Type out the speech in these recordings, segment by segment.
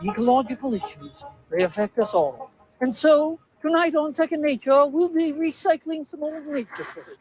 Ecological issues, they affect us all. And so, tonight on Second Nature, we'll be recycling some old nature footage.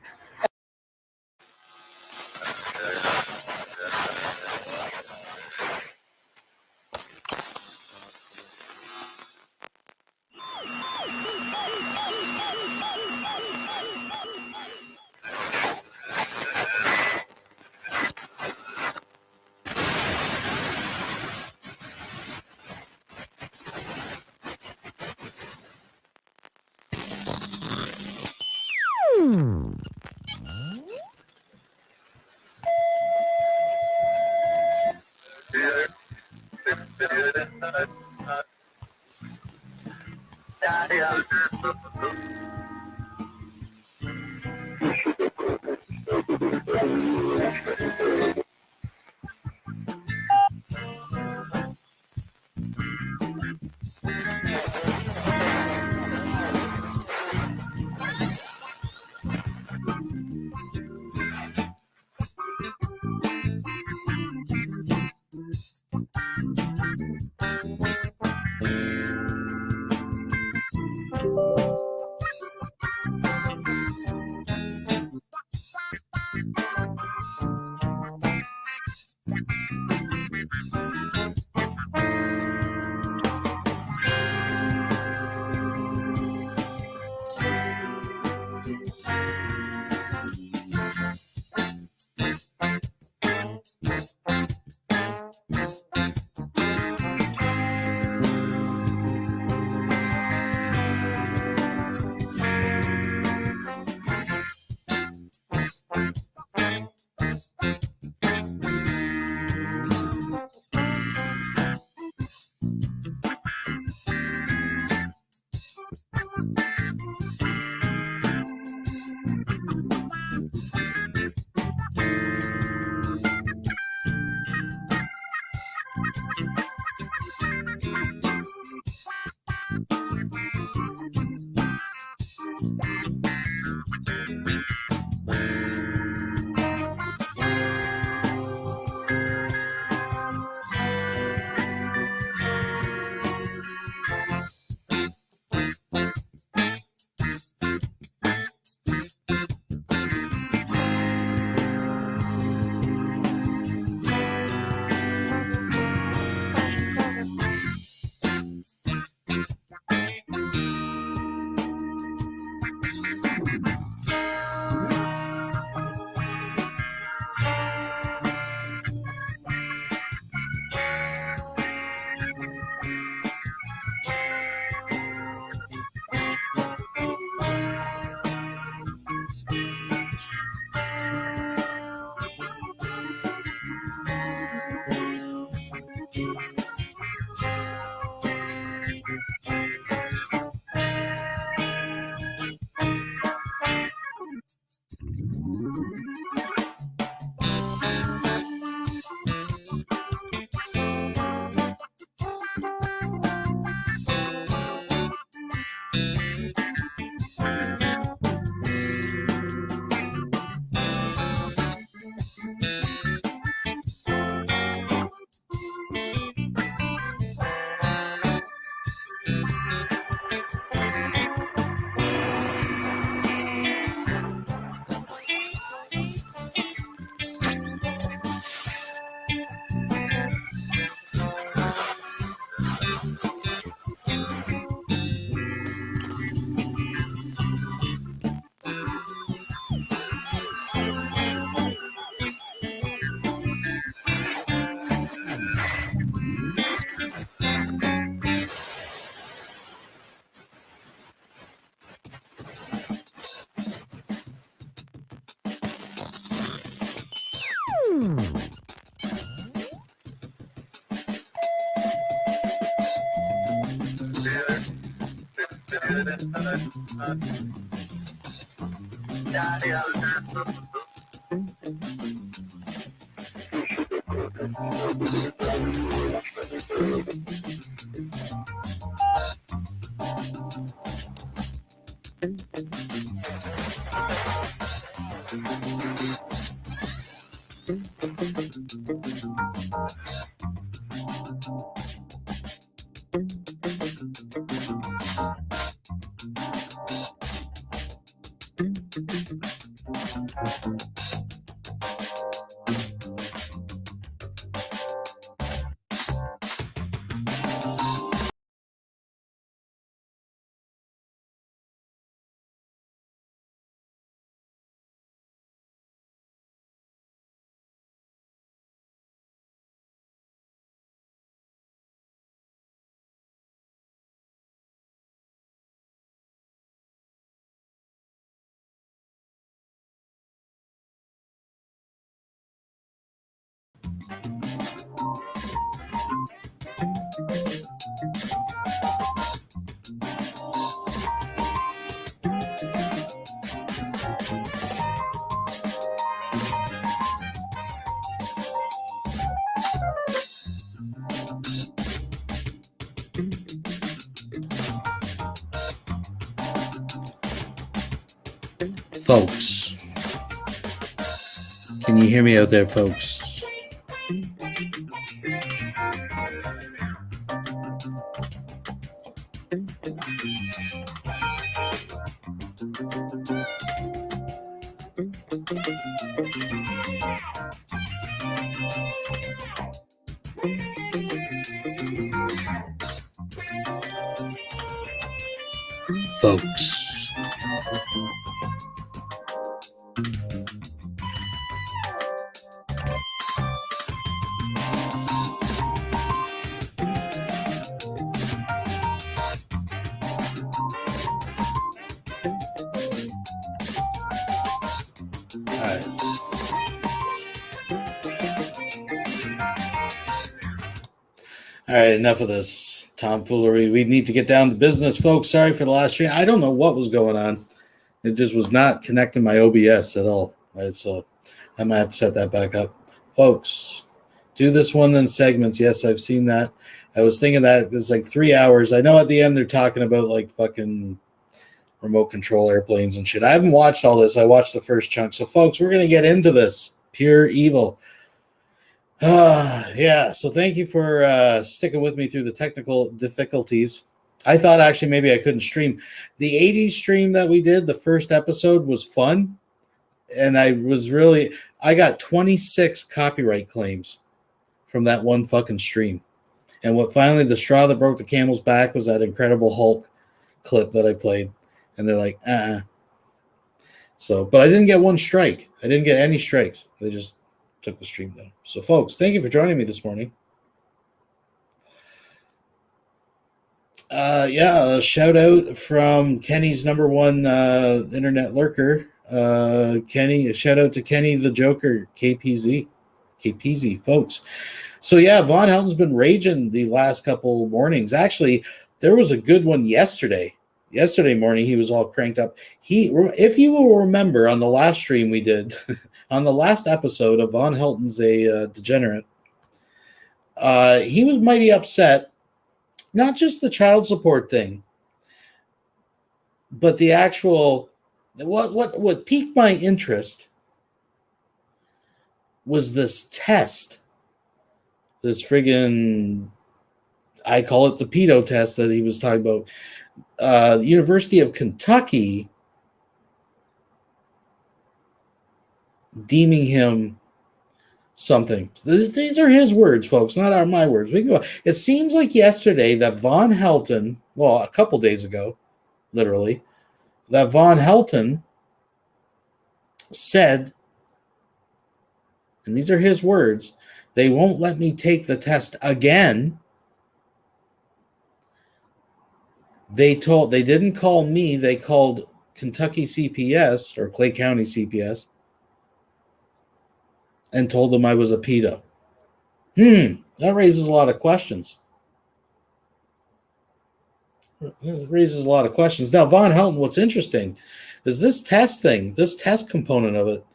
Folks, can you hear me out there, folks? Folks. All right, enough of this tomfoolery. We need to get down to business, folks. Sorry for the last stream. I don't know what was going on. It just was not connecting my OBS at all. Right, so I might have to set that back up. Folks, do this one in segments. Yes, I've seen that. I was thinking that it's like 3 hours. I know at the end they're talking about like fucking remote control airplanes and shit. I haven't watched all this. I watched the first chunk. So, folks, we're going to get into this. Pure evil. Yeah, so thank you for sticking with me through the technical difficulties. I thought actually maybe I couldn't stream. The 80s stream that we did, the first episode, was fun. And I got 26 copyright claims from that one fucking stream. And what finally, the straw that broke the camel's back was that Incredible Hulk clip that I played. And they're like, So, but I didn't get one strike. I didn't get any strikes. They just took the stream down. So, folks, thank you for joining me this morning. A shout out from Kenny's number one internet lurker. Kenny, a shout out to Kenny the Joker, KPZ, folks. So, yeah, VONHELTON's been raging the last couple mornings. Actually, there was a good one yesterday. Yesterday morning, he was all cranked up. If you will remember, on the last stream we did, on the last episode of VONHELTON's a Degenerate, he was mighty upset. Not just the child support thing, but the actual what piqued my interest was this test, this friggin', I call it the pedo test that he was talking about. The University of Kentucky deeming him something. These are his words, folks, not my words. We can go. It seems like yesterday that VONHELTON, well, a couple days ago, literally, that VONHELTON said, and these are his words, they won't let me take the test again. They didn't call me, they called Kentucky CPS or Clay County CPS and told them I was a pedo. That raises a lot of questions. Now, VONHELTON, what's interesting is this test component of it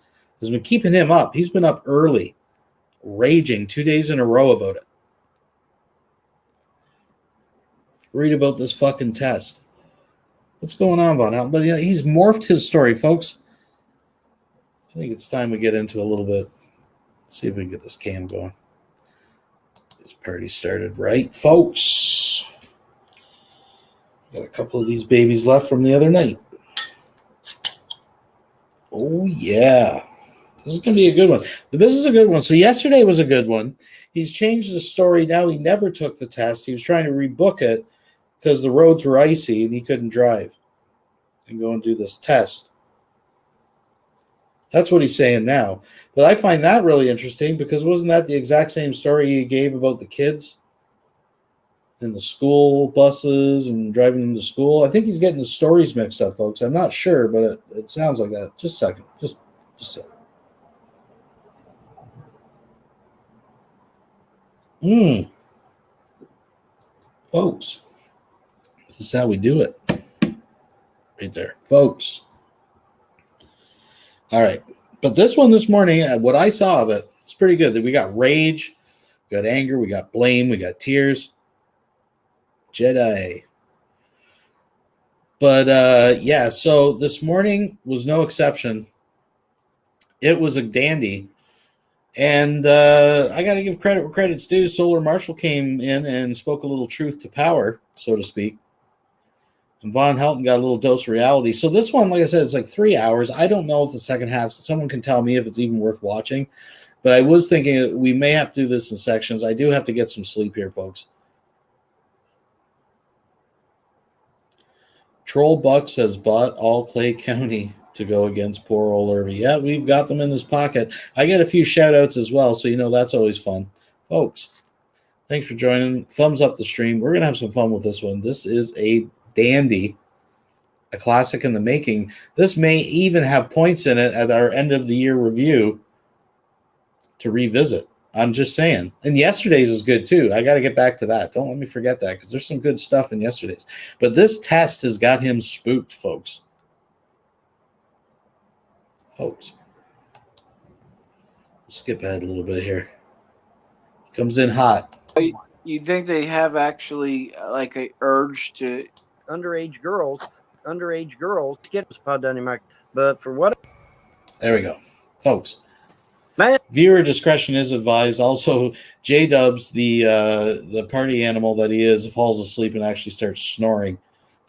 has been keeping him up. He's been up early raging 2 days in a row about it. Read about this fucking test. What's going on, VONHELTON? But he's morphed his story, folks. I think it's time we get into a little bit. Let's see if we can get this cam going. This party started right, folks. Got a couple of these babies left from the other night. Oh, yeah. This is going to be a good one. This is a good one. So yesterday was a good one. He's changed the story. Now he never took the test. He was trying to rebook it because the roads were icy and he couldn't drive and go and do this test. That's what he's saying now. But I find that really interesting because wasn't that the exact same story he gave about the kids and the school buses and driving them to school? I think he's getting the stories mixed up, folks. I'm not sure, but it sounds like that. Just a second. Just a second. Folks, this is how we do it. Right there, folks. All right. But this one this morning, what I saw of it, it's pretty good. We got rage, we got anger, we got blame, we got tears. Jedi. But yeah, so this morning was no exception. It was a dandy. And I got to give credit where credit's due. Solar Marshall came in and spoke a little truth to power, so to speak. And VONHELTON got a little dose of reality. So this one, like I said, it's like 3 hours. I don't know if the second half, someone can tell me if it's even worth watching. But I was thinking that we may have to do this in sections. I do have to get some sleep here, folks. Troll Bucks has bought all Clay County to go against poor old Irvy. Yeah, we've got them in his pocket. I get a few shout outs as well, so that's always fun. Folks, thanks for joining. Thumbs up the stream. We're going to have some fun with this one. This is a dandy, a classic in the making. This may even have points in it at our end of the year review to revisit. I'm just saying. And yesterday's is good too. I got to get back to that. Don't let me forget that because there's some good stuff in yesterday's. But this test has got him spooked, folks. Skip ahead a little bit here. Comes in hot. You think they have actually like a urge to underage girls get this pod down your mic, but for what? There we go, folks. Man. Viewer discretion is advised. Also, J-Dubs, the party animal that he is, falls asleep and actually starts snoring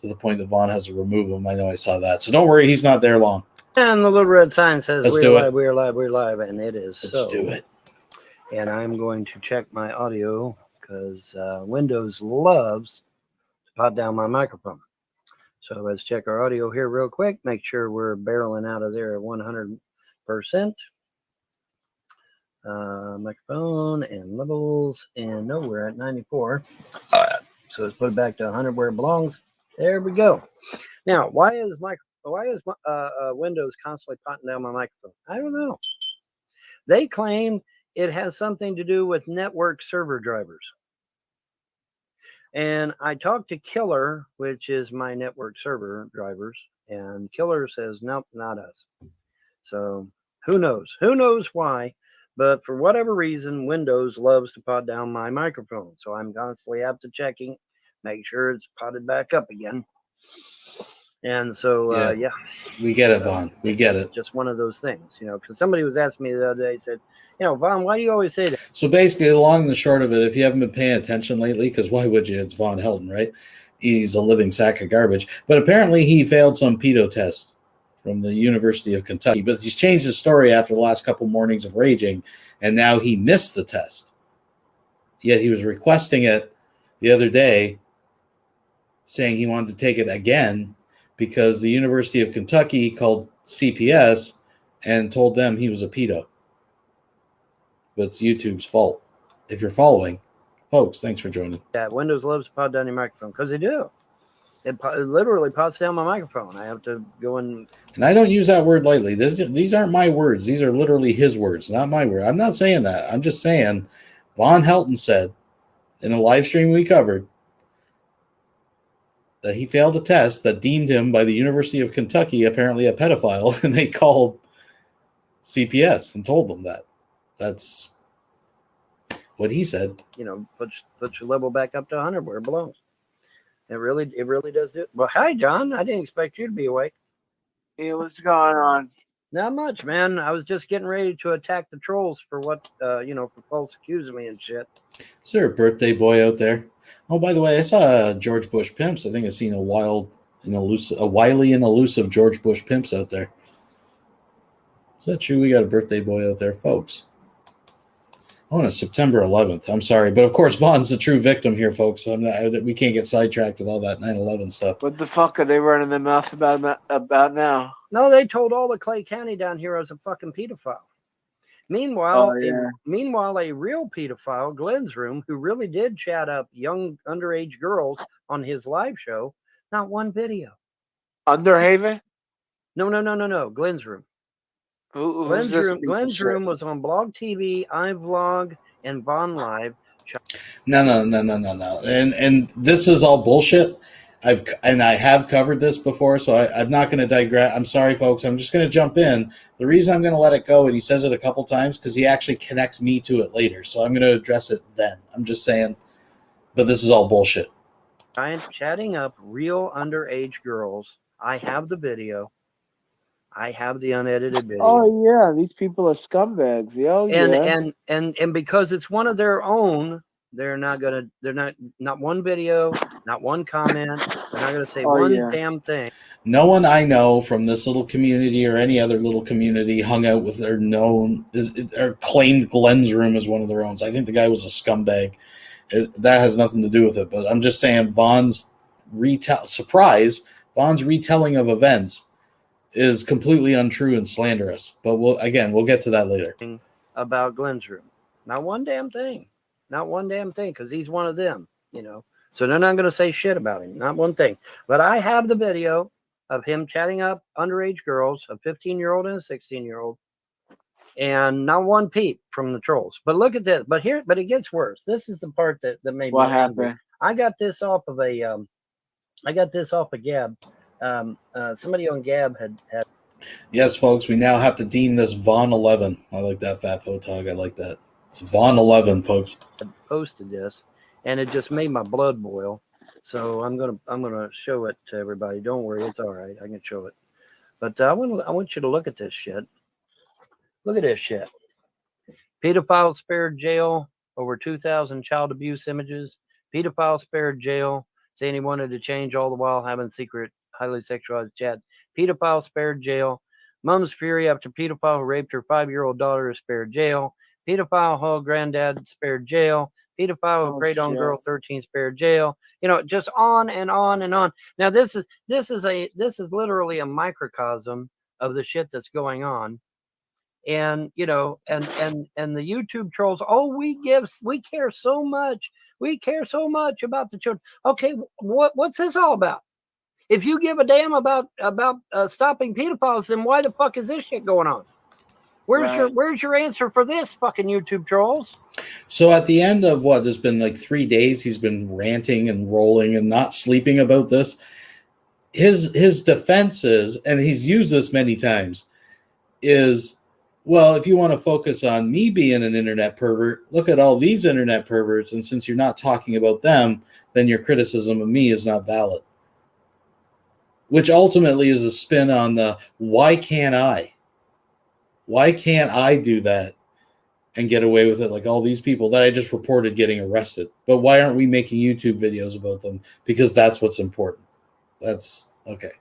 to the point that Vaughn has to remove him. I know I saw that, so don't worry, he's not there long. And the little red sign says, Let's we're live, we're live, we're live, and it is. Let's do it. And I'm going to check my audio because Windows loves to pod down my microphone. So let's check our audio here real quick. Make sure we're barreling out of there at 100%. Microphone and levels, and no, we're at 94. So let's put it back to 100 where it belongs. There we go. Now, why is Windows constantly potting down my microphone? I don't know. They claim it has something to do with network server drivers. And I talked to Killer, which is my network server drivers, and Killer says, nope, not us. So who knows? Who knows why? But for whatever reason, Windows loves to pot down my microphone. So I'm constantly up to checking, make sure it's potted back up again. And so, yeah. We get it, Vaughn. We get it. Just one of those things, because somebody was asking me the other day, said, Vaughn, why do you always say that? So basically, long and the short of it, if you haven't been paying attention lately, because why would you? It's VONHELTON, right? He's a living sack of garbage. But apparently he failed some pedo test from the University of Kentucky. But he's changed his story after the last couple mornings of raging, and now he missed the test. Yet he was requesting it the other day, saying he wanted to take it again because the University of Kentucky called CPS and told them he was a pedo. But it's YouTube's fault. If you're following, folks, thanks for joining. Yeah, Windows loves to pot down your microphone because they do. It literally pots down my microphone. I have to go in. And I don't use that word lightly. These aren't my words. These are literally his words, not my word. I'm not saying that. I'm just saying VONHELTON said in a live stream we covered that he failed a test that deemed him by the University of Kentucky apparently a pedophile, and they called CPS and told them that. That's what he said. You know, put your level back up to 100 where it belongs. It really does do it. Well, hi, John. I didn't expect you to be awake. Hey, what's going on? Not much, man. I was just getting ready to attack the trolls for what, for false accusing me and shit. Is there a birthday boy out there? Oh, by the way, I saw George Bush Pimps. I think I've seen a wily and elusive George Bush Pimps out there. Is that true? We got a birthday boy out there, folks. Oh, and it's September 11th. I'm sorry. But, of course, Vaughn's the true victim here, folks. We can't get sidetracked with all that 9/11 stuff. What the fuck are they running their mouth about now? No, they told all the Clay County down here I was a fucking pedophile. Meanwhile, a real pedophile, Glenn's Room, who really did chat up young underage girls on his live show, not one video. Underhaven? No. Glenn's Room. Glenn's Room was on Blog TV, iVlog, and Vaughn Live. No. And this is all bullshit. I have covered this before, so I'm not going to digress. I'm sorry, folks. I'm just going to jump in. The reason I'm going to let it go, and he says it a couple times, because he actually connects me to it later. So I'm going to address it then. I'm just saying, but this is all bullshit. Chatting up real underage girls. I have the video. I have the unedited video. Oh yeah, these people are scumbags. And because it's one of their own, they're not one video, not one comment. They're not gonna say damn thing. No one I know from this little community or any other little community hung out with their or claimed Glenn's Room as one of their own. I think the guy was a scumbag. That has nothing to do with it. But I'm just saying Vaughn's retelling of events is completely untrue and slanderous. But we'll get to that later. About Glenn's Room. Not one damn thing. Not one damn thing, because he's one of them, So they're not going to say shit about him. Not one thing. But I have the video of him chatting up underage girls, a 15-year-old and a 16-year-old, and not one peep from the trolls. But look at this. But it gets worse. This is the part that made what me happened. Angry. I got this off of Gab. Somebody on Gab had. Yes, folks, we now have to deem this Vaughn 11. I like that, Fat Photog. I like that. It's Vaughn 11, folks. Posted this, and it just made my blood boil. So I'm gonna show it to everybody. Don't worry, it's all right. I can show it. But I want you to look at this shit. Look at this shit. Pedophile spared jail. Over 2,000 child abuse images. Pedophile spared jail. Saying he wanted to change all the while having secret, highly sexualized chat. Pedophile spared jail. Mom's fury after pedophile who raped her 5-year-old daughter is spared jail. Pedophile hug granddad spared jail. Pedophile who preyed on girl 13 spared jail. Just on and on and on. Now this is literally a microcosm of the shit that's going on. And and the YouTube trolls, we care so much. We care so much about the children. Okay, what's this all about? If you give a damn about stopping pedophiles, then why the fuck is this shit going on? Where's your answer for this, fucking YouTube trolls? So at the end of there's been like 3 days, he's been ranting and rolling and not sleeping about this. His defense is, and he's used this many times, is, well, if you want to focus on me being an internet pervert, look at all these internet perverts, and since you're not talking about them, then your criticism of me is not valid. Which ultimately is a spin on the, why can't I? Why can't I do that and get away with it like all these people that I just reported getting arrested? But why aren't we making YouTube videos about them? Because that's what's important. That's okay.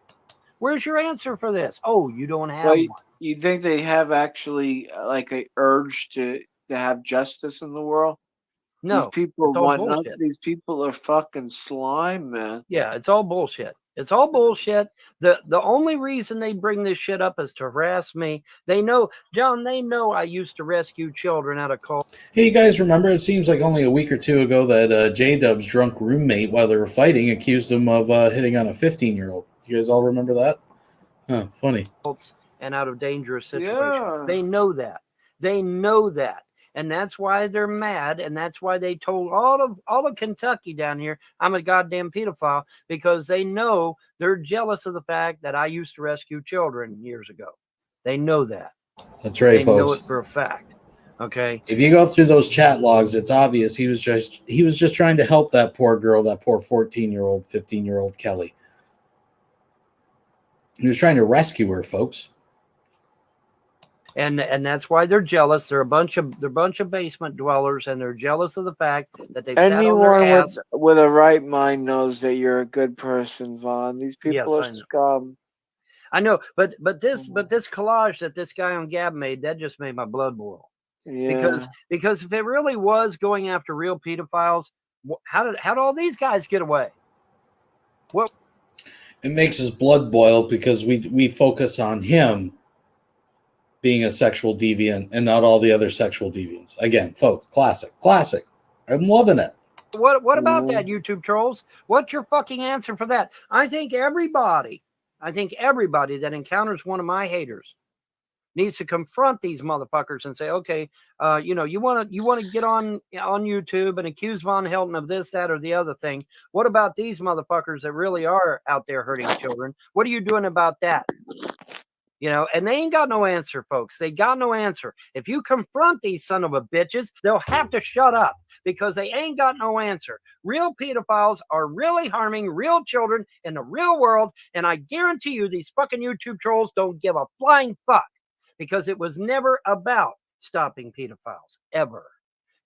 Where's your answer for this? Oh, you don't have one. You think they have actually like a urge to have justice in the world? No. These people these people are fucking slime, man. Yeah, it's all bullshit. It's all bullshit. The only reason they bring this shit up is to harass me. They know, John, I used to rescue children out of cult. Hey, you guys remember, it seems like only a week or two ago that J-Dub's drunk roommate, while they were fighting, accused him of hitting on a 15-year-old. You guys all remember that? Huh, funny. And out of dangerous situations. Yeah. They know that. They know that. And that's why they're mad, and that's why they told all of Kentucky down here, I'm a goddamn pedophile, because they know they're jealous of the fact that I used to rescue children years ago. They know that. That's right, they folks. They know it for a fact. Okay. If you go through those chat logs, it's obvious he was just trying to help that poor girl, that poor 14-year-old, 15-year-old Kelly. He was trying to rescue her, folks. And that's why they're jealous. They're a bunch of basement dwellers, and they're jealous of the fact that they've sat on their Anyone ass. with a right mind knows that you're a good person, Vaughn. These people Yes, are scum. I know, but this collage that this guy on Gab made, that just made my blood boil. Yeah. Because if it really was going after real pedophiles, how did all these guys get away? What? It makes his blood boil because we focus on him being a sexual deviant and not all the other sexual deviants. Again, folks, classic. I'm loving it. What about that, YouTube trolls? What's your fucking answer for that? I think everybody that encounters one of my haters needs to confront these motherfuckers and say, okay, you want to get on YouTube and accuse Von Helton of this, that, or the other thing. What about these motherfuckers that really are out there hurting children? What are you doing about that? And they ain't got no answer, folks. They got no answer. If you confront these son of a bitches, they'll have to shut up because they ain't got no answer. Real pedophiles are really harming real children in the real world. And I guarantee you these fucking YouTube trolls don't give a flying fuck because it was never about stopping pedophiles, ever.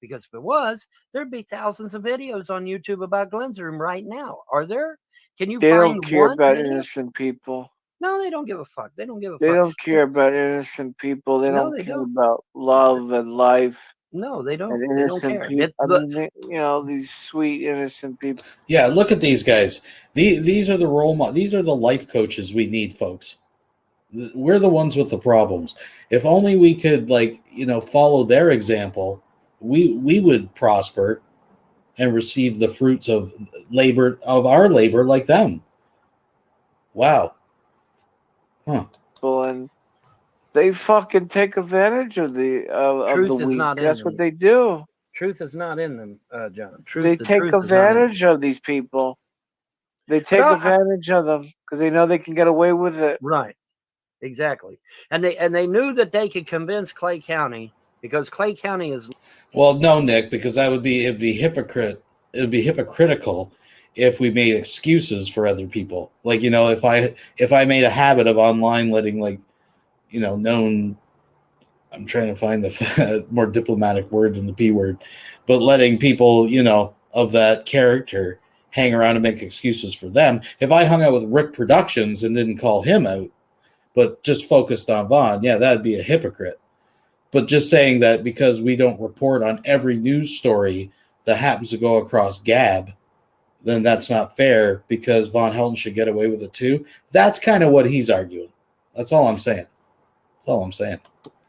Because if it was, there'd be thousands of videos on YouTube about Glenn's Room right now. Are there? Can you They find don't care one about video? innocent people. No, they don't give a fuck. They don't give a fuck. They don't care about innocent people. They No, don't they care don't. about love and life. No, they don't. And They don't innocent care. people. These sweet innocent people. Yeah, look at these guys. These are the role models. These are the life coaches we need, folks. We're the ones with the problems. If only we could, follow their example, we would prosper and receive the fruits of our labor like them. Wow. Huh. And they fucking take advantage of the weak. That's what they do. Truth is not in them, John. They take advantage of these people. They take advantage of them because they know they can get away with it. Right. Exactly. And they knew that they could convince Clay County because Clay County is. Well, no, Nick, because it'd be hypocritical if we made excuses for other people. Like, if I made a habit of online letting, known, I'm trying to find the more diplomatic word than the P word, but letting people, of that character hang around and make excuses for them. If I hung out with Rick Productions and didn't call him out, but just focused on Vaughn, yeah, that'd be a hypocrite. But just saying that because we don't report on every news story that happens to go across Gab, then that's not fair because Von Helton should get away with it too. That's kind of what he's arguing. That's all I'm saying.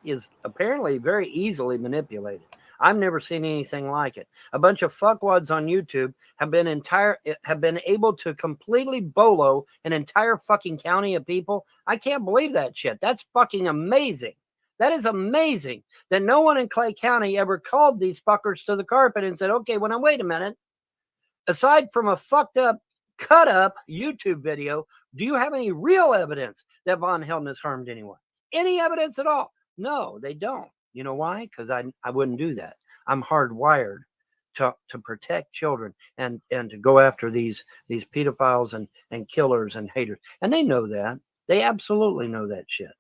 Is apparently very easily manipulated. I've never seen anything like it. A bunch of fuckwads on YouTube have been able to completely bolo an entire fucking county of people. I can't believe that shit. That's fucking amazing. That is amazing that no one in Clay County ever called these fuckers to the carpet and said, okay, well, now wait a minute. Aside from a fucked up, cut up YouTube video, do you have any real evidence that Von Helton has harmed anyone? Any evidence at all? No, they don't. You know why? Because I wouldn't do that. I'm hardwired to protect children and to go after these pedophiles and killers and haters. And they know that. They absolutely know that shit.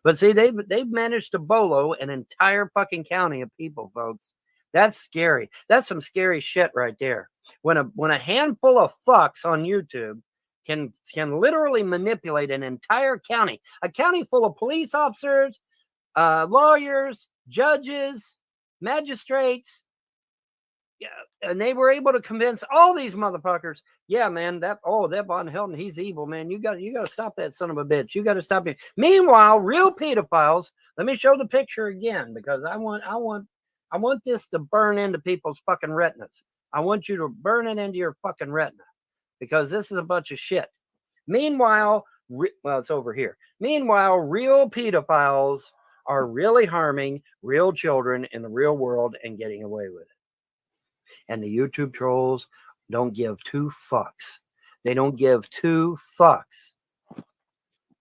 But see, they've managed to bolo an entire fucking county of people, folks. That's scary. That's some scary shit right there. When a handful of fucks on YouTube can literally manipulate an entire county, a county full of police officers, lawyers, judges, magistrates, yeah, and they were able to convince all these motherfuckers, yeah, man, that Von Helton, he's evil, man. You got to stop that son of a bitch. You got to stop him. Meanwhile, real pedophiles, let me show the picture again because I want this to burn into people's fucking retinas. I want you to burn it into your fucking retina because this is a bunch of shit. Meanwhile, it's over here. Meanwhile, real pedophiles are really harming real children in the real world and getting away with it. And the YouTube trolls don't give two fucks. They don't give two fucks.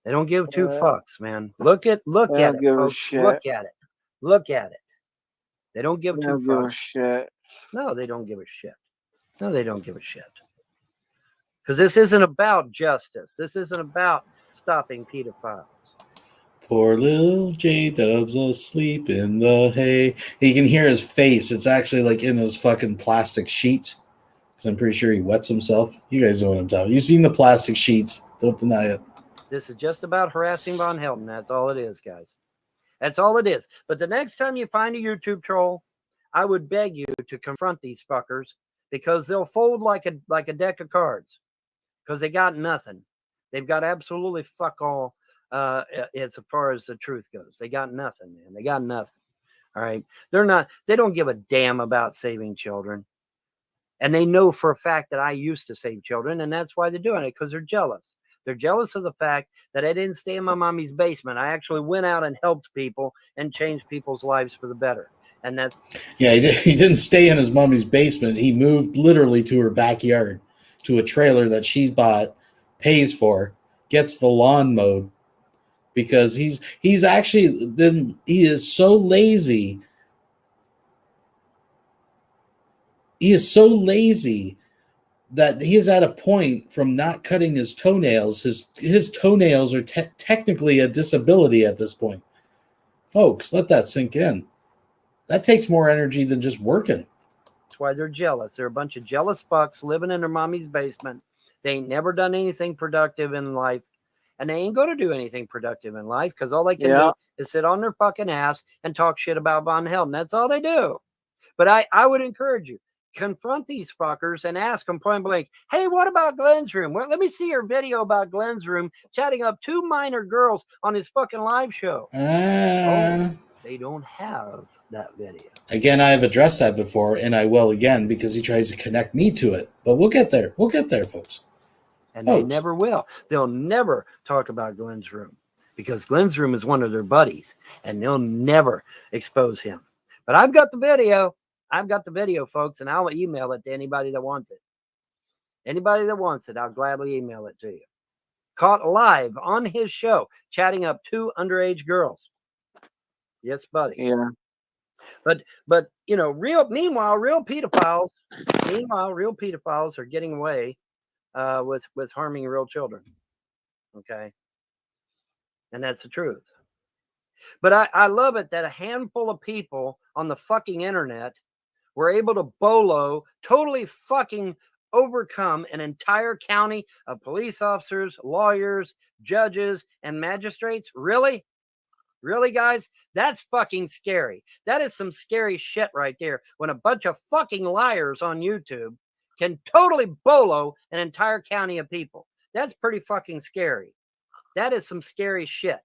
They don't give two fucks, man. Look at it, folks. Look at it. They don't give They two don't give a fucks. shit. No, they don't give a shit. No, they don't give a shit. Because this isn't about justice. This isn't about stopping pedophiles. Poor little J-Dub's asleep in the hay. You can hear his face. It's actually like in his fucking plastic sheets. Because I'm pretty sure he wets himself. You guys know what I'm talking about. You've seen the plastic sheets. Don't deny it. This is just about harassing Von Helton. That's all it is, guys. That's all it is. But the next time you find a YouTube troll, I would beg you to confront these fuckers, because they'll fold like a deck of cards, because they got nothing. They've got absolutely fuck all as far as the truth goes. They got nothing, man. They got nothing. All right. They don't give a damn about saving children. And they know for a fact that I used to save children, and that's why they're doing it, because they're jealous. They're jealous of the fact that I didn't stay in my mommy's basement. I actually went out and helped people and changed people's lives for the better. And that's... Yeah, he didn't stay in his mommy's basement. He moved literally to her backyard, to a trailer that she bought, pays for, gets the lawn mowed, because he's actually been, he is so lazy. He is so lazy that he is at a point from not cutting his toenails. His toenails are technically a disability at this point. Folks, let that sink in. That takes more energy than just working. That's why they're jealous. They're a bunch of jealous fucks living in their mommy's basement. They ain't never done anything productive in life. And they ain't going to do anything productive in life, because all they can do is sit on their fucking ass and talk shit about Von Helton. That's all they do. But I would encourage you, confront these fuckers and ask them point blank, hey, what about Glenn's room? Well, let me see your video about Glenn's room chatting up 2 minor girls on his fucking live show. Oh, they don't have that video. Again, I've addressed that before, and I will again, because he tries to connect me to it. But we'll get there. We'll get there, folks. And they never will. They'll never talk about Glenn's room, because Glenn's room is one of their buddies, and they'll never expose him. But I've got the video. I've got the video, folks, and I'll email it to anybody that wants it. Anybody that wants it, I'll gladly email it to you. Caught live on his show, chatting up 2 underage girls. Yes, buddy. Yeah. But you know, meanwhile, real pedophiles are getting away with harming real children. Okay. And that's the truth. But I love it that a handful of people on the fucking internet were able to totally fucking overcome an entire county of police officers, lawyers, judges, and magistrates. Really? Really, guys? That's fucking scary. That is some scary shit right there. When a bunch of fucking liars on YouTube can totally bolo an entire county of people. That's pretty fucking scary. That is some scary shit.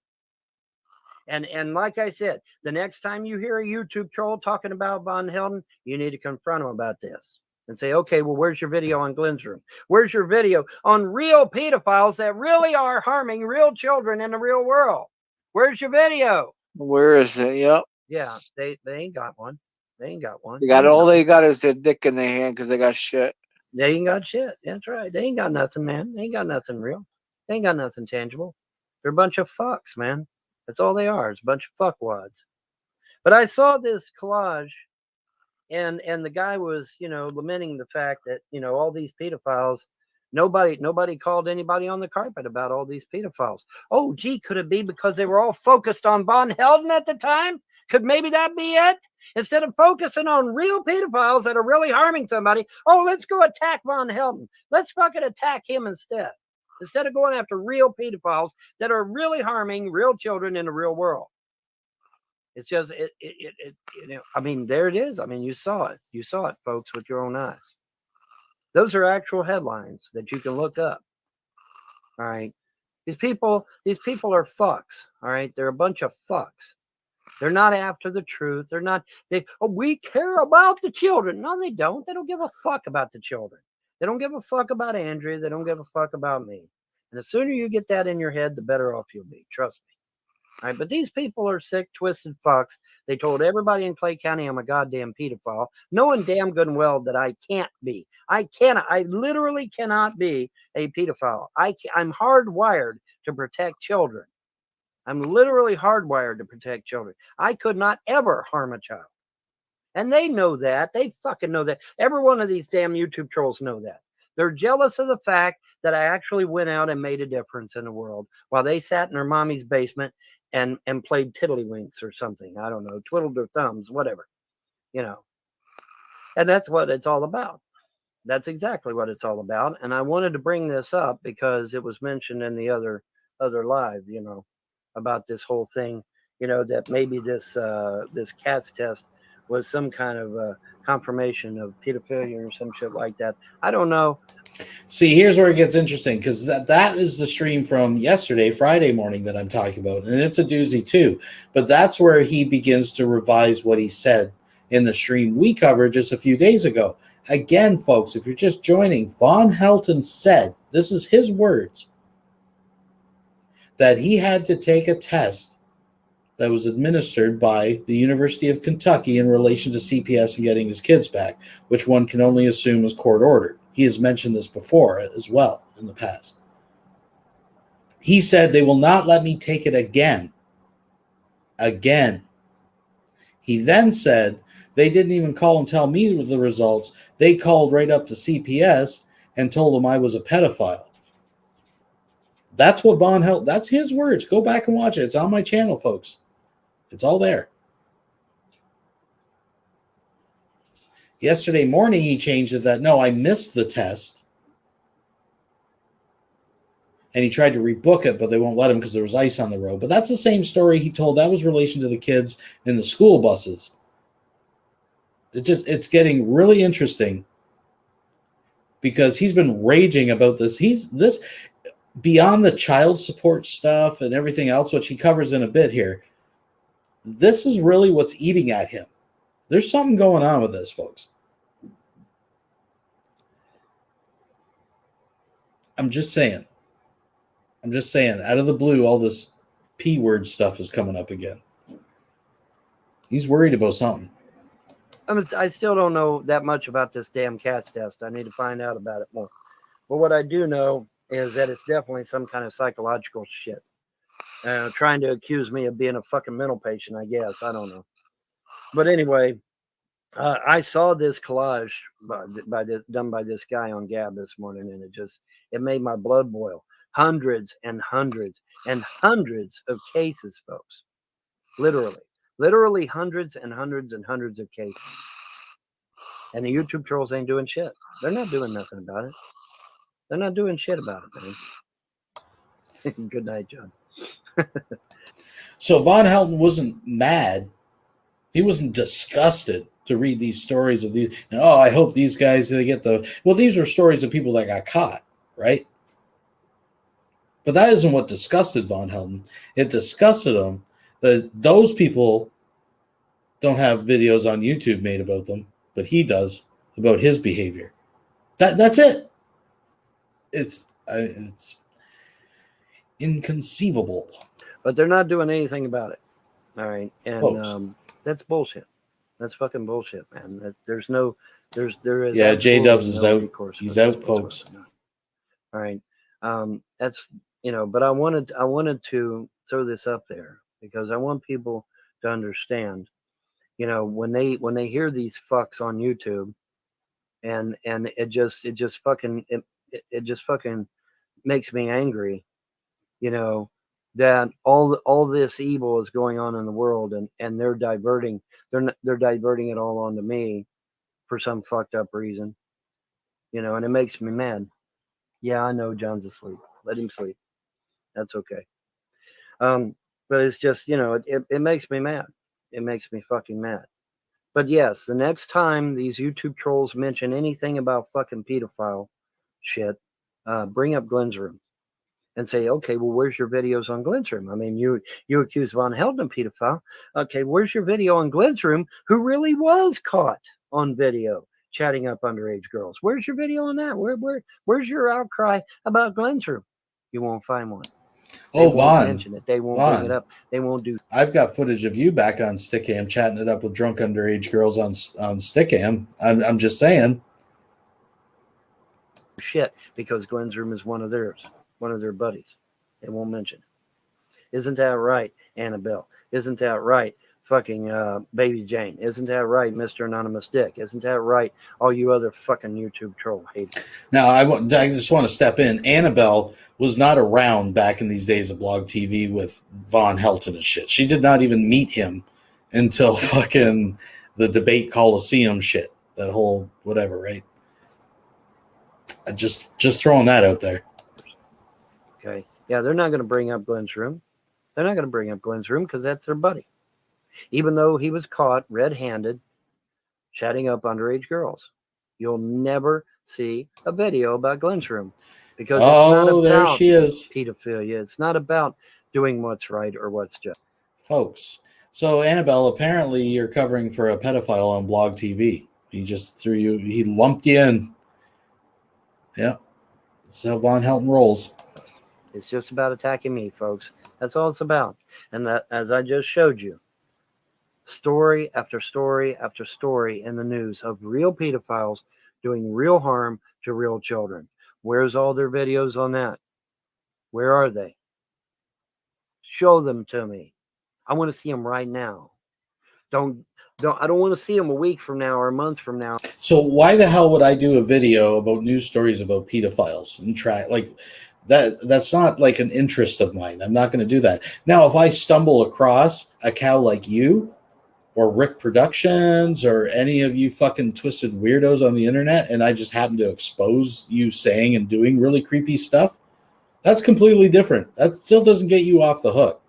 And like I said, the next time you hear a YouTube troll talking about Von Helton, you need to confront him about this and say, okay, well, where's your video on Glenn's room? Where's your video on real pedophiles that really are harming real children in the real world? Where's your video? Where is it? Yep. Yeah, they ain't got one. They ain't got one. All they got is their dick in their hand, because they got shit. They ain't got shit. That's right. They ain't got nothing, man. They ain't got nothing real. They ain't got nothing tangible. They're a bunch of fucks, man. That's all they are. It's a bunch of fuckwads. But I saw this collage, and the guy was, lamenting the fact that, all these pedophiles, nobody called anybody on the carpet about all these pedophiles. Oh, gee, could it be because they were all focused on Von Helton at the time? Could maybe that be it? Instead of focusing on real pedophiles that are really harming somebody, oh, let's go attack Von Helton. Let's fucking attack him instead of going after real pedophiles that are really harming real children in the real world. It's just, I mean, there it is. I mean, you saw it, folks, with your own eyes. Those are actual headlines that you can look up. All right. These people are fucks. All right. They're a bunch of fucks. They're not after the truth. We care about the children. No, they don't. They don't give a fuck about the children. They don't give a fuck about Andrea. They don't give a fuck about me. And the sooner you get that in your head, the better off you'll be. Trust me. All right, but these people are sick, twisted fucks. They told everybody in Clay County I'm a goddamn pedophile, knowing damn good and well that I can't be. I literally cannot be a pedophile. I'm hardwired to protect children. I'm literally hardwired to protect children. I could not ever harm a child. And they know that. They fucking know that. Every one of these damn YouTube trolls know that. They're jealous of the fact that I actually went out and made a difference in the world while they sat in their mommy's basement and played tiddlywinks or something. I don't know, twiddled their thumbs, whatever, you know. And that's what it's all about. That's exactly what it's all about. And I wanted to bring this up because it was mentioned in the other live, you know, about this whole thing, you know, that maybe this this CATS test was some kind of confirmation of pedophilia or some shit like that. I don't know. See, here's where it gets interesting, because that is the stream from yesterday, Friday morning, that I'm talking about, and it's a doozy too. But that's where he begins to revise what he said in the stream we covered just a few days ago. Again, folks, if you're just joining, Von Helton said, this is his words, that he had to take a test that was administered by the University of Kentucky in relation to CPS and getting his kids back, which one can only assume is court ordered. He has mentioned this before as well in the past. He said, they will not let me take it again. Again. He then said, they didn't even call and tell me the results. They called right up to CPS and told them I was a pedophile. That's what Von Helton, that's his words. Go back and watch it. It's on my channel, folks. It's all there. Yesterday morning, he changed it that, no, I missed the test. And he tried to rebook it, but they won't let him because there was ice on the road. But that's the same story he told. That was relation to the kids in the school buses. It's getting really interesting because he's been raging about this. This beyond the child support stuff and everything else, which he covers in a bit here. This is really what's eating at him. There's something going on with this, folks. I'm just saying, out of the blue, all this P word stuff is coming up again. He's worried about something. I still don't know that much about this damn CATS test. I need to find out about it more. But what I do know is that it's definitely some kind of psychological shit. Trying to accuse me of being a fucking mental patient, I guess. I don't know. But anyway, I saw this collage done by this guy on Gab this morning, and it made my blood boil. Hundreds and hundreds and hundreds of cases, folks. Literally hundreds and hundreds and hundreds of cases. And the YouTube trolls ain't doing shit. They're not doing nothing about it. They're not doing shit about it, man. Good night, John. So Von Helton wasn't mad. He wasn't disgusted to read these stories of these. Oh, I hope these guys, they get the... Well, these were stories of people that got caught, right? But that isn't what disgusted Von Helton. It disgusted him that those people don't have videos on YouTube made about them, but he does, about his behavior. That's it. It's inconceivable. But they're not doing anything about it. All right. And that's bullshit. That's fucking bullshit, man. There is. Yeah, J-Dubs is out. He's out, folks. All right. That's, but I wanted to throw this up there because I want people to understand, when they hear these fucks on YouTube and it just fucking makes me angry, that all this evil is going on in the world and they're diverting it all onto me for some fucked up reason, and it makes me mad. Yeah, I know John's asleep. Let him sleep. That's okay. But it's just, it makes me mad. It makes me fucking mad. But yes, the next time these YouTube trolls mention anything about fucking pedophile shit, bring up Glenn's room and say, okay, well, where's your videos on Glenn's room? I mean, you accuse Von Helton of pedophile. Okay, where's your video on Glenn's room, who really was caught on video chatting up underage girls? Where's your video on that? Where's your outcry about Glenn's room? You won't find one. They won't mention it. They won't bring it up. They won't do. I've got footage of you back on Stickam chatting it up with drunk underage girls on Stickam. I'm just saying. Shit, because Glenn's room is one of their buddies. They won't mention it. Isn't that right, Annabelle? Isn't that right, fucking Baby Jane. Isn't that right, Mr. Anonymous Dick? Isn't that right, all you other fucking YouTube troll haters? Now, I just want to step in. Annabelle was not around back in these days of blog TV with Von Helton and shit. She did not even meet him until fucking the debate Coliseum shit. That whole whatever, right? Just throwing that out there. Okay. Yeah, they're not going to bring up Glenn's room. They're not going to bring up Glenn's room because that's their buddy. Even though he was caught red-handed chatting up underage girls. You'll never see a video about Glenn's room because it's not about there she is. pedophilia. It's not about doing what's right or what's just. Folks, so Annabelle, apparently you're covering for a pedophile on blog TV. He just threw you, he lumped you in. Yeah, that's how Von Helton rolls. It's just about attacking me, folks. That's all it's about. And that, as I just showed you, story after story after story in the news of real pedophiles doing real harm to real children. Where's all their videos on that? Where are they? Show them to me. I want to see them right now. I don't want to see them a week from now or a month from now. So why the hell would I do a video about news stories about pedophiles and try like that's not like an interest of mine. I'm not going to do that. Now, if I stumble across a cow like you or Rick Productions or any of you fucking twisted weirdos on the internet and I just happen to expose you saying and doing really creepy stuff, that's completely different. That still doesn't get you off the hook.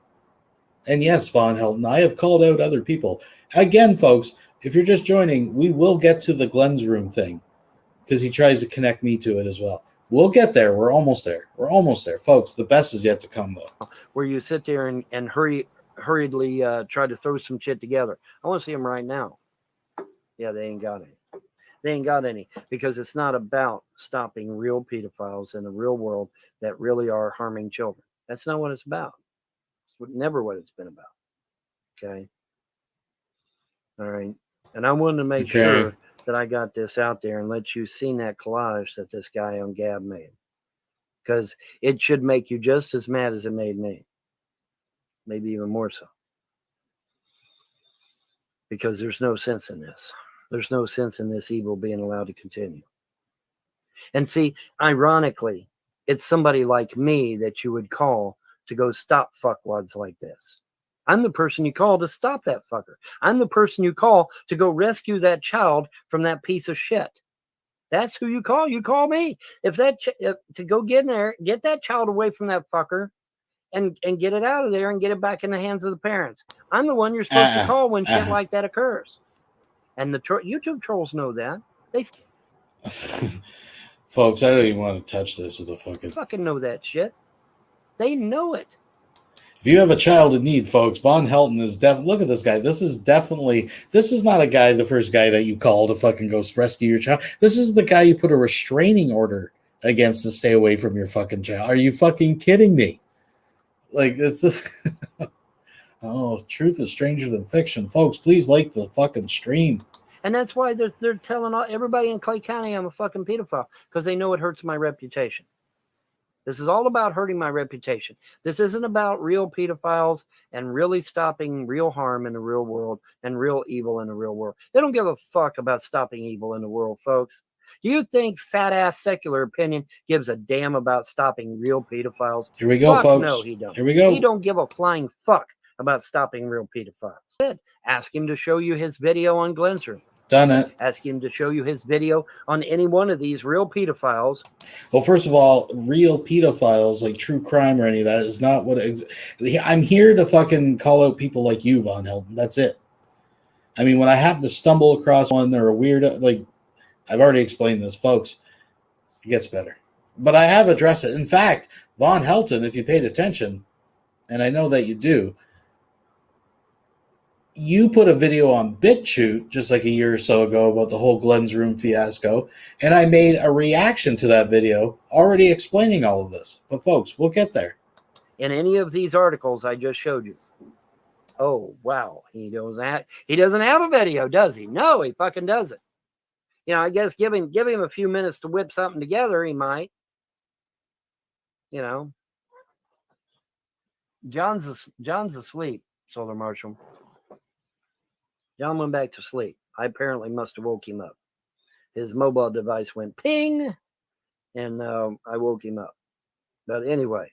And yes, Von Helton, I have called out other people. Again, folks, if you're just joining, we will get to the Glenn's room thing because he tries to connect me to it as well. We'll get there. We're almost there. We're almost there. Folks, the best is yet to come, though. Where you sit there and hurriedly try to throw some shit together. I want to see them right now. Yeah, they ain't got any. They ain't got any because it's not about stopping real pedophiles in the real world that really are harming children. That's not what it's about. It's never what it's been about. Okay. All right. And I wanted to make sure that I got this out there and let you see that collage that this guy on Gab made. Because it should make you just as mad as it made me. Maybe even more so. Because there's no sense in this. There's no sense in this evil being allowed to continue. And see, ironically, it's somebody like me that you would call to go stop fuckwads like this. I'm the person you call to stop that fucker. I'm the person you call to go rescue that child from that piece of shit. That's who you call. You call me. If that to go get in there, get that child away from that fucker and get it out of there and get it back in the hands of the parents. I'm the one you're supposed to call when shit like that occurs. And the YouTube trolls know that. They folks, I don't even want to touch this with a fucking know that shit. They know it. If you have a child in need, folks, Von Helton is look at this guy. This is not a guy, the first guy that you call to fucking go rescue your child. This is the guy you put a restraining order against to stay away from your fucking child. Are you fucking kidding me? Like, it's this. Oh, truth is stranger than fiction. Folks, please like the fucking stream. And that's why they're telling everybody in Clay County I'm a fucking pedophile because they know it hurts my reputation. This is all about hurting my reputation. This isn't about real pedophiles and really stopping real harm in the real world and real evil in the real world. They don't give a fuck about stopping evil in the world, folks. Do you think fat-ass secular opinion gives a damn about stopping real pedophiles? Here we go, fuck, folks. No, he don't. Here we go. He don't give a flying fuck about stopping real pedophiles. Ask him to show you his video on Glenn's room. Done it. Ask him to show you his video on any one of these real pedophiles. Well, first of all, real pedophiles, like true crime or any of that, is not what I'm here to fucking call out people like you, Von Helton. That's it. I mean, when I happen to stumble across one or a weird, like, I've already explained this, folks, it gets better. But I have addressed it. In fact, Von Helton, if you paid attention, and I know that you do, you put a video on BitChute just like a year or so ago about the whole Glenn's room fiasco, and I made a reaction to that video already explaining all of this. But folks, we'll get there. In any of these articles I just showed you. Oh, wow. He doesn't have a video, does he? No, he fucking doesn't. You know, I guess give him a few minutes to whip something together, he might. You know. John's asleep, Solar Marshal. John went back to sleep. I apparently must have woke him up. His mobile device went ping, and I woke him up. But anyway,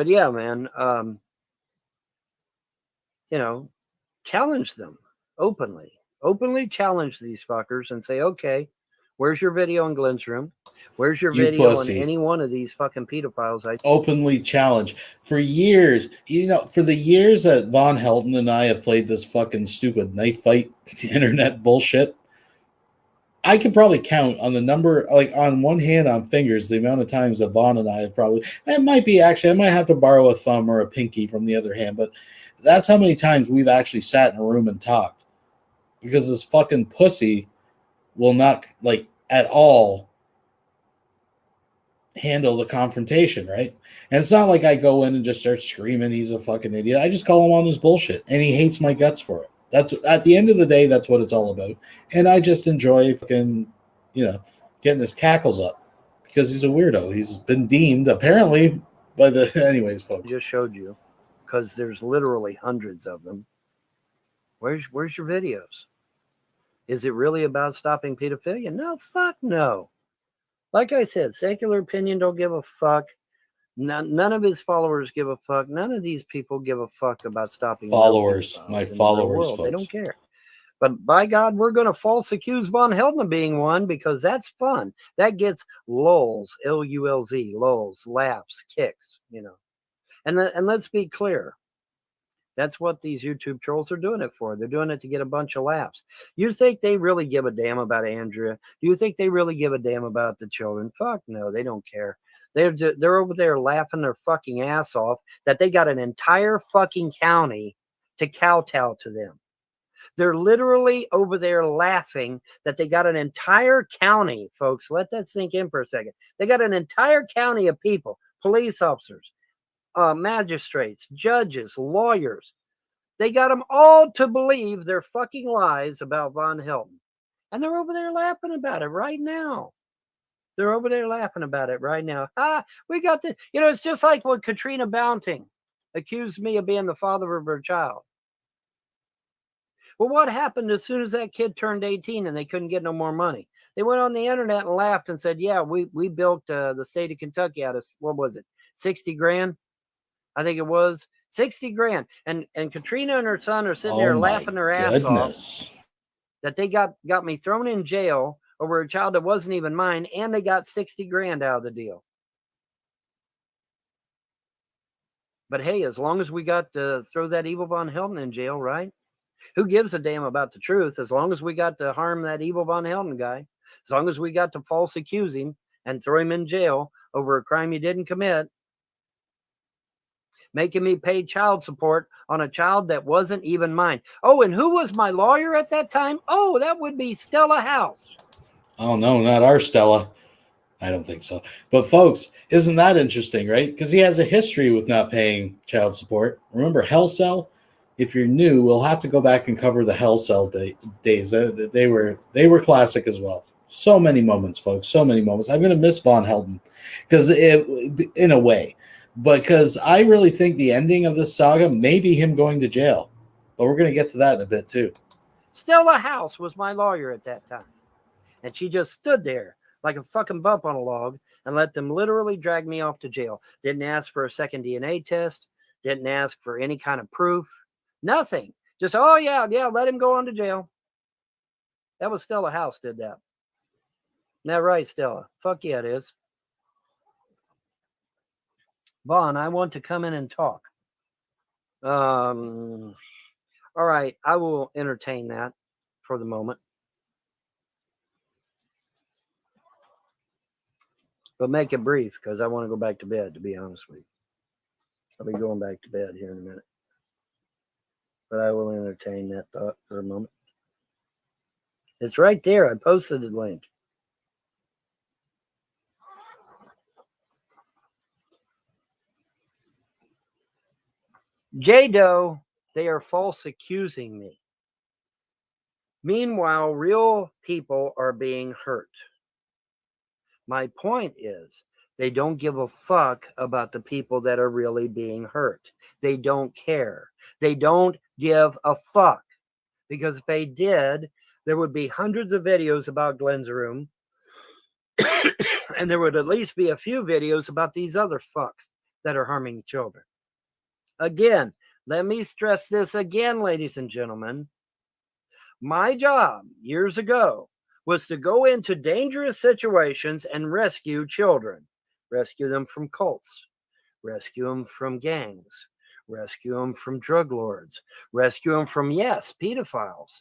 yeah, man, challenge them openly. Openly challenge these fuckers and say, okay, where's your video in Glenn's room? Where's your You video on pussy. any one of these fucking pedophiles? Openly challenge. For years, for the years that Von Helton and I have played this fucking stupid knife fight internet bullshit, I could probably count on the number, like on one hand, on fingers, the amount of times that Vaughn and I have probably, it might be actually, I might have to borrow a thumb or a pinky from the other hand, but that's how many times we've actually sat in a room and talked, because this fucking pussy will not, like, at all handle the confrontation, right? And it's not like I go in and just start screaming he's a fucking idiot. I just call him on his bullshit, and he hates my guts for it. That's, at the end of the day, that's what it's all about. And I just enjoy fucking, getting his cackles up because he's a weirdo. He's been deemed, apparently, by the anyways, folks. I just showed you, because there's literally hundreds of them. Where's your videos? Is it really about stopping pedophilia? No, fuck no. Like I said, Secular Opinion don't give a fuck. None of his followers give a fuck. None of these people give a fuck about stopping followers. My followers, folks. They don't care. But by God, we're going to false accuse Von Helton of being one, because that's fun. That gets lulz, L-U-L-Z, lulz, laughs, kicks, And let's be clear. That's what these YouTube trolls are doing it for. They're doing it to get a bunch of laughs. You think they really give a damn about Andrea? Do you think they really give a damn about the children? Fuck no, they don't care. They're over there laughing their fucking ass off that they got an entire fucking county to kowtow to them. They're literally over there laughing that they got an entire county, folks. Let that sink in for a second. They got an entire county of people, police officers, magistrates, judges, lawyers. They got them all to believe their fucking lies about Von Helton. And they're over there laughing about it right now. They're over there laughing about it right now. We got the, it's just like when Katrina Bounting accused me of being the father of her child. Well, what happened as soon as that kid turned 18 and they couldn't get no more money? They went on the internet and laughed and said, yeah, we built the state of Kentucky out of, what was it, 60 grand? I think it was 60 grand. And Katrina and her son are sitting there laughing their ass off that they got me thrown in jail over a child that wasn't even mine, and they got 60 grand out of the deal. But hey, as long as we got to throw that evil Von Helton in jail, right? Who gives a damn about the truth? As long as we got to harm that evil Von Helton guy, as long as we got to false accuse him and throw him in jail over a crime he didn't commit, making me pay child support on a child that wasn't even mine. Oh, and who was my lawyer at that time? Oh, that would be Stella House. Oh, no, not our Stella. I don't think so. But folks, isn't that interesting, right? Because he has a history with not paying child support. Remember Hell Cell? If you're new, we'll have to go back and cover the Hell Cell days. They were classic as well. So many moments, folks. So many moments. I'm going to miss Von Helton because in a way, because I really think the ending of this saga may be him going to jail. But we're going to get to that in a bit too. Stella House was my lawyer at that time, and she just stood there like a fucking bump on a log and let them literally drag me off to jail. Didn't ask for a second DNA test. Didn't ask for any kind of proof. Nothing. Just, oh, yeah, let him go on to jail. That was Stella House did that. Isn't that right, Stella? Fuck yeah, it is. Vaughn, I want to come in and talk. All right, I will entertain that for the moment. But make it brief, because I want to go back to bed, to be honest with you. I'll be going back to bed here in a minute. But I will entertain that thought for a moment. It's right there. I posted the link. J-Doe, they are false accusing me. Meanwhile, real people are being hurt. My point is, they don't give a fuck about the people that are really being hurt. They don't care. They don't give a fuck. Because if they did, there would be hundreds of videos about Glenn's room. And there would at least be a few videos about these other fucks that are harming children. Again, let me stress this again, ladies and gentlemen. My job years ago was to go into dangerous situations and rescue children. Rescue them from cults. Rescue them from gangs. Rescue them from drug lords. Rescue them from, yes, pedophiles.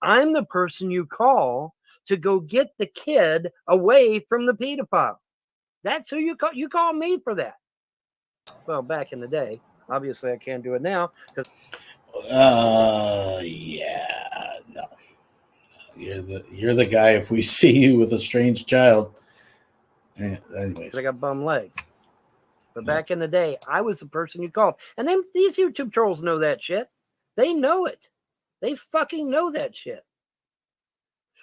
I'm the person you call to go get the kid away from the pedophile. That's who you call. You call me for that. Well, back in the day, obviously I can't do it now because. Yeah, no. You're the guy if we see you with a strange child. Anyways, I got bum legs. But back in the day, I was the person you called. And then these YouTube trolls know that shit. They know it. They fucking know that shit.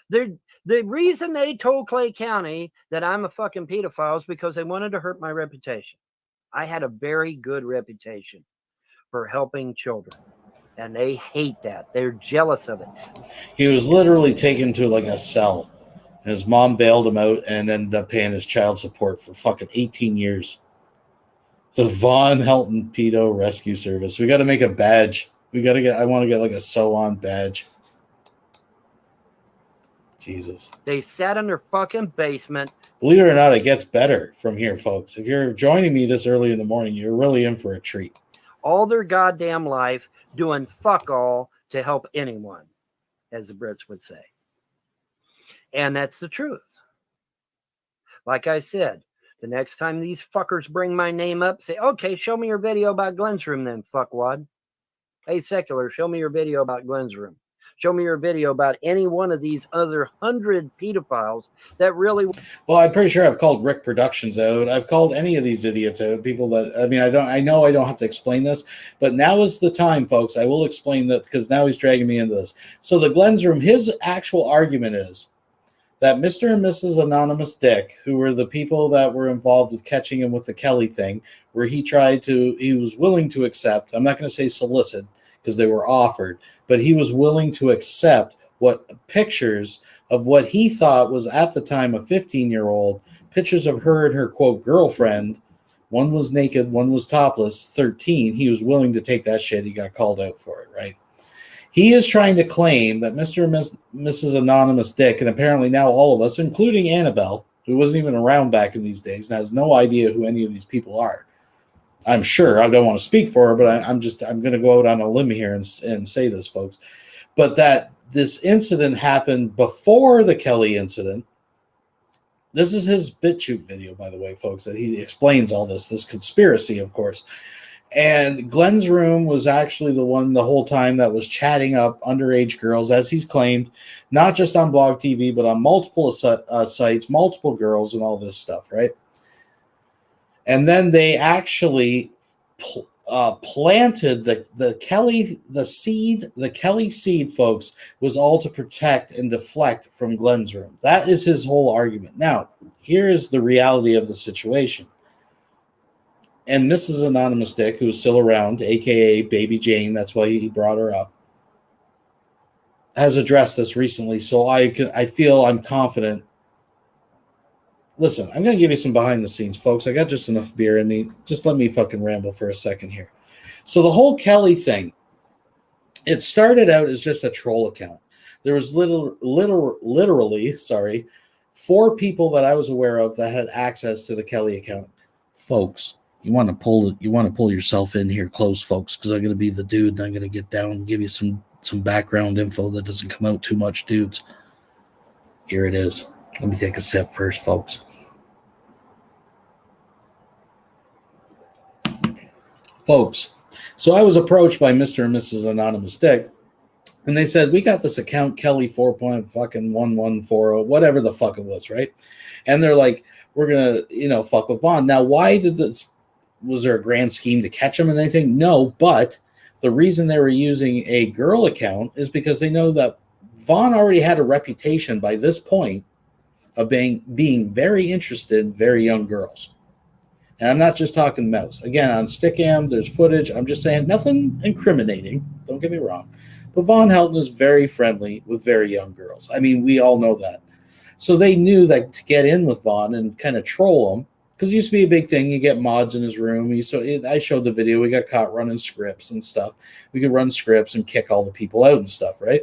The reason they told Clay County that I'm a fucking pedophile is because they wanted to hurt my reputation. I had a very good reputation for helping children. And they hate that. They're jealous of it. He was literally taken to like a cell. And his mom bailed him out and ended up paying his child support for fucking 18 years. The VONHELTON Pedo Rescue Service. We got to make a badge. I want to get like a sew-on badge. Jesus. They sat in their fucking basement. Believe it or not, it gets better from here, folks. If you're joining me this early in the morning, you're really in for a treat. All their goddamn life doing fuck all to help anyone, as the Brits would say. And that's the truth. Like I said, the next time these fuckers bring my name up, say, okay, show me your video about Glenn's room then, fuckwad. Hey, Secular, show me your video about Glenn's room. Show me your video about any one of these other 100 pedophiles that really... Well, I'm pretty sure I've called Rick Productions out. I've called any of these idiots out. People that, I mean, I know I don't have to explain this, but now is the time, folks. I will explain that because now he's dragging me into this. So the Glenn's room, his actual argument is that Mr. and Mrs. Anonymous Dick, who were the people that were involved with catching him with the Kelly thing, where he was willing to accept, I'm not going to say solicit, because they were offered, but he was willing to accept what pictures of what he thought was at the time a 15-year-old, pictures of her and her, quote, girlfriend. One was naked, one was topless, 13. He was willing to take that shit. He got called out for it, right? He is trying to claim that Mr. and Mrs. Anonymous Dick, and apparently now all of us, including Annabelle, who wasn't even around back in these days and has no idea who any of these people are. I'm sure I don't want to speak for her, but I'm going to go out on a limb here and say this, folks. But that this incident happened before the Kelly incident. This is his BitChute video, by the way, folks, that he explains all this conspiracy, of course. And Glenn's room was actually the one the whole time that was chatting up underage girls, as he's claimed, not just on Blog TV, but on multiple sites, multiple girls and all this stuff, right? And then they actually planted the Kelly seed, folks, was all to protect and deflect from Glenn's room. That is his whole argument. Now, here is the reality of the situation. And Mrs. Anonymous Dick, who is still around, a.k.a. Baby Jane, that's why he brought her up, has addressed this recently. So I feel I'm confident. Listen, I'm going to give you some behind the scenes, folks. I got just enough beer in me. Just let me fucking ramble for a second here. So the whole Kelly thing, it started out as just a troll account. There was literally 4 people that I was aware of that had access to the Kelly account. Folks, you want to pull yourself in here close, folks, because I'm going to be the dude and I'm going to get down and give you some background info that doesn't come out too much, dudes. Here it is. Let me take a sip first, folks. Folks, so I was approached by Mr. and Mrs. Anonymous Dick, and they said, we got this account, Kelly 4.1140, whatever the fuck it was, right? And they're like, we're going to, fuck with Vaughn. Now, why did this, was there a grand scheme to catch him and anything? No, but the reason they were using a girl account is because they know that Vaughn already had a reputation by this point of being very interested in very young girls. And I'm not just talking mouse. Again, on Stickam, there's footage. I'm just saying nothing incriminating. Don't get me wrong. But Von Helton is very friendly with very young girls. I mean, we all know that. So they knew that to get in with Von and kind of troll him, because it used to be a big thing. You get mods in his room. I showed the video. We got caught running scripts and stuff. We could run scripts and kick all the people out and stuff, right?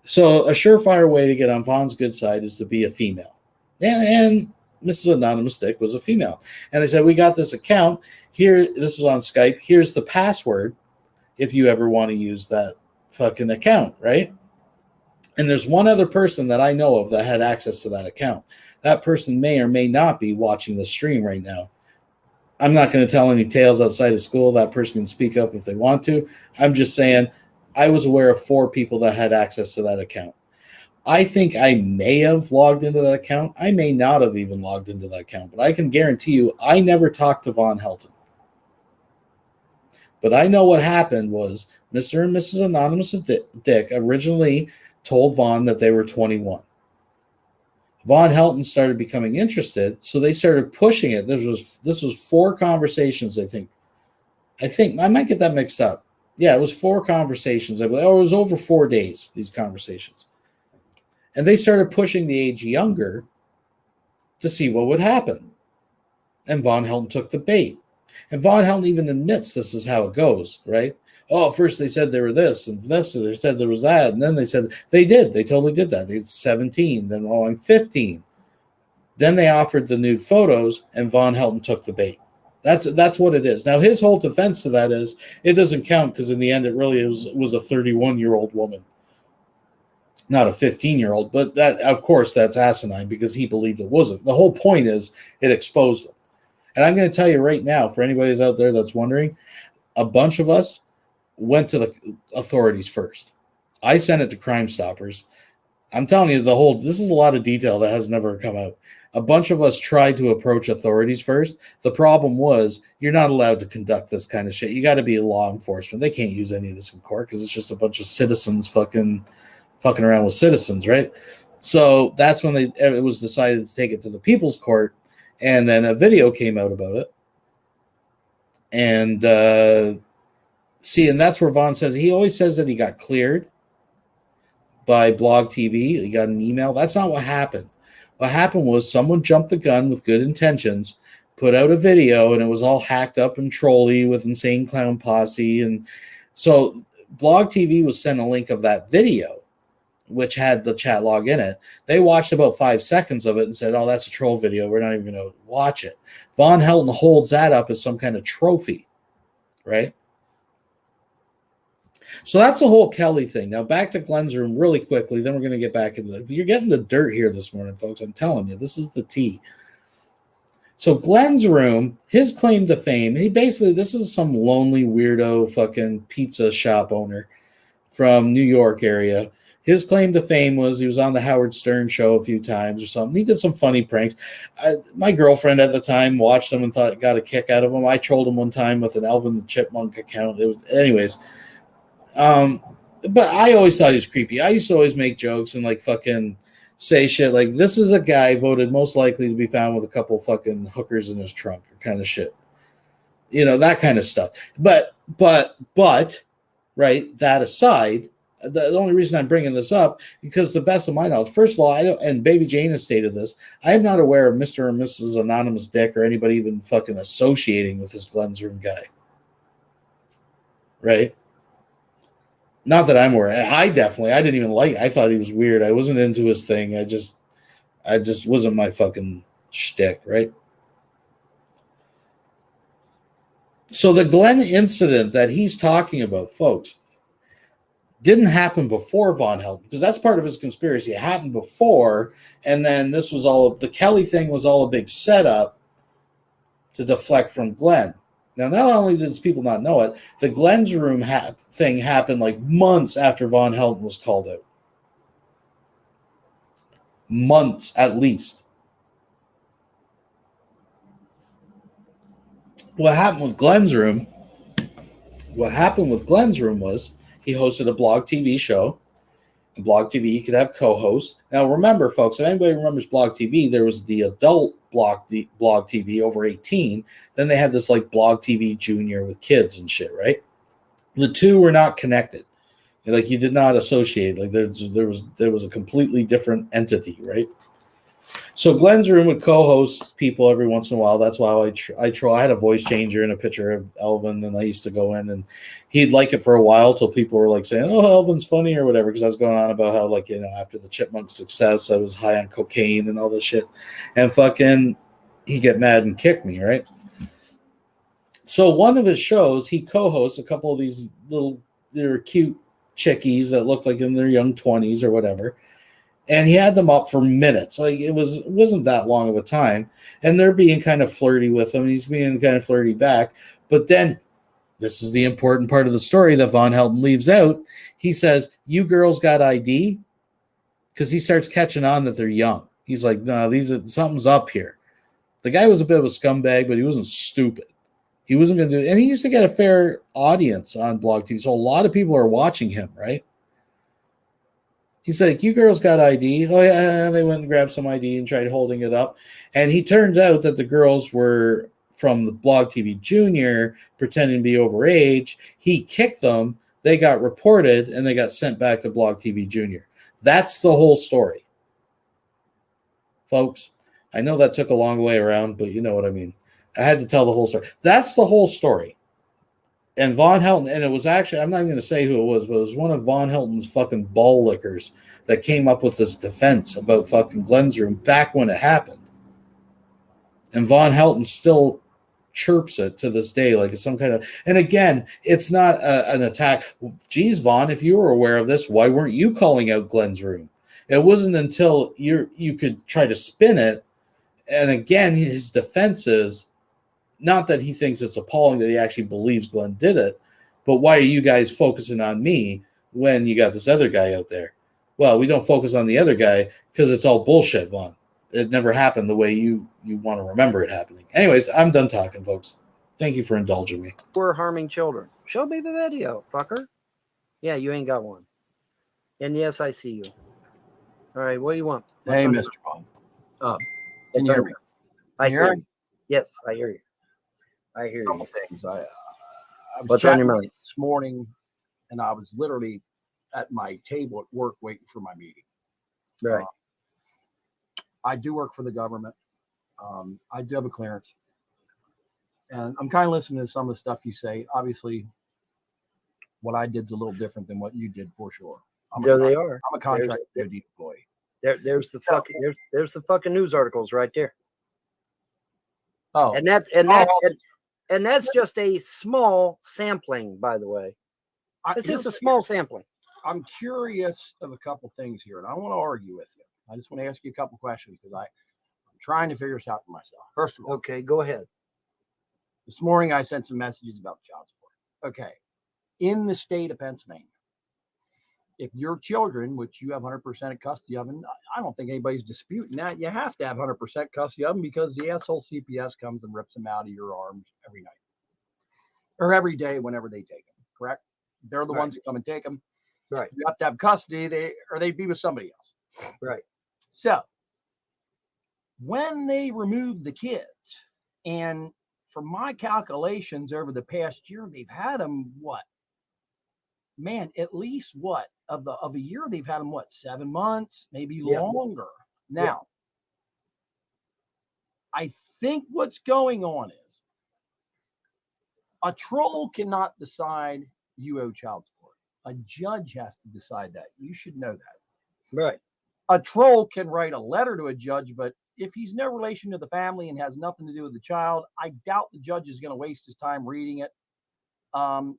So a surefire way to get on Von's good side is to be a female. And Mrs. Anonymous Dick was a female. And they said, we got this account. Here, this was on Skype. Here's the password if you ever want to use that fucking account, right? And there's one other person that I know of that had access to that account. That person may or may not be watching the stream right now. I'm not going to tell any tales outside of school. That person can speak up if they want to. I'm just saying I was aware of 4 people that had access to that account. I think I may have logged into that account. I may not have even logged into that account, but I can guarantee you I never talked to Von Helton. But I know what happened was Mr. and Mrs. Anonymous Dick originally told Von that they were 21. Von Helton started becoming interested, so they started pushing it. This was 4 conversations, I think. I might get that mixed up. Yeah, it was 4 conversations. It was over 4 days, these conversations. And they started pushing the age younger to see what would happen. And Von Helton took the bait. And Von Helton even admits this is how it goes, right? Oh, first they said they were this and this, and they said there was that, and then they said they did. They totally did that. They 17, then I'm 15. Then they offered the nude photos, and Von Helton took the bait. That's what it is. Now, his whole defense to that is it doesn't count because in the end it really was a 31-year-old woman, not a 15-year-old. But that, of course, that's asinine because he believed it wasn't. The whole point is it exposed him. And I'm going to tell you right now, for anybody who's out there that's wondering, a bunch of us went to the authorities first. I sent it to Crime Stoppers. I'm telling you, this is a lot of detail that has never come out. A bunch of us tried to approach authorities first. The problem was you're not allowed to conduct this kind of shit. You got to be law enforcement. They can't use any of this in court because it's just a bunch of citizens fucking around with citizens, right? So that's when it was decided to take it to the people's court, and then a video came out about it. And and that's where Von says he always says that he got cleared by Blog TV. He got an email. That's not what happened. What happened was someone jumped the gun with good intentions, put out a video, and it was all hacked up and trolly with Insane Clown Posse. And so Blog TV was sent a link of that video, which had the chat log in it. They watched about 5 seconds of it and said, oh, that's a troll video. We're not even going to watch it. Von Helton holds that up as some kind of trophy, right? So that's the whole Kelly thing. Now back to Glenn's room really quickly. Then we're going to get back into you're getting the dirt here this morning, folks. I'm telling you, this is the tea. So Glenn's room, his claim to fame, this is some lonely weirdo fucking pizza shop owner from New York area. His claim to fame was he was on the Howard Stern show a few times or something. He did some funny pranks. My girlfriend at the time watched him and got a kick out of him. I trolled him one time with an Alvin the Chipmunk account. Anyways. But I always thought he was creepy. I used to always make jokes and like fucking say shit like this is a guy voted most likely to be found with a couple fucking hookers in his trunk or kind of shit. You know, that kind of stuff. But right, that aside, the only reason I'm bringing this up because the best of my knowledge, first of all, and Baby Jane has stated this, I am not aware of Mr. or Mrs. Anonymous Dick or anybody even fucking associating with this Glenn's Room guy. Right? Not that I'm aware. I didn't even like it. I thought he was weird. I wasn't into his thing. I just wasn't my fucking shtick, right? So the Glenn incident that he's talking about, folks, didn't happen before Von Helton, because that's part of his conspiracy. It happened before, and then this was the Kelly thing was all a big setup to deflect from Glenn. Now, not only did people not know it, the Glenn's Room thing happened like months after Von Helton was called out. Months, at least. What happened with Glenn's Room was he hosted a Blog TV show. And Blog TV, he could have co-hosts. Now, remember, folks, if anybody remembers Blog TV, there was the adult Blog TV over 18. Then they had this like Blog TV Junior with kids and shit, right? The two were not connected Like you did not associate. Like there was a completely different entity, right? So Glenn's room would co-host people every once in a while. That's why I troll. I had a voice changer and a picture of Elvin, and I used to go in, and he'd like it for a while till people were like saying, "Oh, Elvin's funny" or whatever, because I was going on about how, like, after the Chipmunk success, I was high on cocaine and all this shit, and fucking he'd get mad and kick me, right? So one of his shows, he co-hosts a couple of these they're cute chickies that look like in their young 20s or whatever. And he had them up for minutes. Like it wasn't that long of a time. And they're being kind of flirty with him. And he's being kind of flirty back. But then this is the important part of the story that Von Helton leaves out. He says, "You girls got ID?" Because he starts catching on that they're young. He's like, "No, something's up here." The guy was a bit of a scumbag, but he wasn't stupid. He wasn't going to do it. And he used to get a fair audience on Blog TV. So a lot of people are watching him, right? He's like, "You girls got ID?" Oh, yeah. And they went and grabbed some ID and tried holding it up. And he turned out that the girls were from the Blog TV Junior pretending to be overage. He kicked them. They got reported, and they got sent back to Blog TV Junior. That's the whole story. Folks, I know that took a long way around, but you know what I mean. I had to tell the whole story. That's the whole story. And Von Helton, and it was actually, I'm not going to say who it was, but it was one of Von Helton's fucking ball lickers that came up with this defense about fucking Glenn's room back when it happened. And Von Helton still chirps it to this day like it's some kind of, and again, it's not an attack. Geez, Von, if you were aware of this, why weren't you calling out Glenn's room? It wasn't until you could try to spin it. And again, his defense is, not that he thinks it's appalling that he actually believes Glenn did it, but why are you guys focusing on me when you got this other guy out there? Well, we don't focus on the other guy because it's all bullshit, Vaughn. It never happened the way you want to remember it happening. Anyways, I'm done talking, folks. Thank you for indulging me. We're harming children. Show me the video, fucker. Yeah, you ain't got one. And yes, I see you. All right, what do you want? Hey, Mr. Bob. Can you hear me? I Can you hear hear you. Yes, I hear you. I hear Couple you. things. I was What's on your chatting mind? this morning, and I was literally at my table at work waiting for my meeting. Right. I do work for the government. I do have a clearance, and I'm kind of listening to some of the stuff you say. Obviously, what I did is a little different than what you did, for sure. There they are. I'm a contract DoD employee. There's the fucking there's the fucking news articles right there. Oh, And that's just a small sampling, by the way. It's just a small sampling. I'm curious of a couple things here, and I don't want to argue with you. I just want to ask you a couple questions because I'm trying to figure this out for myself. First of all, Okay, go ahead. this morning I sent some messages about child support. Okay, in the state of Pennsylvania, if your children, which you have 100% custody of, and I don't think anybody's disputing that, you have to have 100% custody of them because the asshole CPS comes and rips them out of your arms every night or every day whenever they take them. Correct? They're the ones that come and take them. Right. You have to have custody, they'd be with somebody else. Right. So when they remove the kids, and from my calculations over the past year, they've had them at least of a year, they've had them 7 months, maybe longer. Now, I think what's going on is a troll cannot decide you owe child support. A judge has to decide that. You should know that. Right. A troll can write a letter to a judge, but if he's no relation to the family and has nothing to do with the child, I doubt the judge is going to waste his time reading it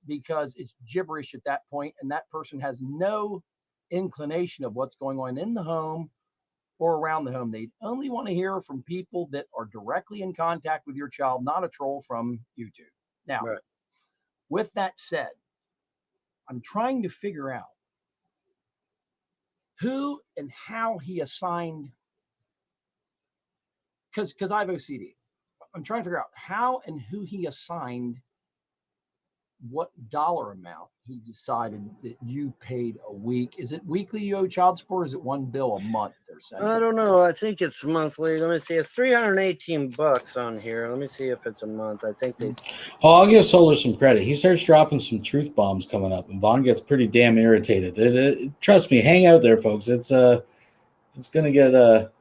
because it's gibberish at that point, and that person has no inclination of what's going on in the home or around the home. They only want to hear from people that are directly in contact with your child, not a troll from YouTube. Now, with that said, I'm trying to figure out who and how he assigned, because I have OCD. I'm trying to figure out how and who he assigned what dollar amount he decided that you paid a week. Is it weekly you owe child support, or is it one bill a month they're sending? I don't know. I think it's monthly. Let me see. It's $318 on here. Let me see if it's a month. I think they. Oh, I'll give Solar some credit. He starts dropping some truth bombs coming up, and Vaughn gets pretty damn irritated. Trust me, hang out there, folks. It's gonna get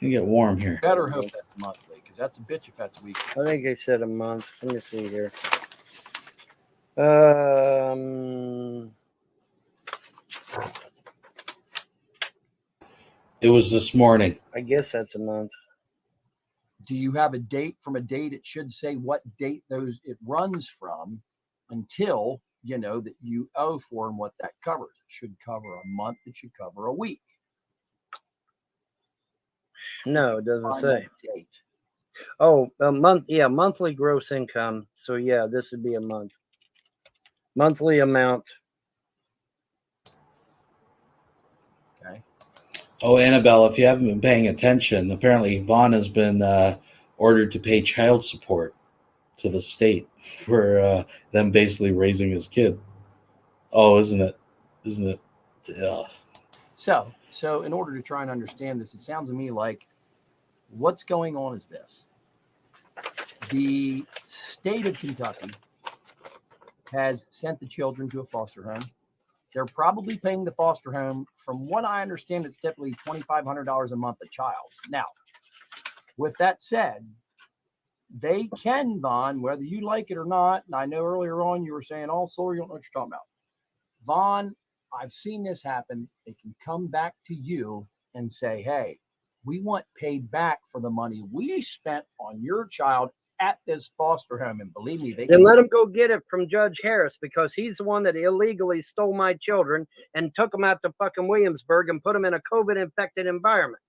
warm here. Better hope that's monthly, because that's a bitch if that's weekly. I think they said a month. Let me see here. It was this morning. I guess that's a month. Do you have a date? From a date, it should say what date it runs from until you know that you owe for and what that covers. It should cover a month. It should cover a week. No, it doesn't Find say. that date. Oh, a month. Yeah, monthly gross income. So yeah, this would be a month. Monthly amount. Okay. Oh, Annabelle, if you haven't been paying attention, apparently Vaughn has been ordered to pay child support to the state for them basically raising his kid. Oh, isn't it? Ugh. So in order to try and understand this, it sounds to me like what's going on is this. The state of Kentucky has sent the children to a foster home. They're probably paying the foster home. From what I understand, it's typically $2,500 a month a child. Now, with that said, they can bond whether you like it or not. And I know earlier on you were saying, oh, Solar, you don't know what you're talking about. Vaughn, I've seen this happen. They can come back to you and say, hey, we want paid back for the money we spent on your child at this foster home. And believe me, they Then can let him go get it from Judge Harris, because he's the one that illegally stole my children and took them out to fucking Williamsburg and put them in a COVID-infected environment.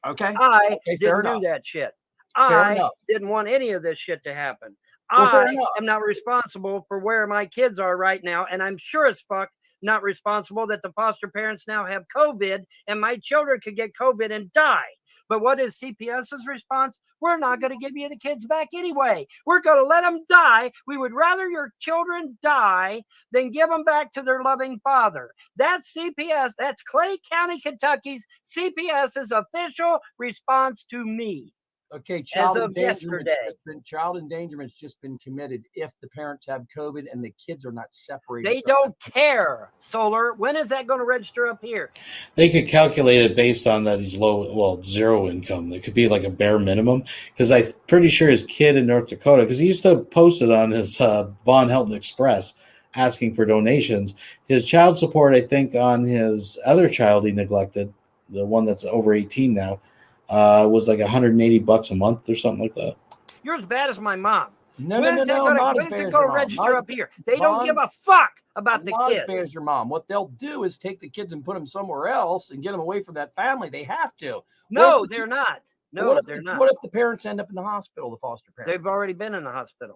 Okay. I Okay, fair didn't do enough. that shit. Fair I enough. didn't want any of this shit to happen. Well, fair I enough. am not responsible for where my kids are right now, and I'm sure as fuck not responsible that the foster parents now have COVID and my children could get COVID and die. But what is CPS's response? We're not going to give you the kids back anyway. We're going to let them die. We would rather your children die than give them back to their loving father. That's CPS. That's Clay County, Kentucky's CPS's official response to me. Okay, As of yesterday. Child endangerment's just been committed if the parents have COVID and the kids are not separated. They don't care, Solar. When is that going to register up here? They could calculate it based on that he's zero income. It could be like a bare minimum, because I'm pretty sure his kid in North Dakota, because he used to post it on his VONHELTON Express asking for donations. His child support, I think, on his other child he neglected, the one that's over 18 now, was like $180 a month or something like that. You're as bad as my mom. No, When is it going to register up here? They don't give a fuck about the not kids. as bad as your mom. What they'll do is take the kids and put them somewhere else and get them away from that family. They have to. No, they're not. No, they're not. What if the parents end up in the hospital, the foster parents? They've already been in the hospital.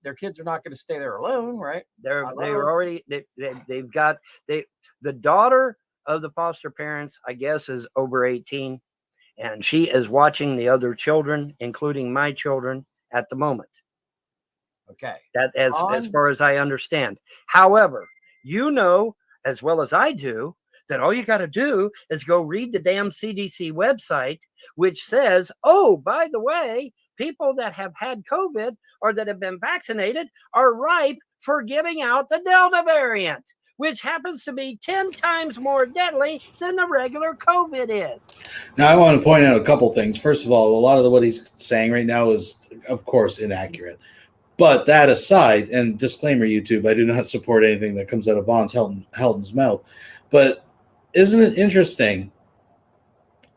Their kids are not going to stay there alone, right? They've got the daughter of the foster parents, I guess, is over 18, and she is watching the other children, including my children, at the moment. Okay. That as far as I understand. However, you know as well as I do that all you got to do is go read the damn CDC website, which says, oh, by the way, people that have had COVID or that have been vaccinated are ripe for giving out the Delta variant, which happens to be 10 times more deadly than the regular COVID is. Now, I want to point out a couple things. First of all, a lot of what he's saying right now is, of course, inaccurate. But that aside, and disclaimer, YouTube, I do not support anything that comes out of VONHELTON's mouth. But isn't it interesting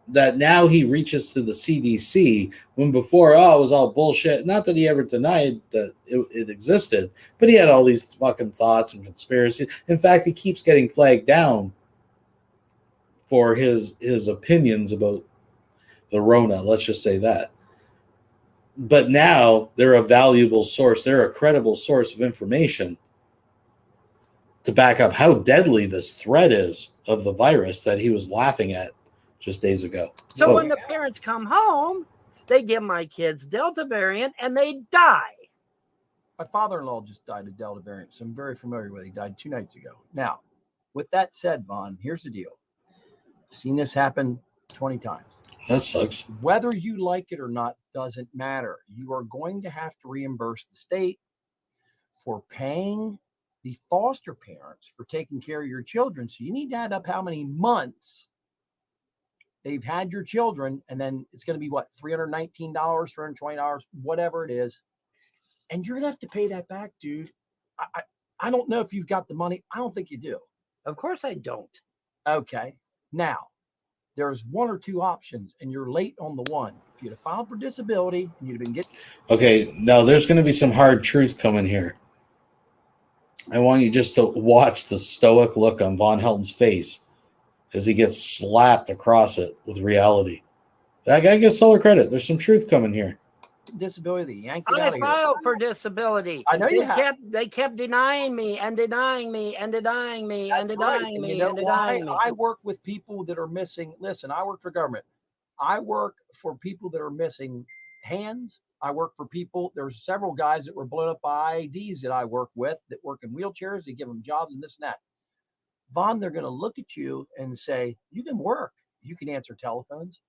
that now he reaches to the CDC when before, it was all bullshit? Not that he ever denied that it existed, but he had all these fucking thoughts and conspiracies. In fact, he keeps getting flagged down for his opinions about the Rona. Let's just say that. But now they're a valuable source. They're a credible source of information to back up how deadly this threat is of the virus that he was laughing at just days ago. So when the parents come home, they give my kids Delta variant and they die. My father-in-law just died of Delta variant, so I'm very familiar with it. He died 2 nights ago. Now, with that said, Vaughn, here's the deal. I've seen this happen 20 times. That sucks. Whether you like it or not doesn't matter. You are going to have to reimburse the state for paying the foster parents for taking care of your children. So you need to add up how many months they've had your children, and then it's going to be what, $319, $320, whatever it is. And you're going to have to pay that back, dude. I don't know if you've got the money. I don't think you do. Of course I don't. Okay. Now, there's one or two options, and you're late on the one. If you'd have filed for disability, and you'd have been getting. Okay, now there's going to be some hard truth coming here. I want you just to watch the stoic look on Von Helton's face as he gets slapped across it with reality. That guy gets all the credit. There's some truth coming here. Disability, yank it out I of here. filed for disability. I know you have. They kept denying me and denying me and denying me and That's right. denying And me you know and why? denying me. I work with people that are missing. Listen, I work for government. I work for people that are missing hands. I work for people. There's several guys that were blown up by IEDs that I work with that work in wheelchairs. They give them jobs and this and that. Vaughn, they're going to look at you and say, you can work. You can answer telephones.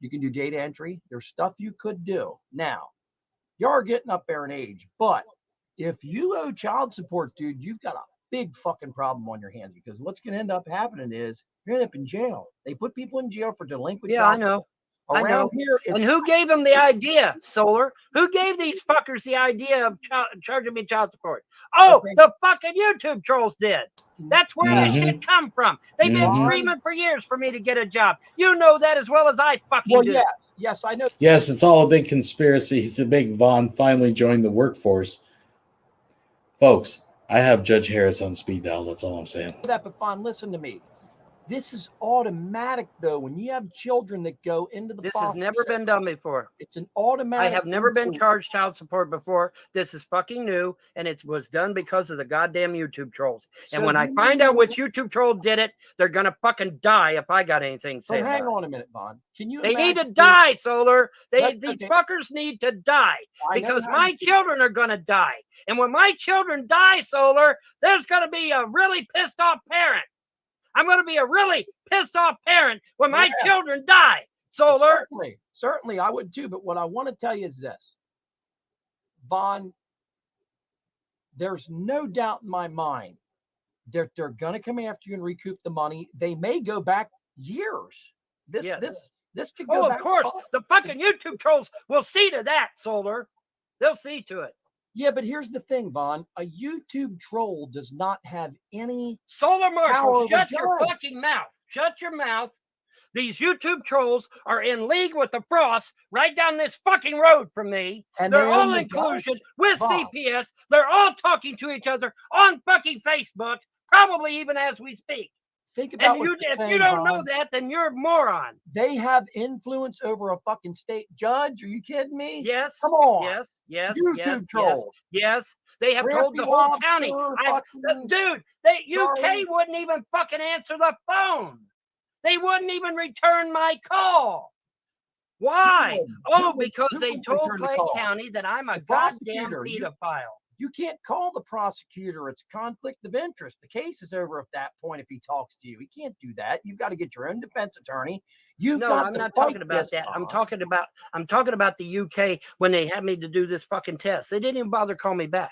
You can do data entry. There's stuff you could do. Now, you are getting up there in age, but if you owe child support, dude, you've got a big fucking problem on your hands, because what's going to end up happening is you're going to end up in jail. They put people in jail for delinquent Yeah, I child know. support. I know. Around here, And it's who gave them the idea, Solar? Who gave these fuckers the idea of charging me child support? Oh, Okay. the fucking YouTube trolls did. That's where Mhm. this shit come from. They've been Mhm. screaming for years for me to get a job. You know that as well as I fucking well, do. yes, I know. Yes, it's all a big conspiracy to make Vaughn finally join the workforce. Folks, I have Judge Harris on speed dial. That's all I'm saying. That, but fine, listen to me. This is automatic, though. When you have children that go into the This has foster never system, been done before. it's an automatic. I have never been influence. charged child support before. This is fucking new, and it was done because of the goddamn YouTube trolls. So And when I you find out know- which YouTube troll did it, they're gonna fucking die if I got anything to say So hang about it. on a minute, Vaughn. Can you? They need to imagine- die, Solar. That's These okay. fuckers need to die I know because how my you feel. children are gonna die. And when my children die, Solar, there's gonna be a really pissed off parent. I'm gonna be a really pissed off parent when my Yeah. children die, Solar. Certainly, I would too. But what I want to tell you is this, Vaughn. There's no doubt in my mind that they're going to come after you and recoup the money. They may go back years. This could go Oh, back. of course. The fucking YouTube trolls will see to that, Solar. They'll see to it. Yeah, but here's the thing, Vaughn. A YouTube troll does not have any. Solar Power Marshal, of shut the your judge. fucking mouth. Shut your mouth. These YouTube trolls are in league with the Frost right down this fucking road from me. And They're they all own the in collusion judge. with Bob. CPS. They're all talking to each other on fucking Facebook, probably even as we speak. Think about And what you, you're if you saying, don't know Vaughn. that, then you're a moron. They have influence over a fucking state judge. Are you kidding me? Yes. Come on. Yes. YouTube trolls. Yes. They have told the Rampy whole lobster, county. fucking- Dude, they UK Sorry. wouldn't even fucking answer the phone. They wouldn't even return my call. Why? Who Oh, would- because who they would told return the Clay call? County that I'm a The goddamn prosecutor. pedophile. You can't call the prosecutor. It's a conflict of interest. The case is over at that point if he talks to you. He can't do that. You've got to get your own defense attorney. You've No, got I'm to not fight talking about this, that. I'm Vaughn. talking about the UK when they had me to do this fucking test. They didn't even bother calling me back.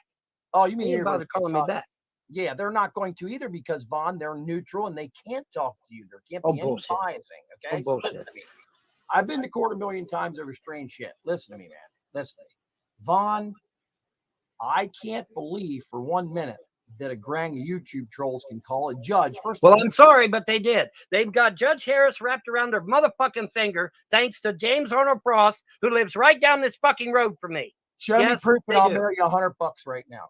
Oh, you They mean didn't bother University of calling me Kentucky? back. Yeah, they're not going to either because, Vaughn, they're neutral and they can't talk to you. There can't be Oh, any bullshit. biasing. Okay, Oh, so bullshit. listen to me. I've been to court a million times over strange shit. Listen to me, man. Listen to me. Vaughn, I can't believe for 1 minute that a gang of YouTube trolls can call a judge. First Well, of all, I'm sorry, but they did. They've got Judge Harris wrapped around their motherfucking finger, thanks to James Arnold Frost, who lives right down this fucking road from me. show me yes, proof and they I'll do. mail you $100 right now.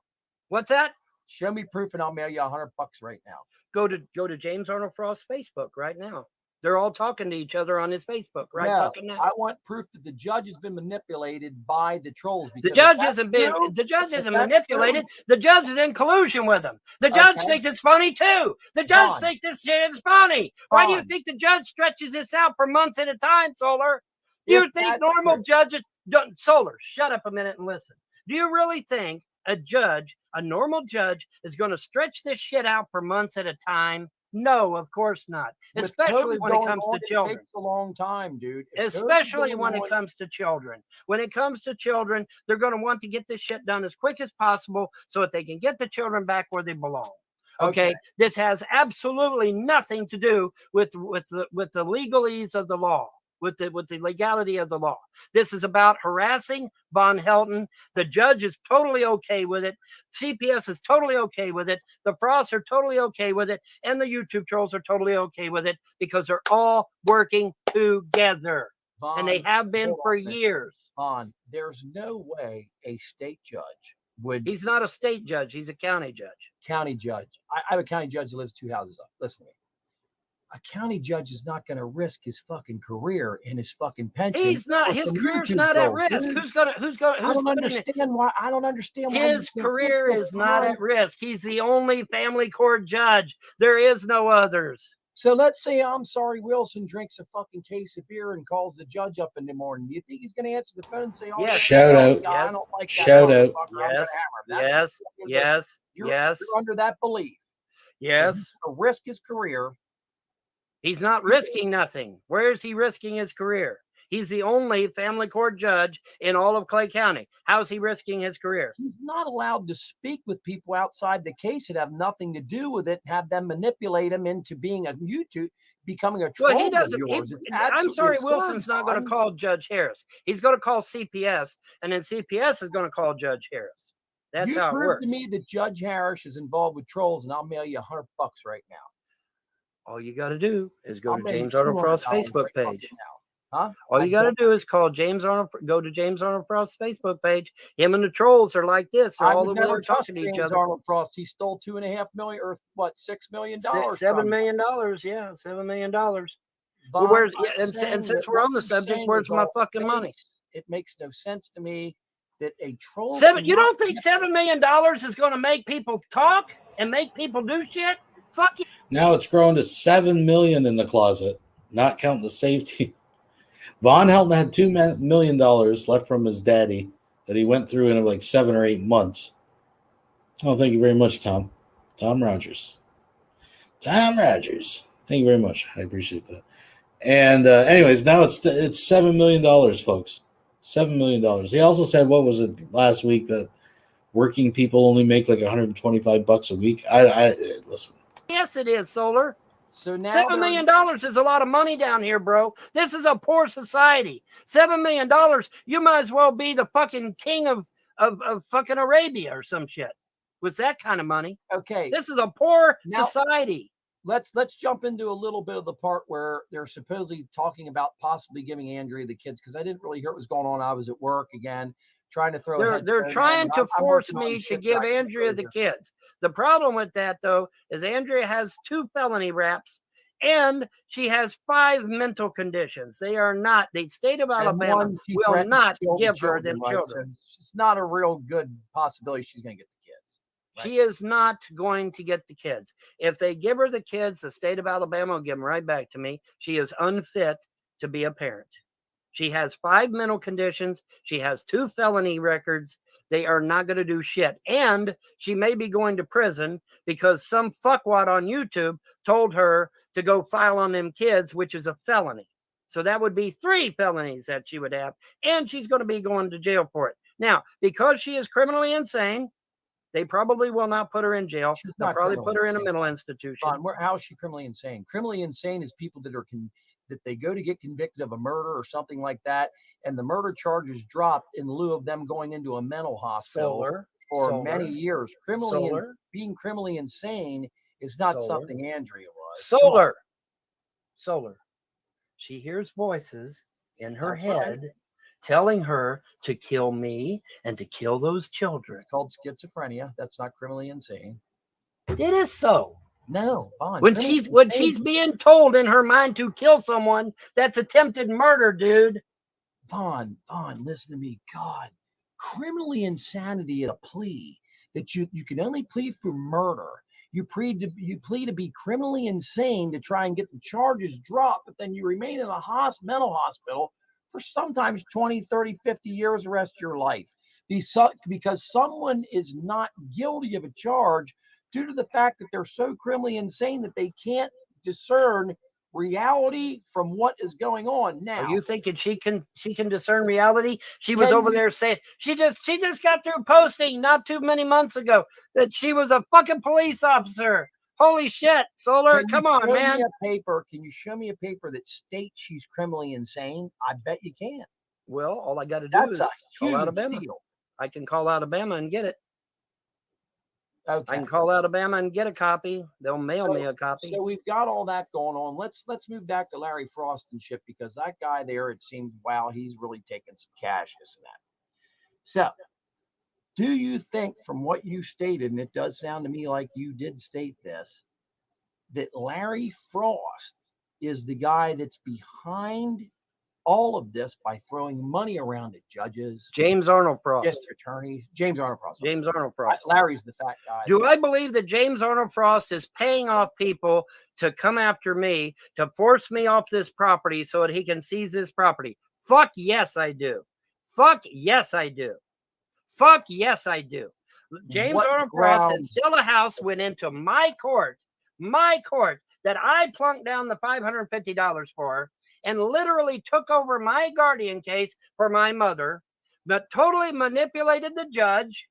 What's that? Show me proof and I'll mail you $100 right now. Go to James Arnold Frost's Facebook right now. They're all talking to each other on his Facebook right No, fucking now. I want proof that the judge has been manipulated by the trolls. The because if judge that's isn't being true, the judge if isn't that's manipulated. true- The judge is in collusion with him. The judge Okay. thinks it's funny too. The judge Fine. thinks this shit is funny. Why do you Fine. think the judge stretches this out for months at a time, Solar? Do you If think that's normal true. judges don't? Solar, shut up a minute and listen. Do you really think a judge, a normal judge, is going to stretch this shit out for months at a time? No, of course not. With Especially COVID when it going comes on, to children. It takes a long time, dude. If COVID's Especially going when on- it comes to children. When it comes to children, they're going to want to get this shit done as quick as possible so that they can get the children back where they belong. Okay. This has absolutely nothing to do with the legalese of the law, with the legality of the law. This is about harassing Von Helton. The judge is totally okay with it. CPS is totally okay with it. The Frosts are totally okay with it. And the YouTube trolls are totally okay with it because they're all working together. Vaughn, And they have been hold for on a minute. years. Vaughn, there's no way a state judge would, He's not a state judge. He's a county judge. county judge. I have a county judge that lives 2 houses up. Listen to me. A county judge is not going to risk his fucking career and his fucking pension. He's not. for His some career's YouTube not at trolls, risk. dude. Who's gonna? I don't putting it- understand why. I don't understand why His you career think is not Vaughn- at risk. He's the only family court judge. There is no others. So let's say I'm sorry, Wilson drinks a fucking case of beer and calls the judge up in the morning. Do you think he's going to answer the phone and say, "Oh, Yes. Shout yeah, out. I Yes. don't like that Shout out. motherfucker, I'm gonna Yes. hammer him." Yes. Yes. You're, Yes. you're under that belief. Yes. To risk his career. He's not risking nothing. Where is he risking his career? He's the only family court judge in all of Clay County. How's he risking his career? He's not allowed to speak with people outside the case that have nothing to do with it, have them manipulate him into being a YouTube, becoming a troll Well, he of doesn't. yours. It's I'm absolutely sorry, absurd, Wilson's not going to Vaughn. call Judge Harris. He's going to call CPS, and then CPS is going to call Judge Harris. That's You how it prove works. to me that Judge Harris is involved with trolls, and I'll mail you $100 right now. All you got to do is go I'll to mail you James Arnold Frost's $200 Facebook right fucking page. now. Huh? All you got to do is call James Arnold. Go to James Arnold Frost's Facebook page. Him and the trolls are like this. They're I all would the never one trust talking to each James other. Arnold Frost. He stole $2.5 million, or what, $6 million? $7 million. Yeah, $7 million. Well, Vaughn, where's I'm and saying since that we're what on the you're subject, saying where's is my all fucking money? fakes. It makes no sense to me that a troll. You don't think $7 million is going to make people talk and make people do shit? Fuck you. Now it's grown to $7 million in the closet, not counting the safety. Von Helton had $2 million left from his daddy that he went through in like 7 or 8 months. Oh, thank you very much, Tom. Tom Rogers. Tom Rogers. Thank you very much. I appreciate that. And anyways, now it's $7 million, folks. $7 million. He also said, what was it last week, that working people only make like $125 a week? I listen. Yes, it is, Solar. So now $7 million is a lot of money down here, bro. This is a poor society. $7 million, you might as well be the fucking king of fucking Arabia or some shit with that kind of money. Okay, This is a poor Now- society. let's jump into a little bit of the part where they're supposedly talking about possibly giving Andrea the kids, because I didn't really hear what was going on. I was at work again, trying to throw. They're trying to force me to give Andrea the kids. The problem with that, though, is Andrea has 2 felony raps and she has 5 mental conditions. They are not, the state of Alabama will not give her them children. So it's not a real good possibility she's going to get the kids. Right? She is not going to get the kids. If they give her the kids, the state of Alabama will give them right back to me. She is unfit to be a parent. She has 5 mental conditions. She has 2 felony records. They are not going to do shit. And she may be going to prison because some fuckwad on YouTube told her to go file on them kids, which is a felony. So that would be 3 felonies that she would have. And she's going to be going to jail for it. Now, because she is criminally insane, they probably will not put her in jail. She's They'll not probably criminally put her in a insane. mental institution. Fine. How is she criminally insane? Criminally insane is people that are that they go to get convicted of a murder or something like that, and the murder charges dropped in lieu of them going into a mental hospital for many years. Being criminally insane is not something Andrea was. Solar. She hears voices in her That's right. head telling her to kill me and to kill those children. It's called schizophrenia. That's not criminally insane. It is so. No, fine. When she's being told in her mind to kill someone, that's attempted murder, dude. Vaughn, listen to me. God, criminally insanity is a plea that you can only plead for murder. You plead to be criminally insane to try and get the charges dropped, but then you remain in a mental hospital for sometimes 20, 30, 50 years the rest of your life because someone is not guilty of a charge due to the fact that they're so criminally insane that they can't discern reality from what is going on now. Are you thinking she can discern reality? She was Can over you- there saying she just got through posting not too many months ago that she was a fucking police officer. Holy shit, Solar, Can you come on, show man. me a paper? Can you show me a paper that states she's criminally insane? I bet you can. Well, all I got to do That's is a call huge Alabama. deal. I can call Alabama and get it. I Okay. can call Alabama and get a copy. They'll mail me a copy. So we've got all that going on. Let's move back to Larry Frost and shit, because that guy there, it seems, wow, he's really taking some cash, this and that. So do you think, from what you stated, and it does sound to me like you did state this, that Larry Frost is the guy that's behind all of this by throwing money around at judges, James Arnold Frost. district attorneys? James Arnold Frost. James Arnold Frost. Larry's the fat guy. Do I believe that James Arnold Frost is paying off people to come after me, to force me off this property so that he can seize this property? Fuck yes, I do. Fuck yes, I do. Fuck yes, I do. James What Arnold Frost and grounds? still a house went into my court that I plunked down the $550 for, and literally took over my guardian case for my mother, but totally manipulated the judge,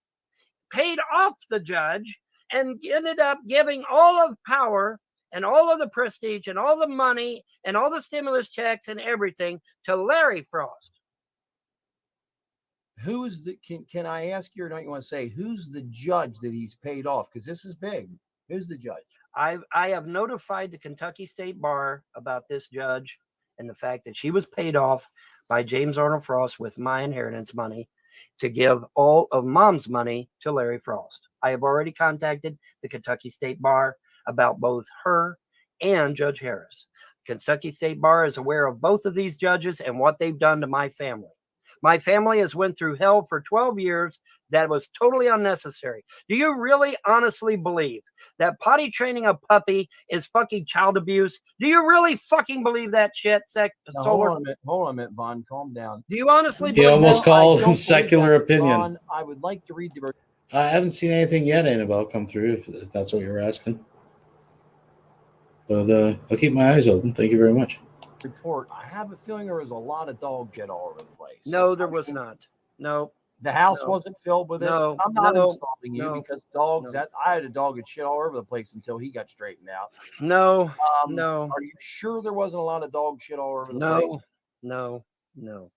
paid off the judge, and ended up giving all of power and all of the prestige and all the money and all the stimulus checks and everything to Larry Frost. Who's the, can I ask you, or don't you want to say, who's the judge that he's paid off? Because this is big. Who's the judge? I have notified the Kentucky State Bar about this judge and the fact that she was paid off by James Arnold Frost with my inheritance money to give all of Mom's money to Larry Frost. I have already contacted the Kentucky State Bar about both her and Judge Harris. Kentucky State Bar is aware of both of these judges and what they've done to my family. My family has went through hell for 12 years that was totally unnecessary. Do you really honestly believe that potty training a puppy is fucking child abuse? Do you really fucking believe that shit, Now, Solar? hold on a minute, Vaughn. Calm down. Do you honestly He believe almost that? I called don't him believe secular that, opinion. Vaughn. I would like to read the I haven't seen anything yet, Annabelle, come through, if that's what you're asking. But I'll keep my eyes open. Thank you very much. report. I have a feeling there was a lot of dog shit all over the place. No, there was not. No. The house No. wasn't filled with it. No, I'm not no, insulting you, no, because dogs, no. that I had a dog that shit all over the place until he got straightened out. No. No. Are you sure there wasn't a lot of dog shit all over the No. place? No.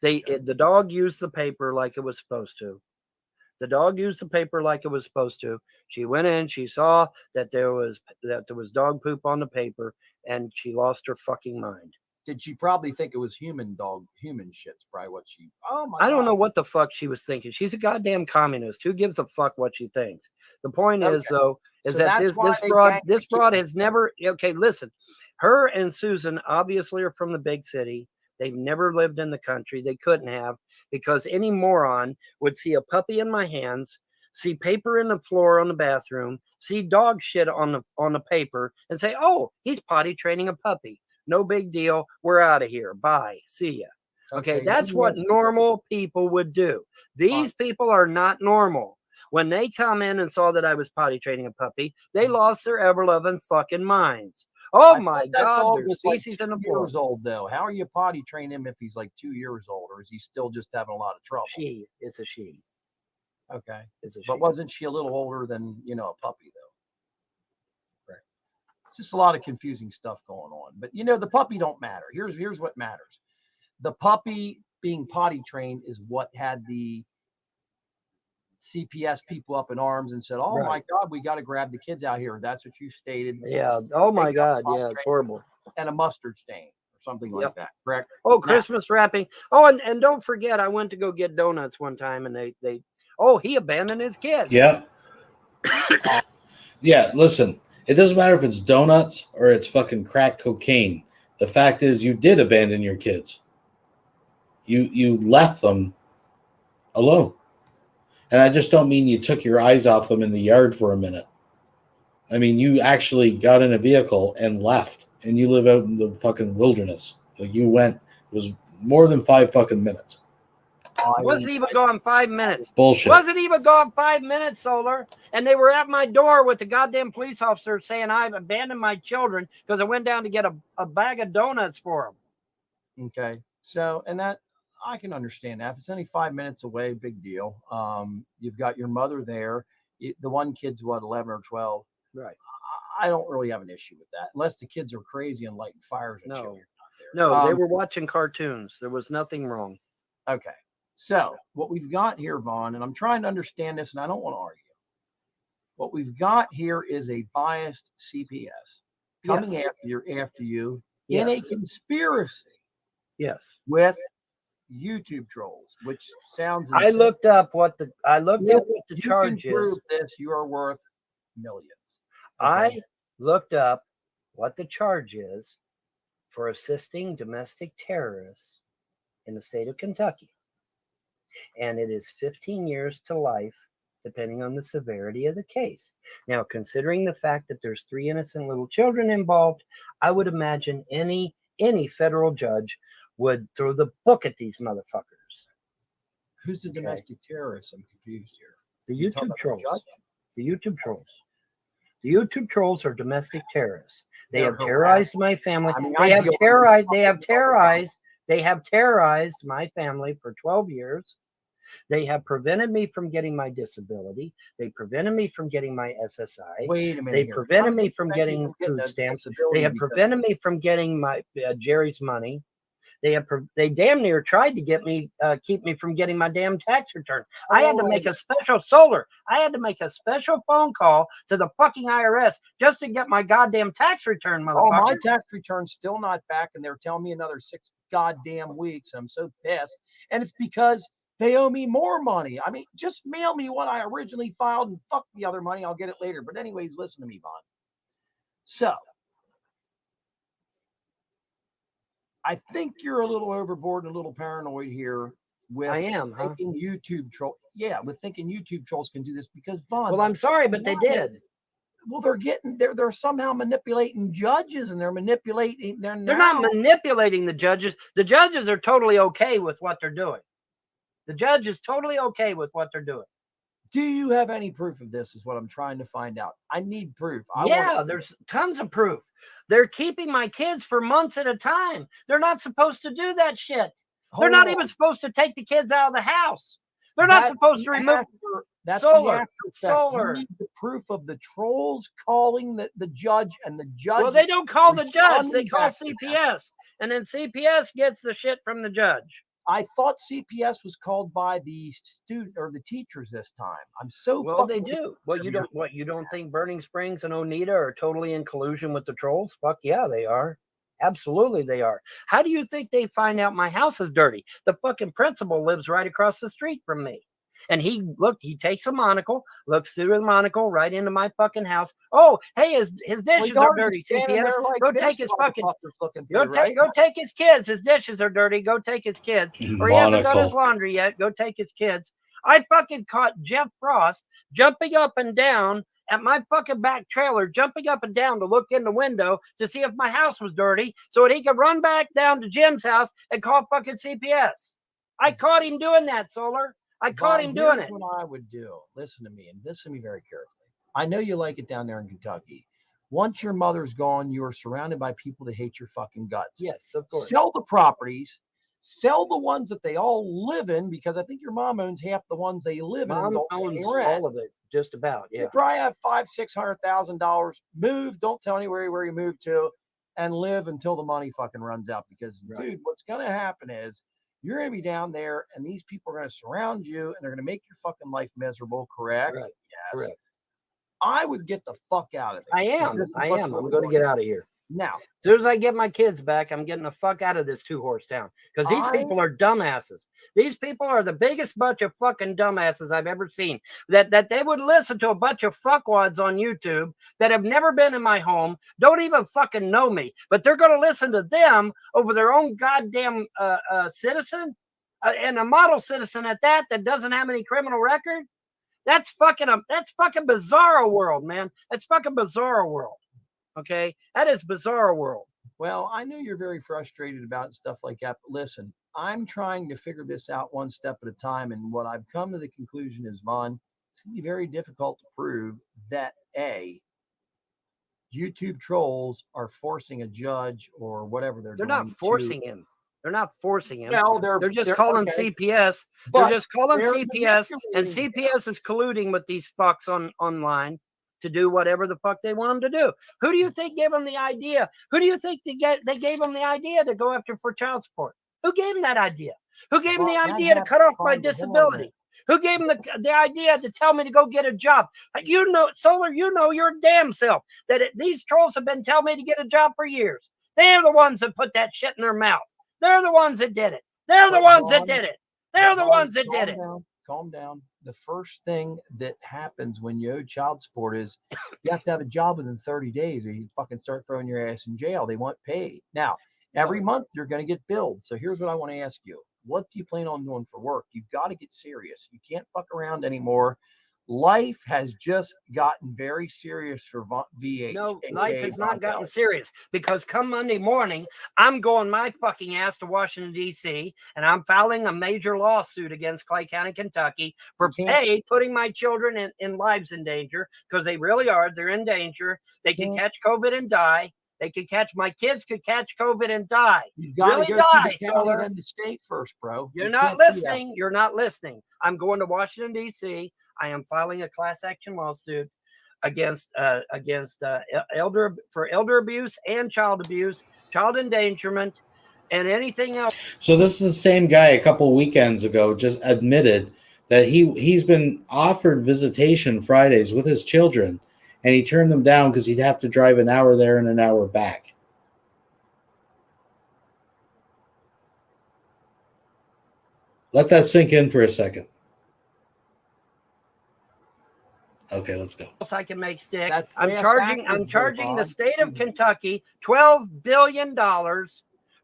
The dog used the paper like it was supposed to. The dog used the paper like it was supposed to. She went in, she saw that there was dog poop on the paper, and she lost her fucking mind. Did she probably think it was human shit's probably what she, oh my I don't God. know what the fuck she was thinking. She's a goddamn communist. Who gives a fuck what she thinks? The point is, Okay. though, is So that that's why they this broad ganked has never, okay, listen, her and Susan obviously are from the big city. They've never lived in the country. They couldn't have, because any moron would see a puppy in my hands, see paper in the floor on the bathroom, see dog shit on the paper, and say, oh, he's potty training a puppy. No big deal. We're out of here. Bye. See ya. Okay, that's let me what ask you normal people would do. These people are not normal. When they come in and saw that I was potty training a puppy, they lost their ever-loving fucking minds. Oh I my thought that God, dog there's was like feces in the 2 floor. years old though. How are you potty train him if he's like 2 years old, or is he still just having a lot of trouble? It's a she. Okay, It's a she. but wasn't she a little older than a puppy though? Right. It's just a lot of confusing stuff going on. But the puppy don't matter. Here's what matters. The puppy being potty trained is what had the CPS people up in arms and said, "Oh Right. my God, we got to grab the kids out here." That's what you stated. Yeah. Oh my Take out God. potty Yeah, it's training horrible. and a mustard stain or something like Yep. that. Correct? Oh, Now, Christmas wrapping. Oh, and don't forget, I went to go get donuts one time, and he abandoned his kids. Yeah. Yeah, listen, it doesn't matter if it's donuts or it's fucking crack cocaine. The fact is you did abandon your kids. You left them alone. And I just don't mean you took your eyes off them in the yard for a minute. I mean, you actually got in a vehicle and left, and you live out in the fucking wilderness. Like, you went, it was more than 5 fucking minutes. Wasn't even gone 5 minutes. Bullshit. Wasn't even gone 5 minutes, Solar. And they were at my door with the goddamn police officer saying I've abandoned my children because I went down to get a bag of donuts for them. Okay. So, and that I can understand that. If it's only 5 minutes away, big deal. You've got your mother there. The one kid's what, 11 or 12. Right. I don't really have an issue with that, unless the kids are crazy and lighting fires and shit. No. You're not there. No, they were watching cartoons. There was nothing wrong. Okay. So what we've got here, Vaughn, and I'm trying to understand this, and I don't want to argue. What we've got here is a biased CPS coming Yes. after you in a Yes. conspiracy Yes. with YouTube trolls, which sounds I insane. looked up what the You charge can prove is. this, you are worth millions. I looked up what the charge is for assisting domestic terrorists in the state of Kentucky. And it is 15 years to life, depending on the severity of the case. Now, considering the fact that there's 3 innocent little children involved, I would imagine any federal judge would throw the book at these motherfuckers. Who's the domestic terrorist? I'm confused here. The You talking YouTube about the trolls. judge? The YouTube trolls. The YouTube trolls are domestic terrorists. They They're have terrorized my family. I mean, They I have deal with terrorized. this They have fucking terrorized. They have terrorized my family for 12 years. They have prevented me from getting my disability. They prevented me from getting my SSI. Wait a minute. They here. prevented How me do you from prevent you getting food a stamps. disability They have because- prevented me from getting my Jerry's money. They damn near tried to get me, keep me from getting my damn tax return. I had to make a special I had to make a special phone call to the fucking IRS just to get my goddamn tax return, Oh, motherfucker. my tax return's still not back, and they're telling me another 6 goddamn weeks. I'm so pissed. And it's because they owe me more money. I mean, just mail me what I originally filed and fuck the other money. I'll get it later. But anyways, listen to me, Vaughn. So I think you're a little overboard and a little paranoid here with I am, huh? thinking YouTube troll. Yeah, with thinking YouTube trolls can do this because Vaughn. Well, I'm sorry, but they did. Well, they're somehow manipulating judges, and they're manipulating. They're not manipulating the judges. The judges are totally okay with what they're doing. The judge is totally okay with what they're doing. Do you have any proof of this? Is what I'm trying to find out. I need proof. There's tons of proof. They're keeping my kids for months at a time. They're not supposed to do that shit. They're not even supposed to take the kids out of the house. They're not supposed to remove. That's Solar. You need the proof of the trolls calling the judge, and the judge. Well, they don't call the judge. They responding call back to them. CPS, and then CPS gets the shit from the judge. I thought CPS was called by the student or the teachers this time. I'm so Well, they fucking- do. Well, you don't think Burning Springs and Oneida are totally in collusion with the trolls? Fuck yeah, they are. Absolutely, they are. How do you think they find out my house is dirty? The fucking principal lives right across the street from me. And he takes a monocle, looks through the monocle right into my fucking house. Oh, hey, his dishes are dirty. CPS, go take his fucking, go take his kids. His dishes are dirty. Go take his kids. Or he hasn't done his laundry yet. Go take his kids. I fucking caught Jeff Frost jumping up and down at my fucking back trailer, jumping up and down to look in the window to see if my house was dirty so that he could run back down to Jim's house and call fucking CPS. I caught him doing that, Solar. I caught him doing it. What I would do, listen to me and listen to me very carefully. I know you like it down there in Kentucky. Once your mother's gone, you are surrounded by people that hate your fucking guts. Yes, of course. Sell the properties, sell the ones that they all live in, because I think your mom owns half the ones they live Mom in. owns all of it, just about. Yeah. You probably have $500,000-$600,000. Move, don't tell anywhere where you move to, and live until the money fucking runs out. Because, dude, what's going to happen is you're going to be down there, and these people are going to surround you, and they're going to make your fucking life miserable. Correct? Right. Yes. Correct. I would get the fuck out of there. I am. I'm going to get out of here. Now, as soon as I get my kids back, I'm getting the fuck out of this 2-horse town, because these people are dumbasses. These people are the biggest bunch of fucking dumbasses I've ever seen. That they would listen to a bunch of fuckwads on YouTube that have never been in my home, don't even fucking know me, but they're going to listen to them over their own goddamn citizen, and a model citizen at that doesn't have any criminal record. That's fucking bizarro world, man. That's fucking bizarro world. Okay, that is bizarre world. Well, I know you're very frustrated about stuff like that, but listen, I'm trying to figure this out one step at a time. And what I've come to the conclusion is, Vaughn, it's going to be very difficult to prove that YouTube trolls are forcing a judge or whatever They're not forcing him. They're not forcing him. Well, they're just calling okay. CPS. But they're just calling they're CPS, and manipulating CPS is colluding with these fucks online to do whatever the fuck they want them to do. Who do you think gave them the idea? Who do you think they gave them the idea to go after for child support? Who gave them that idea? Who gave them the idea to cut off my disability? Who gave them the idea to tell me to go get a job? You know, Solar, you know your damn self that these trolls have been telling me to get a job for years. They're the ones that put that shit in their mouth. They're the ones that did it. They're the ones that did it. They're the ones that did it. Calm down. The first thing that happens when you owe child support is you have to have a job within 30 days or you fucking start throwing your ass in jail. They want paid. Now, every month you're going to get billed. So here's what I want to ask you. What do you plan on doing for work? You've got to get serious. You can't fuck around anymore. Life has just gotten very serious for VH. No, life has not gotten serious because come Monday morning, I'm going my fucking ass to Washington, D.C., and I'm filing a major lawsuit against Clay County, Kentucky for putting my children in lives in danger because they really are. They're in danger. They can catch COVID and die. They could catch, my kids could catch COVID and die. You got to go die, to the county and the state first, bro. You're not listening. You're not listening. I'm going to Washington, D.C. I am filing a class action lawsuit against elder abuse and child abuse, child endangerment, and anything else. So this is the same guy a couple weekends ago just admitted that he's been offered visitation Fridays with his children, and he turned them down because he'd have to drive an hour there and an hour back. Let that sink in for a second. Okay, let's go. I can make stick. I'm charging the state of Kentucky $12 billion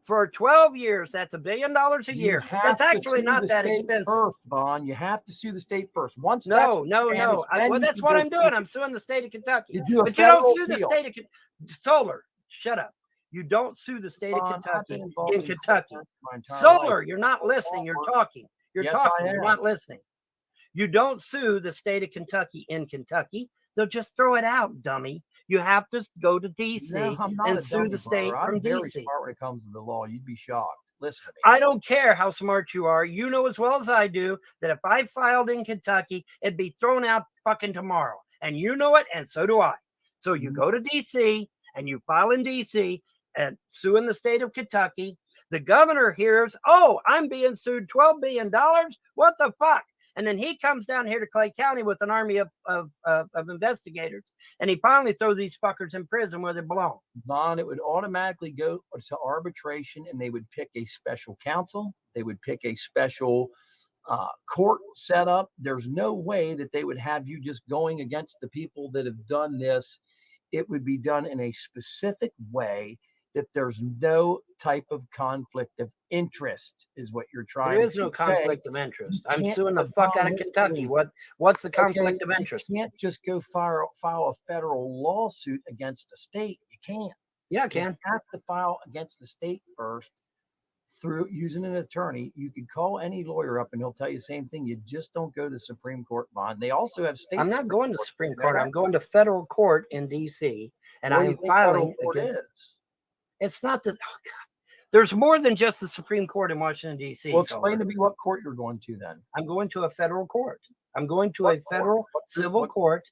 for 12 years. That's $1 billion a year. That's actually not that expensive. First, Vaughn, you have to sue the state first. Once no. Well, that's what I'm doing. I'm suing the state of Kentucky. But you don't sue the state of Solar. Shut up. You don't sue the state of Kentucky in Kentucky. Solar, you're not listening. You're talking. You're talking. You're not listening. You don't sue the state of Kentucky in Kentucky. They'll just throw it out, dummy. You have to go to D.C. and sue the state from D.C. I'm very smart when it comes to the law. You'd be shocked. Listen to me. I don't care how smart you are. You know as well as I do that if I filed in Kentucky, it'd be thrown out fucking tomorrow. And you know it, and so do I. So you go to D.C. and you file in D.C. and sue in the state of Kentucky. The governor hears, oh, I'm being sued $12 billion. What the fuck? And then he comes down here to Clay County with an army of investigators, and he finally throws these fuckers in prison where they belong. Vaughn, it would automatically go to arbitration, and they would pick a special counsel. They would pick a special court set up. There's no way that they would have you just going against the people that have done this. It would be done in a specific way that there's no type of conflict of interest is what you're trying to say. There is no conflict of interest. I'm suing the fuck out of Kentucky. What's the conflict of interest? You can't just go file a federal lawsuit against a state. You can't. Yeah, I can. You have to file against the state first through using an attorney. You could call any lawyer up and he'll tell you the same thing. You just don't go to the Supreme Court, Vaughn. They also have state. I'm not going to the Supreme Court. I'm going to federal court in D.C. and I'm filing against. It's not that. Oh God, there's more than just the Supreme Court in Washington D.C. Well, explain to me what court you're going to then. I'm going to a federal court. I'm going to a federal civil court,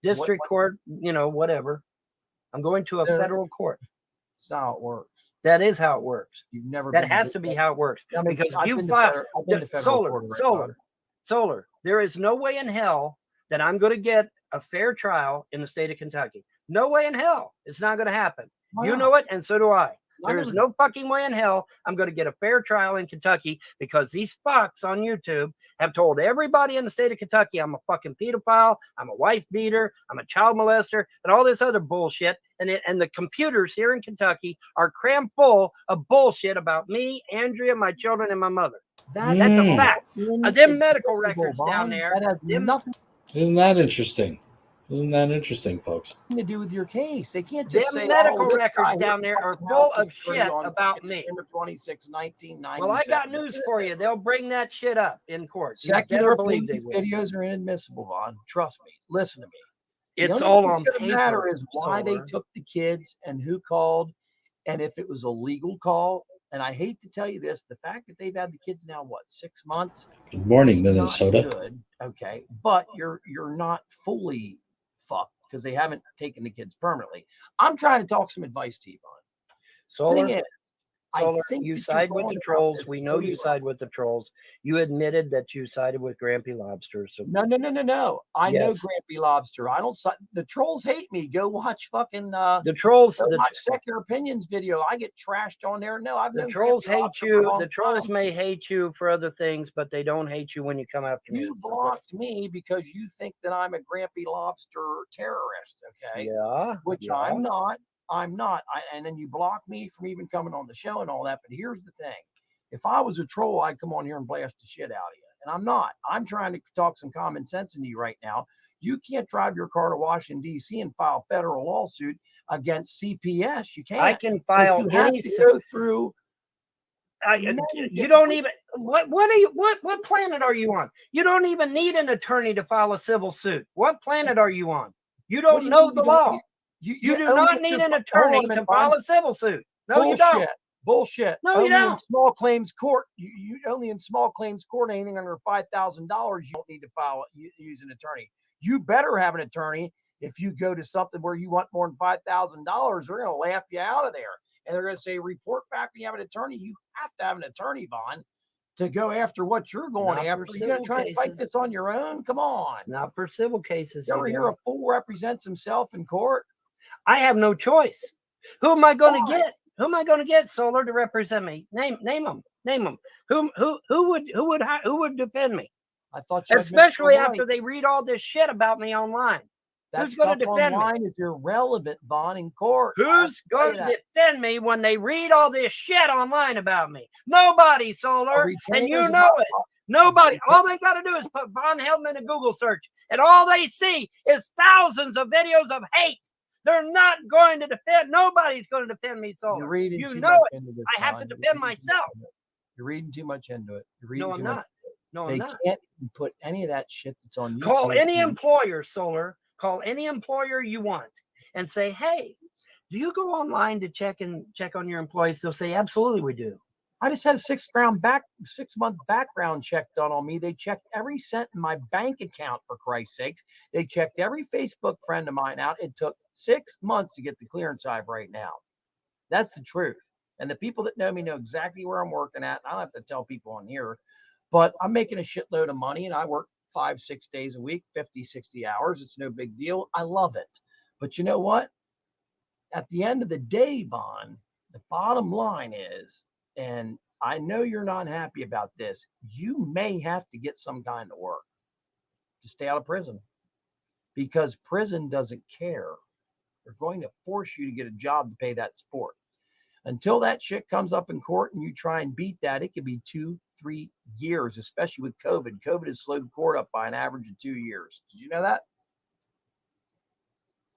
district court. You know, whatever. I'm going to a federal court. That's not how it works. That is how it works. You've never. That has to be how it works because if you file solar. There is no way in hell that I'm going to get a fair trial in the state of Kentucky. No way in hell. It's not going to happen. You know it, and so do I. There is no fucking way in hell I'm going to get a fair trial in Kentucky because these fucks on YouTube have told everybody in the state of Kentucky I'm a fucking pedophile, I'm a wife beater, I'm a child molester, and all this other bullshit. And the computers here in Kentucky are crammed full of bullshit about me, Andrea, my children, and my mother. That's a fact. Them medical records down there. That has nothing. Isn't that interesting? Isn't that interesting, folks? To do with your case. They can't just Them say medical this records guy down hit there are fucking full house of tree shit on about fucking me. December 26, 1997. Well, I got news for you. They'll bring that shit up in court. You Secular better believe they opinion will. videos are inadmissible, Vaughn. Trust me. Listen to me. The It's only all thing on that's gonna paper. matter is why they Solar. took the kids and who called, and if it was a legal call. And I hate to tell you this, the fact that they've had the kids now, what, 6 months? Good morning, It's not Minnesota. good. Okay, but you're not fully fucked because they haven't taken the kids permanently. I'm trying to talk some advice to you, Vaughn. Thing Solar. is, I Solar, think you that you're side with going the about trolls. this We know really you wrong. side with the trolls. You admitted that you sided with Grampy Lobster. So No. I know Yes. Grampy Lobster. I don't. The trolls hate me. Go watch fucking. the trolls, Go the, watch Secular Opinions video. I get trashed on there. No, I've the known trolls Grampy hate Lobster for a you. long The trolls time. may hate you for other things, but they don't hate you when you come after me. You So, blocked me because you think that I'm a Grampy Lobster terrorist. Okay. yeah, Which yeah. I'm not. I'm not. And then you block me from even coming on the show and all that. But here's the thing. If I was a troll, I'd come on here and blast the shit out of you. And I'm not. I'm trying to talk some common sense into you right now. You can't drive your car to Washington, D.C. and file a federal lawsuit against CPS. You can't. I can But file you have any. to go through. You don't even. What are you? What planet are you on? You don't even need an attorney to file a civil suit. What planet are you on? You What don't do you know mean the you don't law. need- You do only not if need you're- an hold attorney on a minute, to file Vaughn. a civil suit. No, you don't. Bullshit. No, you only don't. in small claims court. You only in small claims court. Anything under $5,000, you don't need to file. Use an attorney. You better have an attorney. If you go to something where you want more than $5,000, they're going to laugh you out of there, and they're going to say, "Report back when you have an attorney." You have to have an attorney, Vaughn, to go after what you're going Not after. for You're going to civil try and fight cases. this on your own. Come on. Not for civil cases. You ever hear a fool represents himself in court? I have no choice. Who am I going to Why? get? Who am I going to get, Solar, to represent me? Name them. Name them. Who would defend me? I thought you had Especially Mr. White. after they read all this shit about me online. That Who's going to stuff defend me? online is irrelevant, Vaughn, in court. Who's going to defend me when they read all this shit online about me? Nobody, Solar, and you know it. Nobody. All they got to do is put VONHELTON in a Google search, and all they see is thousands of videos of hate. They're not going to defend. Nobody's going to defend me, Solar. You know it. I have to defend myself. You're reading too much into it. No, I'm not. No, I'm not. They can't put any of that shit that's on YouTube. Call any employer, Solar. Call any employer you want and say, "Hey, do you go online to check on your employees?" They'll say, "Absolutely, we do." I just had a 6-month background check done on me. They checked every cent in my bank account, for Christ's sakes. They checked every Facebook friend of mine out. It took 6 months to get the clearance I have right now. That's the truth. And the people that know me know exactly where I'm working at. I don't have to tell people on here, but I'm making a shitload of money, and I work 5-6 days a week, 50, 60 hours. It's no big deal. I love it. But you know what? At the end of the day, Vaughn, the bottom line is, and I know you're not happy about this, you may have to get some kind of work to stay out of prison, because prison doesn't care. They're going to force you to get a job to pay that support. Until that shit comes up in court and you try and beat that, it could be 2-3 years, especially with COVID. COVID has slowed court up by an average of 2 years. Did you know that?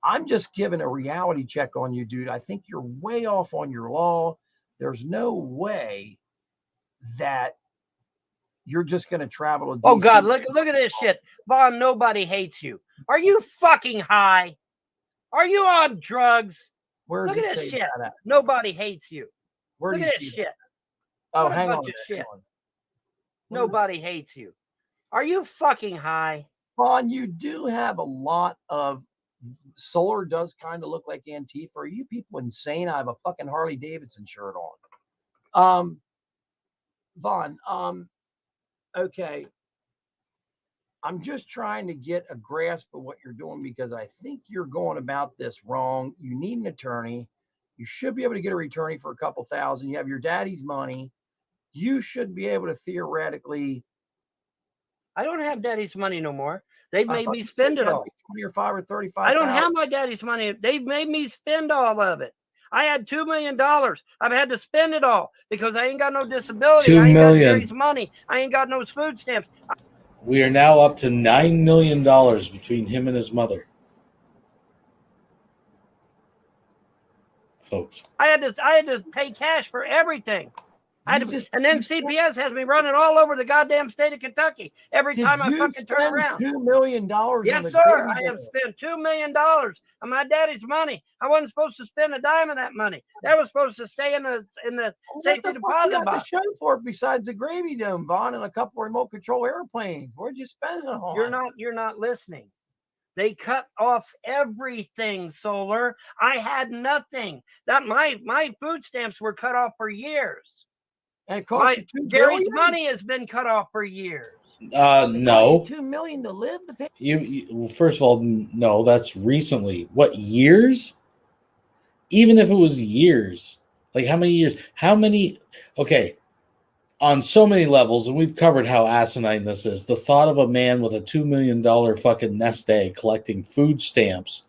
I'm just giving a reality check on you, dude. I think you're way off on your law. There's no way that you're just going to travel to DC. Oh God, look at this shit. Vaughn, nobody hates you. Are you fucking high? Are you on drugs? Where does Look it at this say shit. that? Nobody hates you. Where Look do at you this see shit. that? Oh, What a hang on. bunch of shit. Hang on. Nobody hates you. Are you fucking high? Vaughn, you do have a lot of solar. Does kind of look like Antifa. Are you people insane? I have a fucking Harley Davidson shirt on. Vaughn, okay. I'm just trying to get a grasp of what you're doing, because I think you're going about this wrong. You need an attorney. You should be able to get an attorney for a couple thousand. You have your daddy's money. You should be able to theoretically. I don't have daddy's money no more. They've I made thought me you said spend you it had all. like 20 or 5 or 35. I don't have my daddy's money. They've made me spend all of it. I had $2 million. I've had to spend it all because I ain't got no disability. $2 I ain't million. got daddy's money. I ain't got no food stamps. We are now up to $9 million between him and his mother. folks. I had to pay cash for everything. And then CPS has me running all over the goddamn state of Kentucky every time I fucking turn around. $2 million. Yes, sir. I have spent $2 million of my daddy's money. I wasn't supposed to spend a dime of that money. That was supposed to stay in the safety deposit box. Show for it besides the gravy dome, Vaughn, and a couple remote control airplanes. Where'd you spend it on? You're not listening. They cut off everything, Solar. I had nothing. That my food stamps were cut off for years. And it cost you $2 Gary's billion? money has been cut off for years. No. $2 million to live. You first of all, no, that's recently. What, years? Even if it was years, like how many years? Okay, on so many levels, and we've covered how asinine this is. The thought of a man with a $2 million fucking nest egg collecting food stamps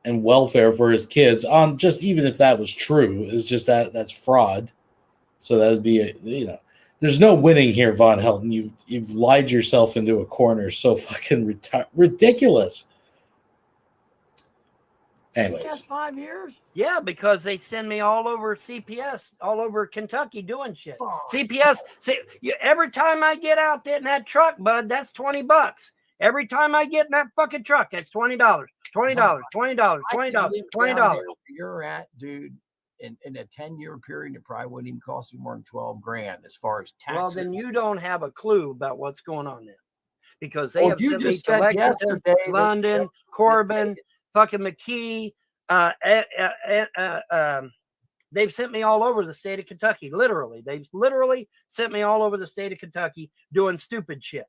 and welfare for his kids, on just, even if that was true, is just that's fraud. So that would be there's no winning here, Von Helton. You've lied yourself into a corner so fucking ridiculous. Anyways. That's 5 years? Yeah, because they send me all over CPS, all over Kentucky doing shit. CPS, every time I get out there in that truck, bud, that's $20. Every time I get in that fucking truck, that's $20. $20, $20, $20, $20. You're at, dude. In a 10-year period, it probably wouldn't even cost you more than $12,000 as far as taxes. Well, then you don't have a clue about what's going on there, because they have you sent me just to said Lexington, yesterday London, Corbin, fucking McKee. They've sent me all over the state of Kentucky. Literally, they've literally sent me all over the state of Kentucky doing stupid shit.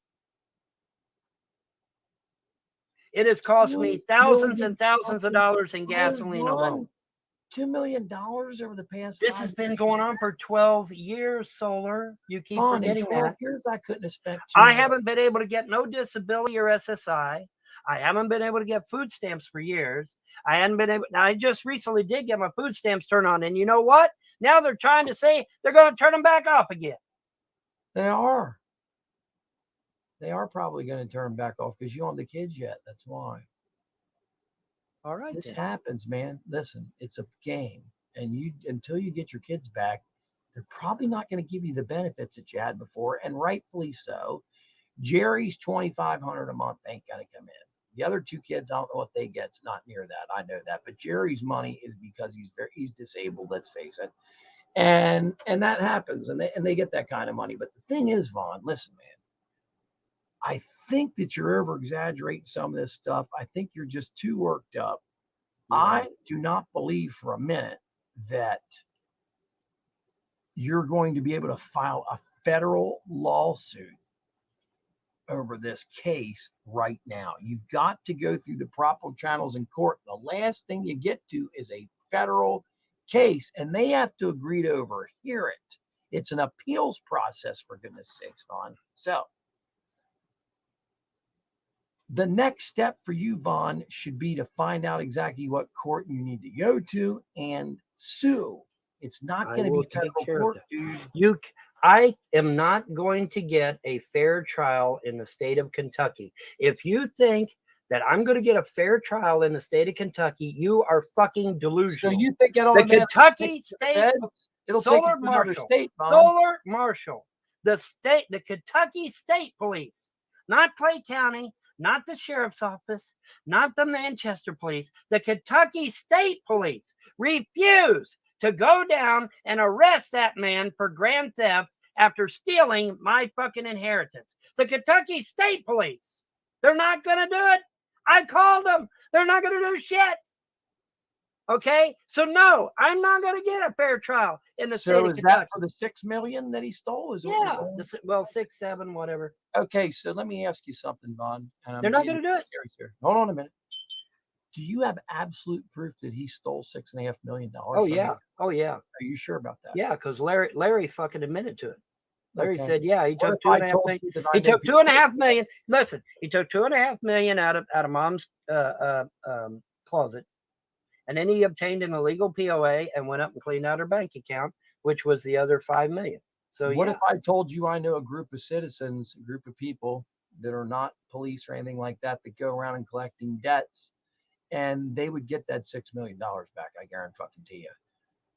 It has cost me thousands and thousands of dollars in gasoline alone. $2 million over the past. This has been going on for 12 years, Solar. You keep forgetting that. Years, I couldn't have spent. I haven't been able to get no disability or SSI. I haven't been able to get food stamps for years. I hadn't been able. Now, I just recently did get my food stamps turned on, and you know what? Now they're trying to say they're going to turn them back off again. They are. They are probably going to turn them back off because you don't have the kids yet. That's why. All right. This happens, man. Listen, it's a game, and until you get your kids back, they're probably not going to give you the benefits that you had before, and rightfully so. Jerry's $2,500 a month ain't going to come in. The other two kids, I don't know what they get. It's not near that. I know that. But Jerry's money is because he's disabled. Let's face it, and that happens, and they get that kind of money. But the thing is, Vaughn, listen, man. I think that you're over exaggerating some of this stuff. I think you're just too worked up. Yeah. I do not believe for a minute that you're going to be able to file a federal lawsuit over this case right now. You've got to go through the proper channels in court. The last thing you get to is a federal case, and they have to agree to overhear it. It's an appeals process, for goodness sakes, Vaughn. So the next step for you, Vaughn, should be to find out exactly what court you need to go to and sue. It's not going to be federal court, dude. I am not going to get a fair trial in the state of Kentucky. If you think that I'm going to get a fair trial in the state of Kentucky, you are fucking delusional. So you think the Kentucky state, it'll Solar take Marshal, state, Solar Marshal, the Kentucky State Police, not Clay County, not the sheriff's office, not the Manchester police, the Kentucky State Police refuse to go down and arrest that man for grand theft after stealing my fucking inheritance. The Kentucky State Police, they're not going to do it. I called them. They're not going to do shit. Okay? So no, I'm not going to get a fair trial in the state of Kentucky. So is that for the $6 million that he stole? Yeah. Well, 6, 7, whatever. Okay, so let me ask you something, Vaughn. They're not going to do it. Hold on a minute. Do you have absolute proof that he stole $6.5 million? Oh yeah. Oh yeah. Are you sure about that? Yeah, because Larry fucking admitted to it. Larry said, yeah, he took what $2.5 million. He took $2.5 million. Listen, he took $2.5 million out of mom's closet, and then he obtained an illegal POA and went up and cleaned out her bank account, which was the other $5 million. So what if I told you I know a group of citizens, a group of people that are not police or anything like that go around and collecting debts, and they would get that $6 million back. I guarantee you.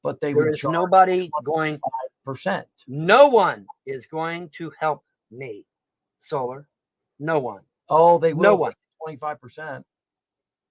But they There would is charge nobody going. 5%. No one is going to help me, Solar. No one. Oh, they will. No one. 25%.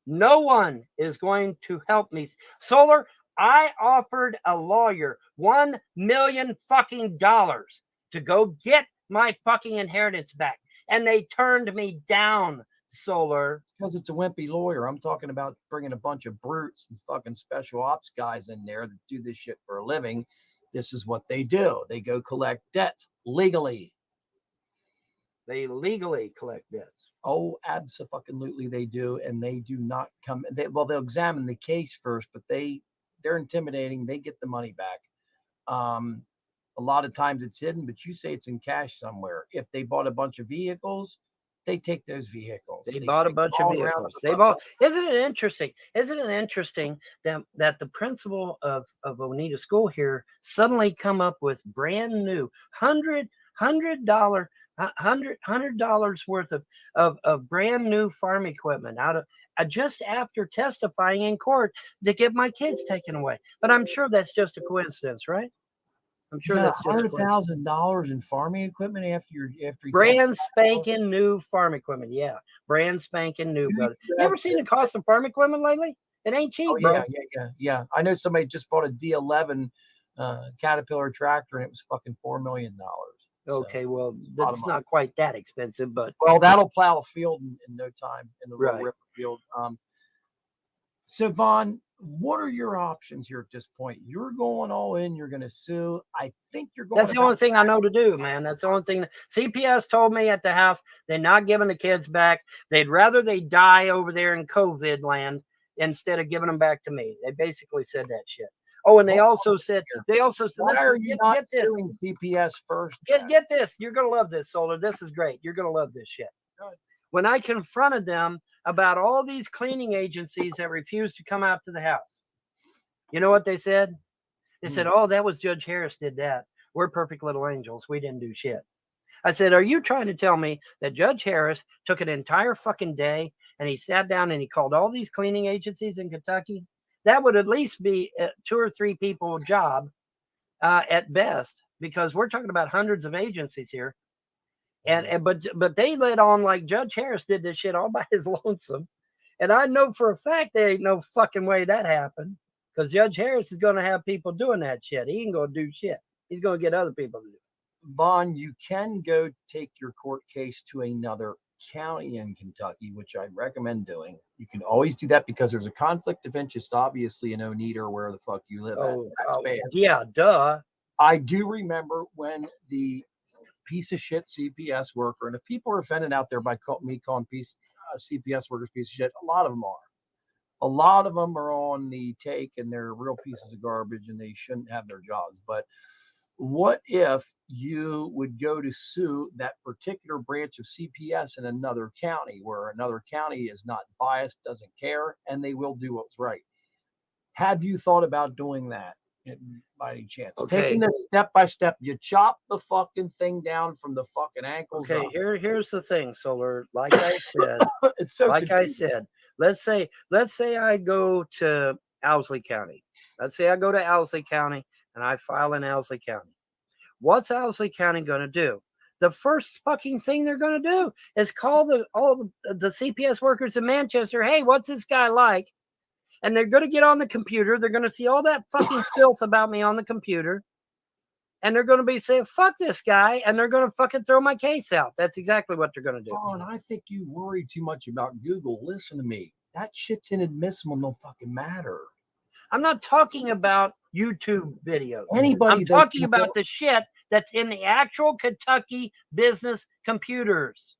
No one is going to help me. Solar, I offered a lawyer $1 million fucking dollars to go get my fucking inheritance back. And they turned me down, Solar. Because it's a wimpy lawyer. I'm talking about bringing a bunch of brutes and fucking special ops guys in there that do this shit for a living. This is what they do. They go collect debts legally. They legally collect debts. Oh, absolutely they do. And they do not come. They'll examine the case first, but they're intimidating. They get the money back. A lot of times it's hidden, but you say it's in cash somewhere. If they bought a bunch of vehicles, they take those vehicles. They bought a bunch of vehicles. They bought. Isn't it interesting? Isn't it interesting that the principal of Oneida School here suddenly come up with brand new $100 worth of brand new farm equipment out of just after testifying in court to get my kids taken away. But I'm sure that's just a coincidence, right? I'm sure that's just $100,000 in farming equipment after brand spanking new farm equipment. Yeah, brand spanking new, brother. You ever seen the cost of farm equipment lately? It ain't cheap, bro. Yeah. I know somebody just bought a D11 Caterpillar tractor and it was fucking $4 million. Okay, well, that's not quite that expensive, but that'll plow a field in no time in the Little River field. So Vaughn, what are your options here at this point? You're going all in. You're going to sue. I think you're going. That's the only thing I know to do, man. That's the only thing. CPS told me at the house they're not giving the kids back. They'd rather they die over there in COVID land instead of giving them back to me. They basically said that shit. Oh, and they also said, why are you not suing CPS first? Get this. You're going to love this, Solar. This is great. You're going to love this shit. Good. When I confronted them about all these cleaning agencies that refused to come out to the house, you know what they said? They said, oh, that was Judge Harris did that. We're perfect little angels. We didn't do shit. I said, are you trying to tell me that Judge Harris took an entire fucking day and he sat down and he called all these cleaning agencies in Kentucky? That would at least be 2 or 3 people job at best, because we're talking about hundreds of agencies here. But they let on like Judge Harris did this shit all by his lonesome. And I know for a fact there ain't no fucking way that happened, because Judge Harris is going to have people doing that shit. He ain't going to do shit. He's going to get other people to do it. Vaughn, you can go take your court case to another county in Kentucky, which I recommend doing. You can always do that because there's a conflict of interest, obviously, in Oneida or where the fuck you live at. That's bad. Yeah, duh. I do remember when the piece of shit CPS worker, and if people are offended out there by me calling CPS workers piece of shit, a lot of them are. A lot of them are on the take and they're real pieces of garbage and they shouldn't have their jobs. But what if you would go to sue that particular branch of CPS in another county, where another county is not biased, doesn't care, and they will do what's right? Have you thought about doing that by any chance? Okay. Taking this step by step, you chop the fucking thing down from the fucking ankles. Okay, up. here's the thing, Solar. Like I said, it's so like confusing. I said, let's say I go to Owsley County. Let's say I go to Owsley County and I file in Owsley County. What's Owsley County going to do? The first fucking thing they're going to do is call all the CPS workers in Manchester. Hey, what's this guy like? And they're going to get on the computer. They're going to see all that fucking filth about me on the computer. And they're going to be saying, fuck this guy. And they're going to fucking throw my case out. That's exactly what they're going to do. Oh, and I think you worry too much about Google. Listen to me. That shit's inadmissible. No fucking matter. I'm not talking about YouTube videos. I'm talking about the shit that's in the actual Kentucky business computers.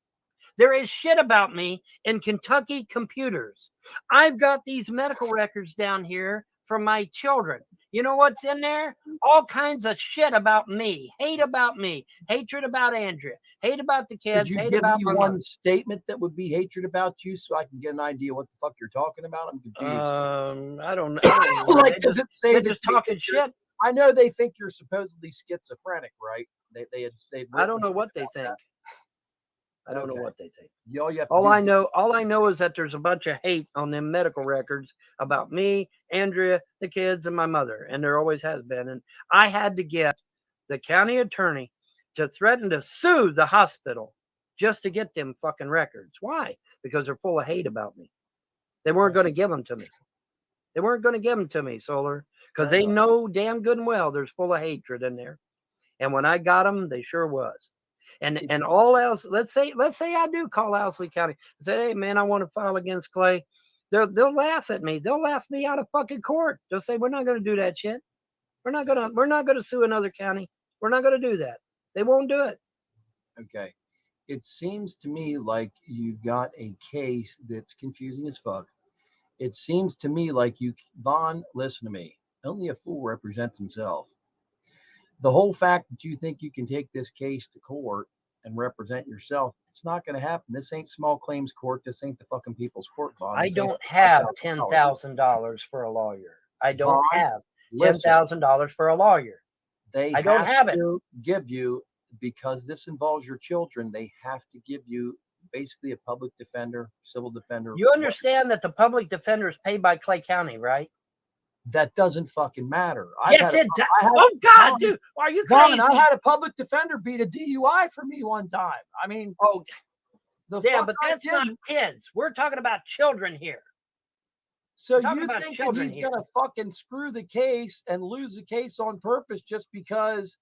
There is shit about me in Kentucky computers. I've got these medical records down here from my children. You know what's in there? All kinds of shit about me, hate about me, hatred about Andrea, hate about the kids, hate hate about me one statement that would be hatred about you, so I can get an idea what the fuck you're talking about? I'm confused. I don't know. Like, does it say they're just talking shit? I know they think you're supposedly schizophrenic, right? They I don't know what they think. I don't know Okay. what they think. All you have to All do- I know is that there's a bunch of hate on them medical records about me, Andrea, the kids, and my mother, and there always has been. And I had to get the county attorney to threaten to sue the hospital just to get them fucking records. Why? Because they're full of hate about me. They weren't going to give them to me. They weren't going to give them to me, Solar, because Fair they enough. know damn good and well there's full of hatred in there. And when I got them, they sure was. And all else, let's say I do call Owsley County and say, hey man, I want to file against Clay. They'll laugh at me. They'll laugh me out of fucking court. They'll say, we're not going to do that shit. We're not gonna sue another county. We're not gonna do that. They won't do it. Okay. It seems to me like you got a case that's confusing as fuck. It seems to me like Vaughn, listen to me. Only a fool represents himself. The whole fact that you think you can take this case to court and represent yourself, it's not going to happen. This ain't small claims court. This ain't the fucking people's court, Vaughn. I This ain't don't have $5,000. $10,000 for a lawyer. I don't Vaughn, have listen, $10,000 for a lawyer. they I don't have it. to give you, because this involves your children, they have to give you basically a public defender, civil defender. You understand that the public defender is paid by Clay County, right? That doesn't fucking matter. Yes, it does. Oh God, dude, are you crazy? Vaughn, I had a public defender beat a DUI for me one time. I mean, oh, yeah, fuck but I that's not didn't. kids. We're talking about children here. So talking you about think that children he's here. gonna fucking screw the case and lose the case on purpose just because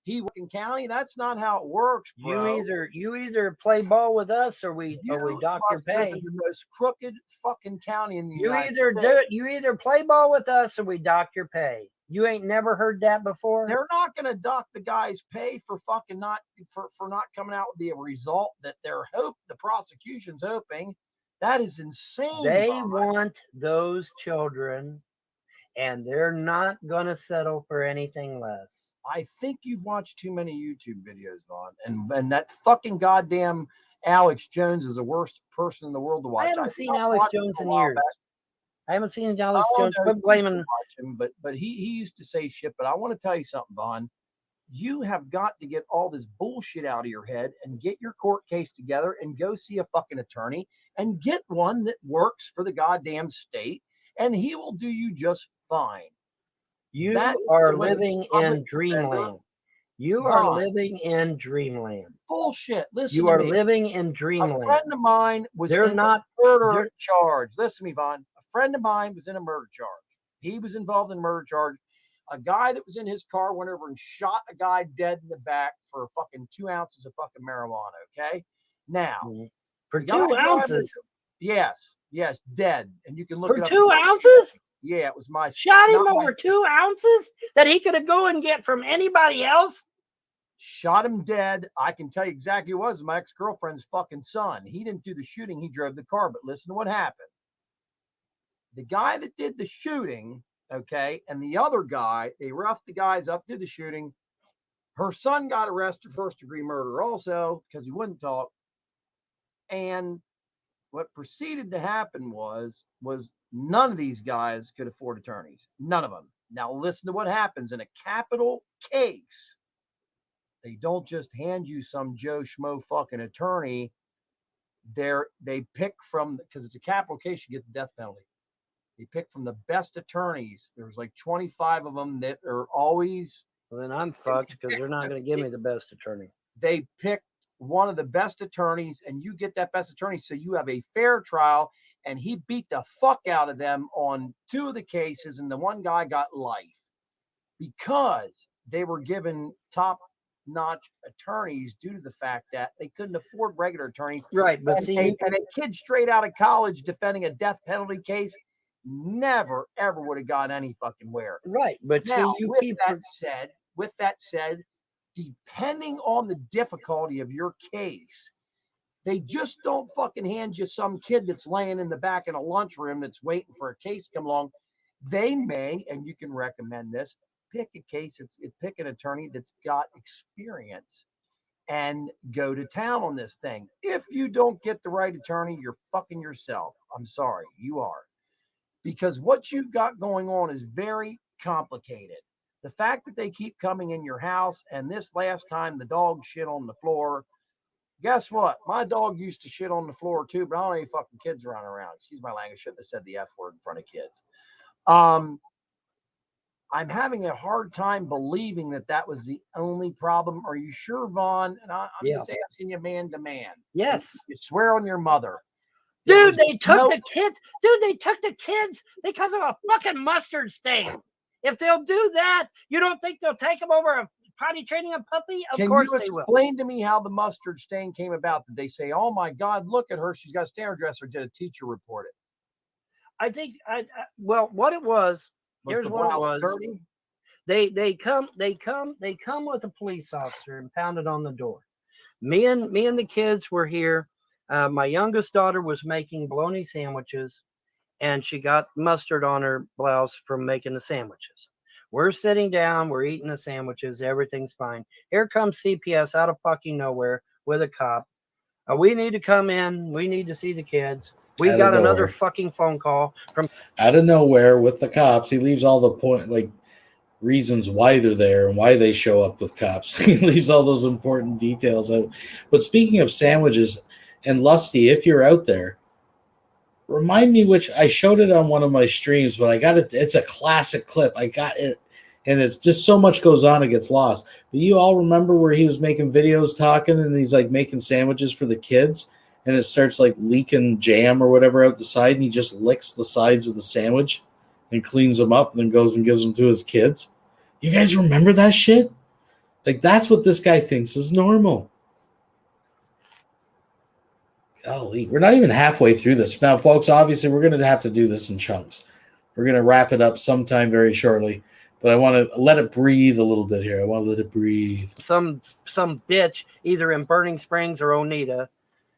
he works in county? That's not how it works, bro. You either play ball with us or we dock your must live pay. in the most crooked fucking county in the You United either States. do it. You either play ball with us or we dock your pay. You ain't never heard that before. They're not going to dock the guy's pay for fucking not coming out with the result that the prosecution's hoping. That is insane. They Vaughn. want those children, and they're not gonna settle for anything less. I think you've watched too many YouTube videos, Vaughn, and that fucking goddamn Alex Jones is the worst person in the world to watch. I haven't seen stopped Alex watching Jones him a in while years. back. I haven't seen Alex Oh, Jones. no, Quit you used to blaming. watch him, but he used to say shit. But I want to tell you something, Vaughn. You have got to get all this bullshit out of your head and get your court case together and go see a fucking attorney and get one that works for the goddamn state, and he will do you just fine. You That is are the way living public in dreamland. defender- You are Vaughn. living in dreamland. Bullshit. Listen You to are me. living in A dreamland. friend of mine was They're in not. a murder they're- charge. Listen to me, Vaughn. A friend of mine was in a murder charge. He was involved in a murder charge. A guy that was in his car went over and shot a guy dead in the back for fucking 2 ounces of fucking marijuana. Okay. Now, For the guy 2 driving- ounces. Yes, dead. And you can look For it up. 2 ounces? Yeah, it was my Shot him not my- over 2 ounces that he could have go and get from anybody else? Shot him dead. I can tell you exactly who it was. My ex-girlfriend's fucking son. He didn't do the shooting. He drove the car. But listen to what happened. The guy that did the shooting, okay, and the other guy, they roughed the guys up, did the shooting. Her son got arrested for first-degree murder also because he wouldn't talk. And what proceeded to happen was none of these guys could afford attorneys. None of them. Now listen to what happens in a capital case. They don't just hand you some Joe Schmo fucking attorney. They pick from, because it's a capital case, you get the death penalty. They pick from the best attorneys. There's like 25 of them that are always. Well, then I'm fucked because they're not going to give me the best attorney. They picked one of the best attorneys, and you get that best attorney, so you have a fair trial. And he beat the fuck out of them on 2 of the cases, and the one guy got life because they were given top-notch attorneys due to the fact that they couldn't afford regular attorneys. Right, but And see, a kid straight out of college defending a death penalty case never ever would have got any fucking where. right, but Now, see, you with keep that said, depending on the difficulty of your case, they just don't fucking hand you some kid that's laying in the back in a lunchroom that's waiting for a case to come along. They may, and you can recommend this, pick a case, pick an attorney that's got experience and go to town on this thing. If you don't get the right attorney, you're fucking yourself. I'm sorry, you are. Because what you've got going on is very complicated. The fact that they keep coming in your house, and this last time the dog shit on the floor, Guess what? My dog used to shit on the floor too, but I don't have any fucking kids running around. Excuse my language. Shouldn't have said the F word in front of kids. I'm having a hard time believing that that was the only problem. Are you sure, Vaughn? And I'm just asking you man to man. Yes. You swear on your mother. Dude, they took the kids. Dude, they took the kids because of a fucking mustard stain. If they'll do that, you don't think they'll take them over a potty training a puppy? Of course they will. Can you explain to me how the mustard stain came about? Did they say, oh my God, look at her, she's got a stain on her dress, or did a teacher report it? I think, well, what it was, here's what it was. Dirty? They come with a police officer and pounded on the door. Me and the kids were here. My youngest daughter was making bologna sandwiches, and she got mustard on her blouse from making the sandwiches. We're sitting down, we're eating the sandwiches, everything's fine. Here comes CPS out of fucking nowhere with a cop. We need to come in. We need to see the kids. We got another fucking phone call from out of nowhere with the cops. He leaves all the reasons why they're there and why they show up with cops. He leaves all those important details out. But speaking of sandwiches, and Lusty, if you're out there, remind me which I showed it on one of my streams, but I got it. It's a classic clip. I got it. And it's just so much goes on, it gets lost. But you all remember where he was making videos talking and he's like making sandwiches for the kids and it starts like leaking jam or whatever out the side and he just licks the sides of the sandwich and cleans them up and then goes and gives them to his kids. You guys remember that shit? Like that's what this guy thinks is normal. Golly, we're not even halfway through this. Now, folks, obviously we're going to have to do this in chunks. We're going to wrap it up sometime very shortly. But I want to let it breathe a little bit here. I want to let it breathe. Some bitch either in Burning Springs or Oneida,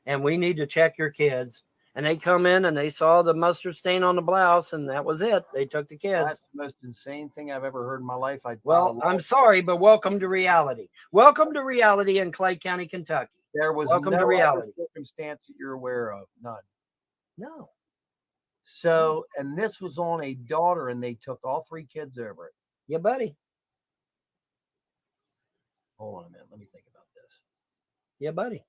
and we need to check your kids. And they come in and they saw the mustard stain on the blouse, and that was it. They took the kids. That's the most insane thing I've ever heard in my life. Well, I'm sorry, but welcome to reality. Welcome to reality in Clay County, Kentucky. There was welcome no to reality circumstance that you're aware of. None. No. So, and this was on a daughter, and they took all three kids over it. Yeah, buddy. Hold on a minute. Let me think about this. Yeah, buddy.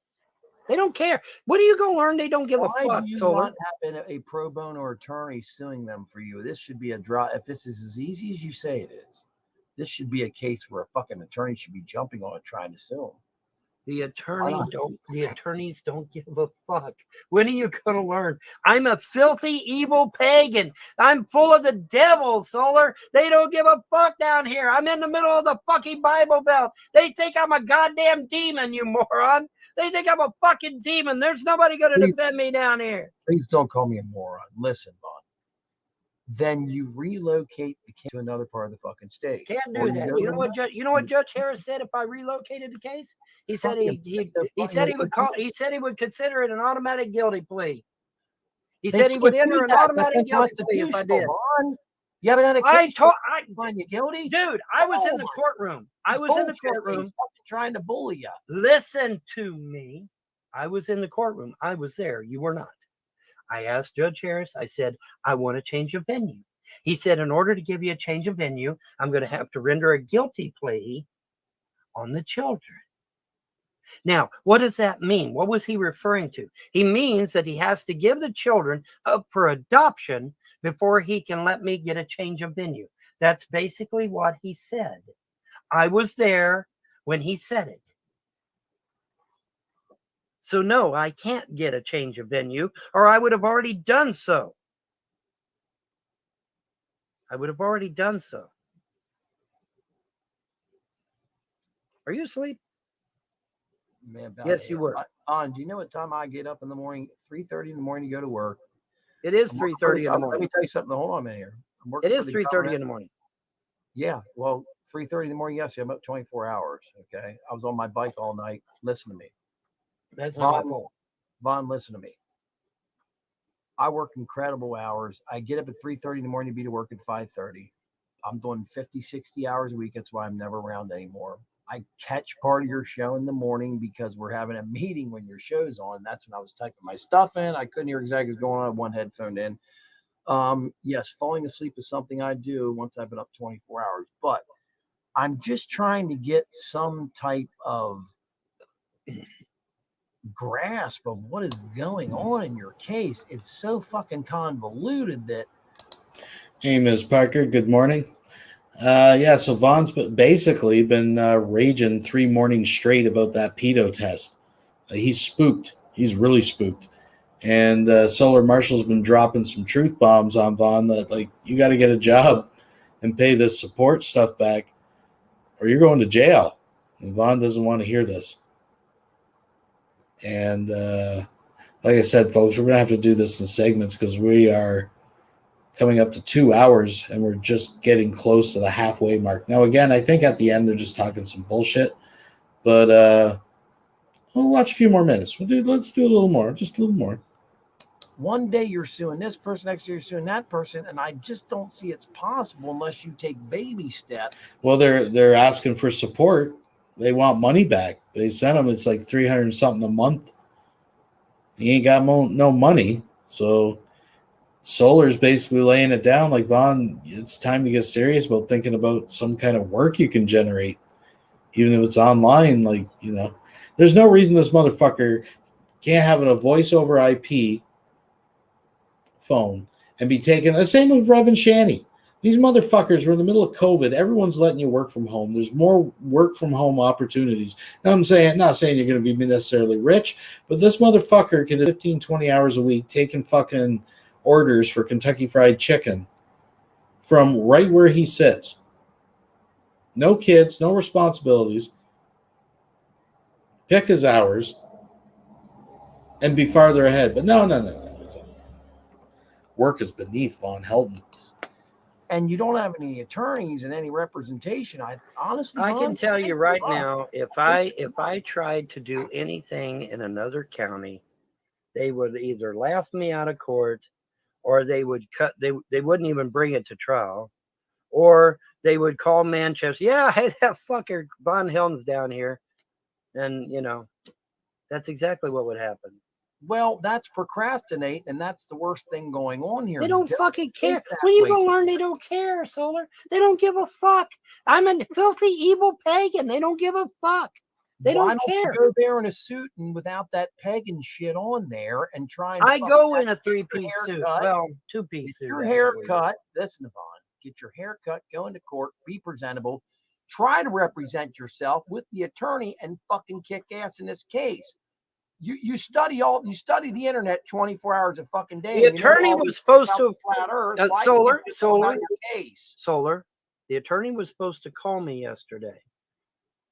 They don't care. What are you going to learn? They don't give a fuck. Why do you not have a pro bono attorney suing them for you? This should be a draw. If this is as easy as you say it is, this should be a case where a fucking attorney should be jumping on it trying to sue them. The attorneys don't give a fuck. When are you going to learn? I'm a filthy, evil pagan. I'm full of the devil, Solar. They don't give a fuck down here. I'm in the middle of the fucking Bible Belt. They think I'm a goddamn demon, you moron. They think I'm a fucking demon. There's nobody going to defend me down here. Please don't call me a moron. Listen, Vaughn. Then you relocate the case to another part of the fucking state. Can't do that. You know what Judge Harris said if I relocated the case? He said he would consider it an automatic guilty plea. He said he would enter an automatic guilty plea if I did. You haven't had a case I find you guilty? Dude, I was in the courtroom. I was in the courtroom. Trying to bully you. Listen to me. I was in the courtroom. I was there. You were not. I asked Judge Harris, I said, I want a change of venue. He said, in order to give you a change of venue, I'm going to have to render a guilty plea on the children. Now, what does that mean? What was he referring to? He means that he has to give the children up for adoption before he can let me get a change of venue. That's basically what he said. I was there when he said it. So no, I can't get a change of venue, or I would have already done so. I would have already done so. Are you asleep? Man, yes, you were. Do you know what time I get up in the morning? 3:30 in the morning to go to work. It is 3:30 in the morning. Let me tell you something. Hold on a minute here. It is 3:30 in the morning. Yeah, well, 3:30 in the morning. Yes, I'm up 24 hours. Okay, I was on my bike all night. Listen to me. That's not my fault. Vaughn, listen to me. I work incredible hours. I get up at 3:30 in the morning to be to work at 5:30. I'm doing 50, 60 hours a week. That's why I'm never around anymore. I catch part of your show in the morning because we're having a meeting when your show's on. That's when I was typing my stuff in. I couldn't hear exactly what's going on. I had one headphone in. Yes, falling asleep is something I do once I've been up 24 hours. But I'm just trying to get some type of grasp of what is going on in your case. It's so fucking convoluted that Hey, Ms. Parker, good morning. Yeah, so Vaughn's basically been raging 3 mornings straight about that pedo test. He's spooked. He's really spooked. And Solar Marshall's been dropping some truth bombs on Vaughn that, like, you got to get a job and pay this support stuff back or you're going to jail. And Vaughn doesn't want to hear this. And like I said, folks, we're going to have to do this in segments because we are coming up to 2 hours and we're just getting close to the halfway mark. Now, again, I think at the end they're just talking some bullshit, but we'll watch a few more minutes. Let's do a little more, just a little more. one day you're suing this person, next day you're suing that person, and I just don't see it's possible unless you take baby steps. Well, they're asking for support. They want money back. They sent them. It's like 300 something a month. He ain't got no money, so Solar's basically laying it down like, Vaughn, it's time to get serious about thinking about some kind of work you can generate, even if it's online. Like, you know, there's no reason this motherfucker can't have a voice over IP phone and be taken. The same with Reverend Shanny. These motherfuckers were in the middle of COVID. Everyone's letting you work from home. There's more work from home opportunities. Now, I'm not saying you're going to be necessarily rich, but this motherfucker could have 15, 20 hours a week taking fucking orders for Kentucky Fried Chicken from right where he sits. No kids, no responsibilities. Pick his hours and be farther ahead. But no. Work is beneath Von Helton. And you don't have any attorneys and any representation. I honestly, I can Vaughn, tell think you right you're now, if I tried to do anything in another county, they would either laugh me out of court, or they would they wouldn't even bring it to trial, or they would call Manchester. Yeah, hey, that fucker Von Helton's down here, and you know, that's exactly what would happen. Well, that's procrastinate, and that's the worst thing going on here. They don't fucking care. think that When you way. go learn, they don't care, Solar. They don't give a fuck. I'm a filthy, evil pagan. They don't give a fuck. They Why don't care. you go there in a suit and without that pagan shit on there and try and I fuck go that, in a get your 3-piece hair suit. cut, Well, 2-piece get suit. your hair actually. cut. Listen, Yvonne, get your hair cut, go into court, be presentable, try to represent yourself with the attorney and fucking kick ass in this case. You study the internet 24 hours a fucking day. The and you know attorney all was this supposed about to the flat earth. Why Solar, can't you know about your case? Solar. The attorney was supposed to call me yesterday.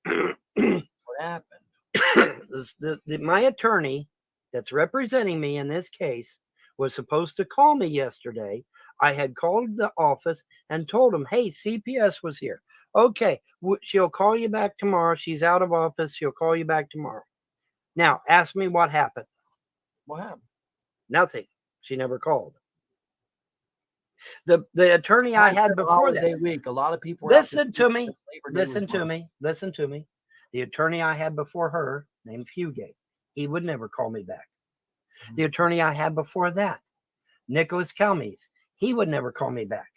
What happened? My attorney that's representing me in this case was supposed to call me yesterday. I had called the office and told him, hey, CPS was here. Okay, she'll call you back tomorrow. She's out of office. She'll call you back tomorrow. Now, ask me what happened. What happened? Nothing. She never called. The attorney I had before that. Week. A lot of people. Listen to me. Listen to me. Listen to me. The attorney I had before her, named Fugate, he would never call me back. The attorney I had before that, Nicholas Calmes, he would never call me back.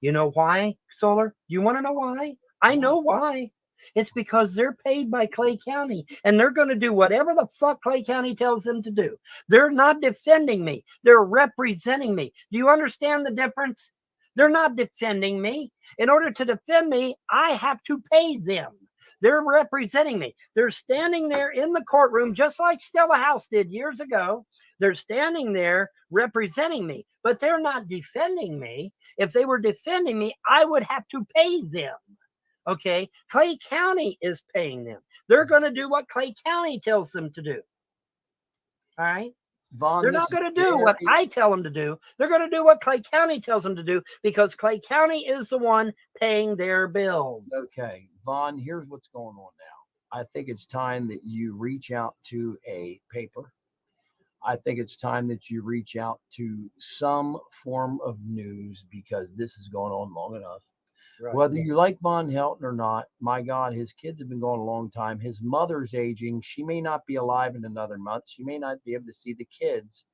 You know why, Solar? You want to know why? I know why. It's because they're paid by Clay County, and they're going to do whatever the fuck Clay County tells them to do. They're not defending me. They're representing me. Do you understand the difference? They're not defending me. In order to defend me, I have to pay them. They're representing me. They're standing there in the courtroom, just like Stella House did years ago. They're standing there representing me, but they're not defending me. If they were defending me, I would have to pay them. Okay, Clay County is paying them. They're going to do what Clay County tells them to do. All right? Vaughn, they're not going to do what I tell them to do. They're going to do what Clay County tells them to do because Clay County is the one paying their bills. Okay, Vaughn, here's what's going on now. I think it's time that you reach out to a paper. I think it's time that you reach out to some form of news because this is going on long enough. Right. Whether you like Von Helton or not, my God, his kids have been going a long time. His mother's aging. She may not be alive in another month. She may not be able to see the kids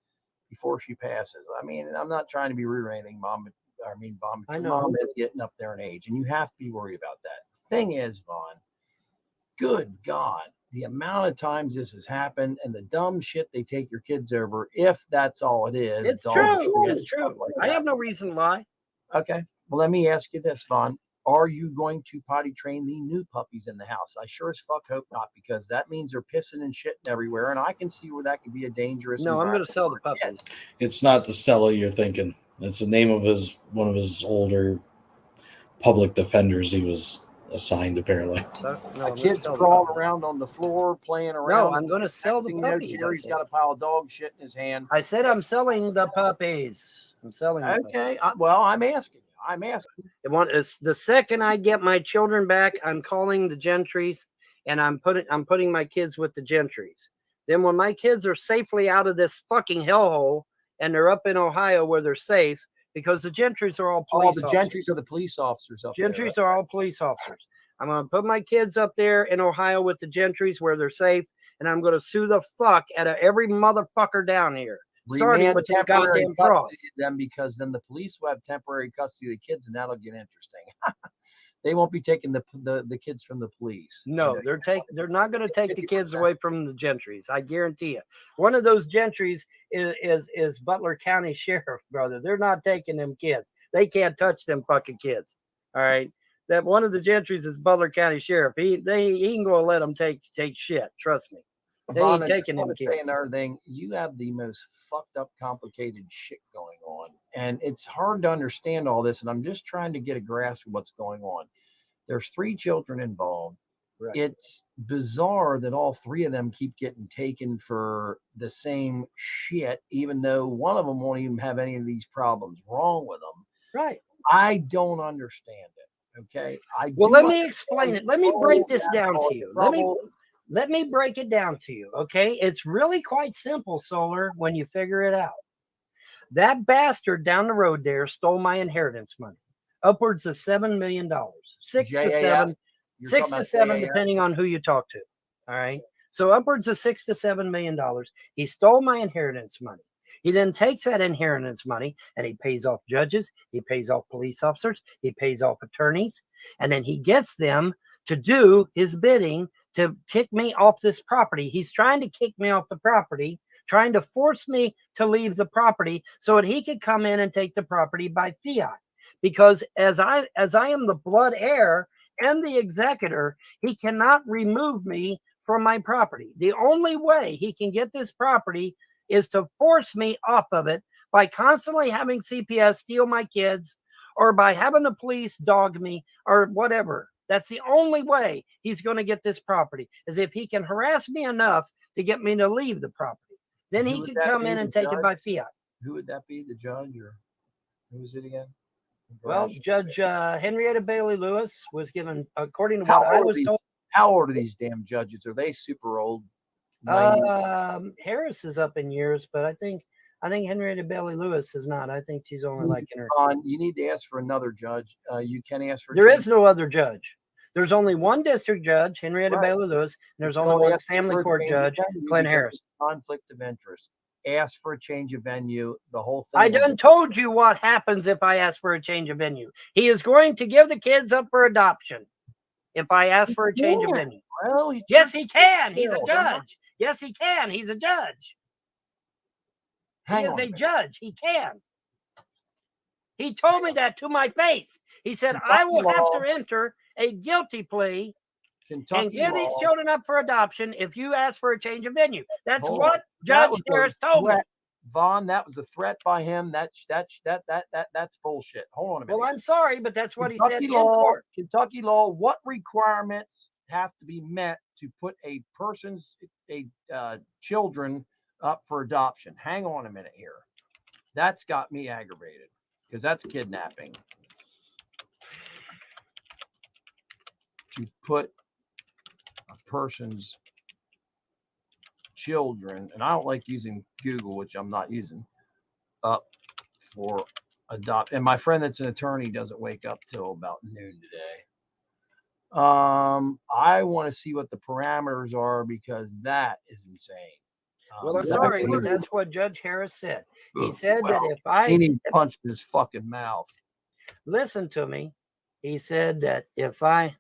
before she passes. I mean, I'm not trying to be rude or anything, Mom. Vaughn, but your mom is getting up there in age, and you have to be worried about that. Thing is, Vaughn, good God, the amount of times this has happened and the dumb shit they take your kids over, if that's all it is. It's dog true. shit It's and stuff true. like I that. have no reason to lie. Okay. Well, let me ask you this, Vaughn. Are you going to potty train the new puppies in the house? I sure as fuck hope not, because that means they're pissing and shitting everywhere, and I can see where that could be a dangerous. No, I'm going environment to sell the for a kid. puppies. It's not the Stella you're thinking. It's the name of one of his older public defenders he was assigned, apparently. So, no, A I'm gonna kid's sell the crawling puppies. around on the floor, playing around. No, I'm going to sell Next the thing you know, puppies. Jerry's got a pile of dog shit in his hand. I said I'm selling the puppies. I'm selling the puppies. Okay. Well, I'm asking you. I'm asking. The second I get my children back, I'm calling the Gentrys, and I'm putting my kids with the Gentrys. Then when my kids are safely out of this fucking hellhole and they're up in Ohio where they're safe, because the Gentrys are all police the officers. Gentrys are the police officers up there. Gentrys are all police officers. I'm going to put my kids up there in Ohio with the Gentrys where they're safe, and I'm going to sue the fuck out of every motherfucker down here. Starting Remand with the temporary goddamn custody cross. of them, because then the police will have temporary custody of the kids, and that'll get interesting. They won't be taking the kids from the police. No, You know, they're not going to take the kids 50%. away from the Gentrys. I guarantee you. One of those Gentrys is Butler County Sheriff, brother. They're not taking them kids. They can't touch them fucking kids. All right. That one of the Gentrys is Butler County Sheriff. He ain't gonna let them take shit. Trust me. They Vaughn, ain't I taking just them want to kids. say another thing. You have the most fucked up, complicated shit going on, and it's hard to understand all this. And I'm just trying to get a grasp of what's going on. There's 3 children involved. Right. It's bizarre that all 3 of them keep getting taken for the same shit, even though one of them won't even have any of these problems wrong with them. Right. I don't understand it. Okay. Well, let me explain it. Let me break this down to you. Let me break it down to you. Okay. It's really quite simple, Solar, when you figure it out. That bastard down the road there stole my inheritance money, upwards of $7 million, 6 to 7, 6 to 7, depending on who you talk to. All right. So upwards of $6 to $7 million. He stole my inheritance money. He then takes that inheritance money and he pays off judges. He pays off police officers. He pays off attorneys. And then he gets them to do his bidding to kick me off this property. He's trying to kick me off the property, trying to force me to leave the property so that he could come in and take the property by fiat. Because as I am the blood heir and the executor, he cannot remove me from my property. The only way he can get this property is to force me off of it by constantly having CPS steal my kids or by having the police dog me or whatever. That's the only way he's going to get this property, is if he can harass me enough to get me to leave the property. Then he can come in and take it by fiat. Who would that be? The judge, or who is it again? Well, Judge Henrietta Bailey Lewis was given, according to what I was told. How old are these damn judges? Are they super old? Harris is up in years, but I think Henrietta Bailey Lewis is not. I think she's only like in her. You need to ask for another judge. You can ask for. There is no other judge. There's only one district judge, Henrietta Bailey Lewis, and there's only one family court judge, Clint Harris. Conflict of interest. Ask for a change of venue. The whole thing. I done told you what happens if I ask for a change of venue. He is going to give the kids up for adoption if I ask for a change of venue. Well, yes, he can. He's a judge. Yes, he can. He's a judge. He is a judge. He can. He told me that to my face. He said, I will have to enter a guilty plea and give these children up for adoption if you ask for a change of venue. That's what Judge Harris told me. Vaughn, that was a threat by him. That's bullshit. Hold on a minute. Well, I'm sorry, but that's what he said in court. Kentucky law, what requirements have to be met to put a person's children up for adoption? Hang on a minute here. That's got me aggravated because that's kidnapping. To put a person's children, and I don't like using Google, which I'm not using, up for adopt. And my friend that's an attorney doesn't wake up till about noon today. I want to see what the parameters are because that is insane. Well, I'm sorry, but that's what Judge Harris said. He said that if I punched his fucking mouth. Listen to me. He said that if I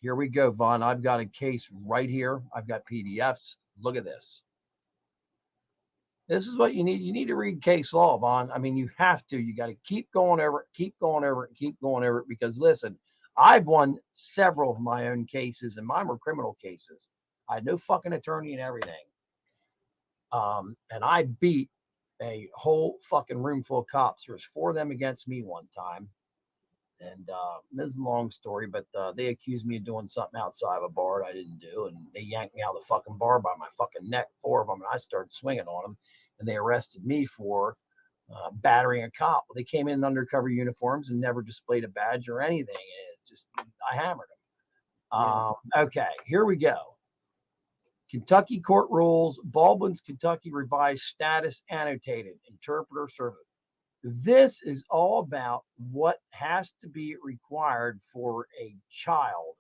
Here we go, Vaughn. I've got a case right here. I've got PDFs. Look at this. This is what you need. You need to read case law, Vaughn. I mean, you have to. You got to keep going over it, keep going over it, keep going over it. Because listen, I've won several of my own cases, and mine were criminal cases. I had no fucking attorney and everything. And I beat a whole fucking room full of cops. There was 4 of them against me one time. And this is a long story, but they accused me of doing something outside of a bar that I didn't do. And they yanked me out of the fucking bar by my fucking neck, 4 of them. And I started swinging on them. And they arrested me for battering a cop. Well, they came in undercover uniforms and never displayed a badge or anything. And it just, I hammered them. Okay, here we go. Kentucky court rules, Baldwin's Kentucky revised status annotated, interpreter service. This is all about what has to be required for a child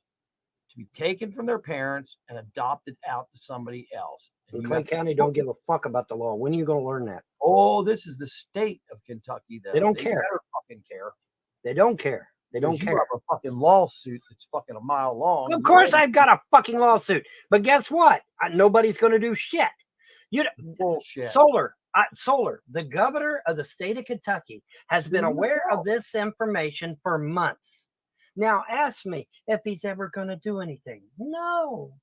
to be taken from their parents and adopted out to somebody else. And Clay County don't give a fuck about the law. When are you going to learn that? Oh, this is the state of Kentucky, though. They don't care. Better fucking care. They don't care. They don't care. You have a fucking lawsuit that's fucking a mile long. Of course I've got a fucking lawsuit. But guess what? Nobody's going to do shit. Bullshit. Solar, the governor of the state of Kentucky has been aware of this information for months. Now ask me if he's ever going to do anything. No,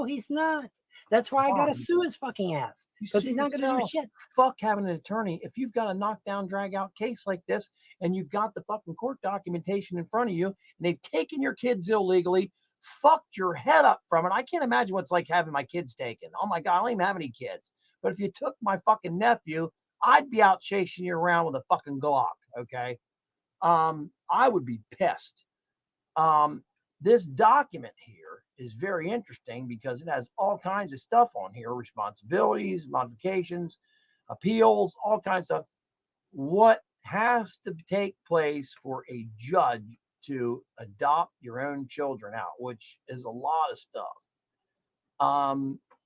he's not. That's why I got to sue his fucking ass, because he's not going to do shit. Fuck having an attorney. If you've got a knockdown, drag out case like this, and you've got the fucking court documentation in front of you, and they've taken your kids illegally, fucked your head up from it. I can't imagine what it's like having my kids taken. Oh my God, I don't even have any kids. But if you took my fucking nephew, I'd be out chasing you around with a fucking Glock. Okay. I would be pissed. This document here is very interesting because it has all kinds of stuff on here: responsibilities, modifications, appeals, all kinds of stuff. What has to take place for a judge to adopt your own children out, which is a lot of stuff.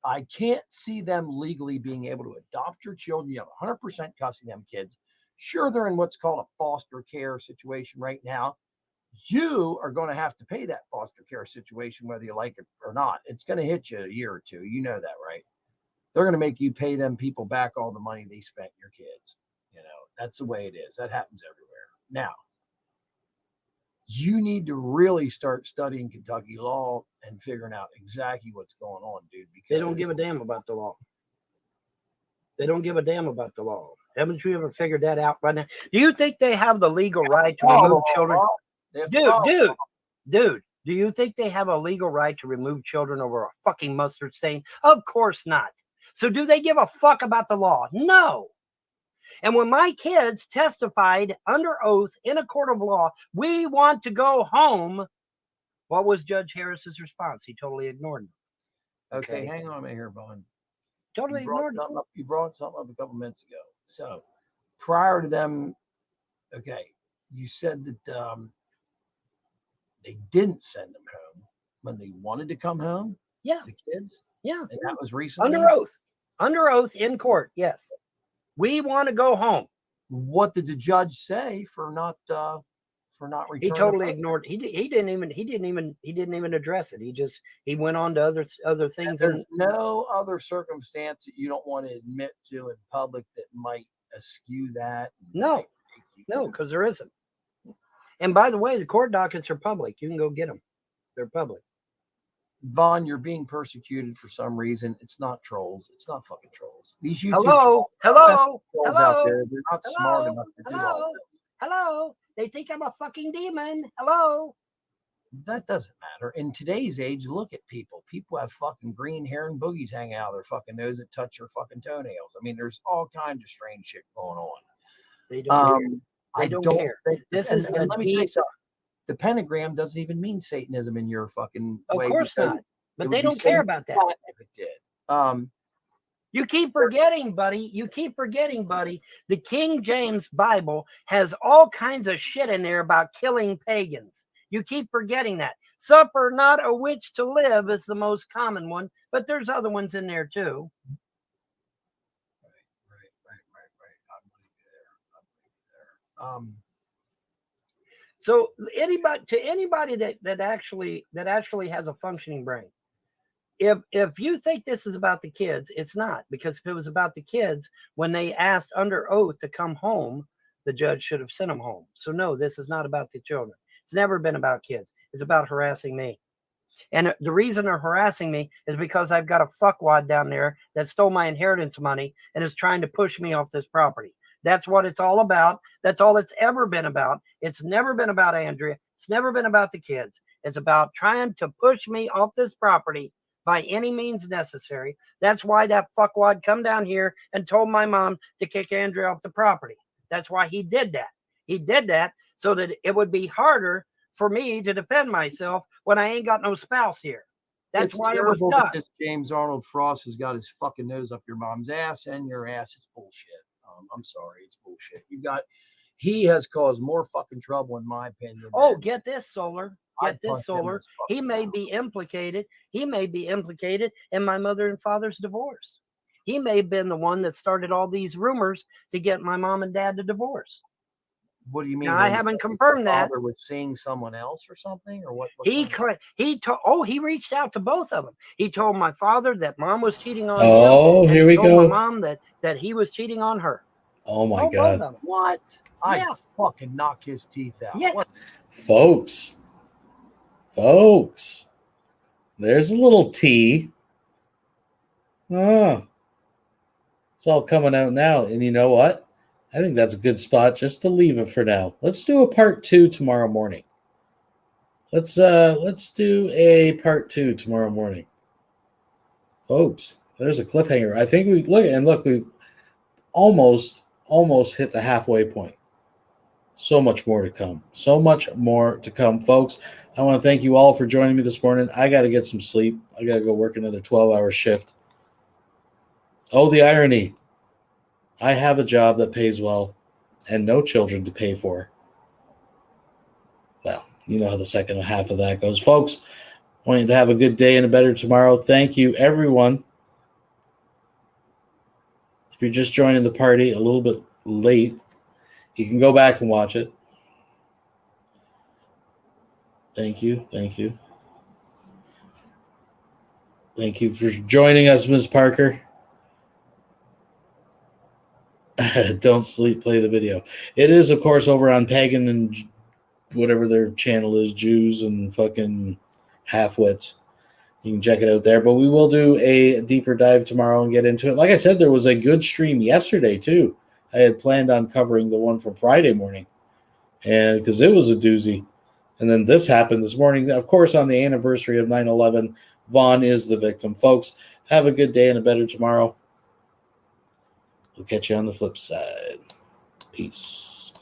I can't see them legally being able to adopt your children. You have 100% custody of them kids. Sure, they're in what's called a foster care situation right now. You are going to have to pay that foster care situation, whether you like it or not. It's going to hit you a year or two. You know that, right? They're going to make you pay them people back all the money they spent on your kids. You know, that's the way it is. That happens everywhere. Now, you need to really start studying Kentucky law and figuring out exactly what's going on, dude. Because they don't give a damn about the law. They don't give a damn about the law. Haven't you ever figured that out by now? Do you think they have the legal right to remove children? Dude, do you think they have a legal right to remove children over a fucking mustard stain? Of course not. So do they give a fuck about the law? No. And when my kids testified under oath in a court of law, we want to go home, what was Judge Harris's response? He totally ignored them. Okay, hang on a minute here, Vaughn. Totally ignored them. You brought something up a couple minutes ago. So prior to them, okay, you said that they didn't send them home when they wanted to come home. Yeah. The kids? Yeah. And that was recently? Under oath in court. Yes. We want to go home. What did the judge say for not returning? He totally ignored. He didn't even address it. He went on to other things. And there's no other circumstance that you don't want to admit to in public that might eschew that. No, because there isn't. And by the way, the court dockets are public. You can go get them. They're public. Vaughn, you're being persecuted for some reason. It's not trolls. It's not fucking trolls. These YouTube hello, trolls out there, they're not smart enough to do all this. Hello. They think I'm a fucking demon. Hello. That doesn't matter. In today's age, look at people. People have fucking green hair and boogies hanging out of their fucking nose that touch your fucking toenails. I mean, there's all kinds of strange shit going on. They don't care. I don't care. This and is let me tell you something. The pentagram doesn't even mean Satanism in your fucking way. Of course not. But they don't care about that. If it did. You keep forgetting, buddy. The King James Bible has all kinds of shit in there about killing pagans. You keep forgetting that. Suffer not a witch to live is the most common one, but there's other ones in there too. Right. I'm with you there. So anybody that actually has a functioning brain, if you think this is about the kids, it's not, because if it was about the kids, when they asked under oath to come home, the judge should have sent them home. So no, this is not about the children. It's never been about kids. It's about harassing me. And the reason they're harassing me is because I've got a fuckwad down there that stole my inheritance money and is trying to push me off this property. That's what it's all about. That's all it's ever been about. It's never been about Andrea. It's never been about the kids. It's about trying to push me off this property by any means necessary. That's why that fuckwad come down here and told my mom to kick Andrea off the property. That's why he did that. He did that so that it would be harder for me to defend myself when I ain't got no spouse here. That's It's why it was terrible done. that this James Arnold Frost has got his fucking nose up your mom's ass and your ass. It's bullshit. I'm sorry, it's bullshit. He has caused more fucking trouble, in my opinion. Oh, get this, Solar. Get I'd this, punch him Solar. this fucking He may mouth. be implicated. He may be implicated in my mother and father's divorce. He may have been the one that started all these rumors to get my mom and dad to divorce. What do you mean? Now, I when haven't the confirmed that. father was seeing someone else or something, or what? He reached out to both of them. He told my father that mom was cheating on him. Oh, and here he we told go. my mom that he was cheating on her. Oh my Both God. of them. What? I'd Yeah. fucking knock his teeth out. Yeah. What? Folks, there's a little tea. Oh, it's all coming out now. And you know what? I think that's a good spot just to leave it for now. Let's do a part 2 tomorrow morning. Let's do a part 2 tomorrow morning. Folks, there's a cliffhanger. I think we almost hit the halfway point. So much more to come. So much more to come, folks. I want to thank you all for joining me this morning. I got to get some sleep. I got to go work another 12-hour shift. Oh, the irony. I have a job that pays well and no children to pay for. Well, you know how the second half of that goes. Folks, I want you to have a good day and a better tomorrow. Thank you, everyone. If you're just joining the party a little bit late, you can go back and watch it. Thank you. Thank you. Thank you for joining us, Ms. Parker. Don't sleep, play the video. It is, of course, over on Pagan and whatever their channel is, Jews and fucking half-wits. You can check it out there. But we will do a deeper dive tomorrow and get into it. Like I said, there was a good stream yesterday, too. I had planned on covering the one from Friday morning, and because it was a doozy. And then this happened this morning. Of course, on the anniversary of 9/11, Vaughn is the victim. Folks, have a good day and a better tomorrow. We'll catch you on the flip side. Peace.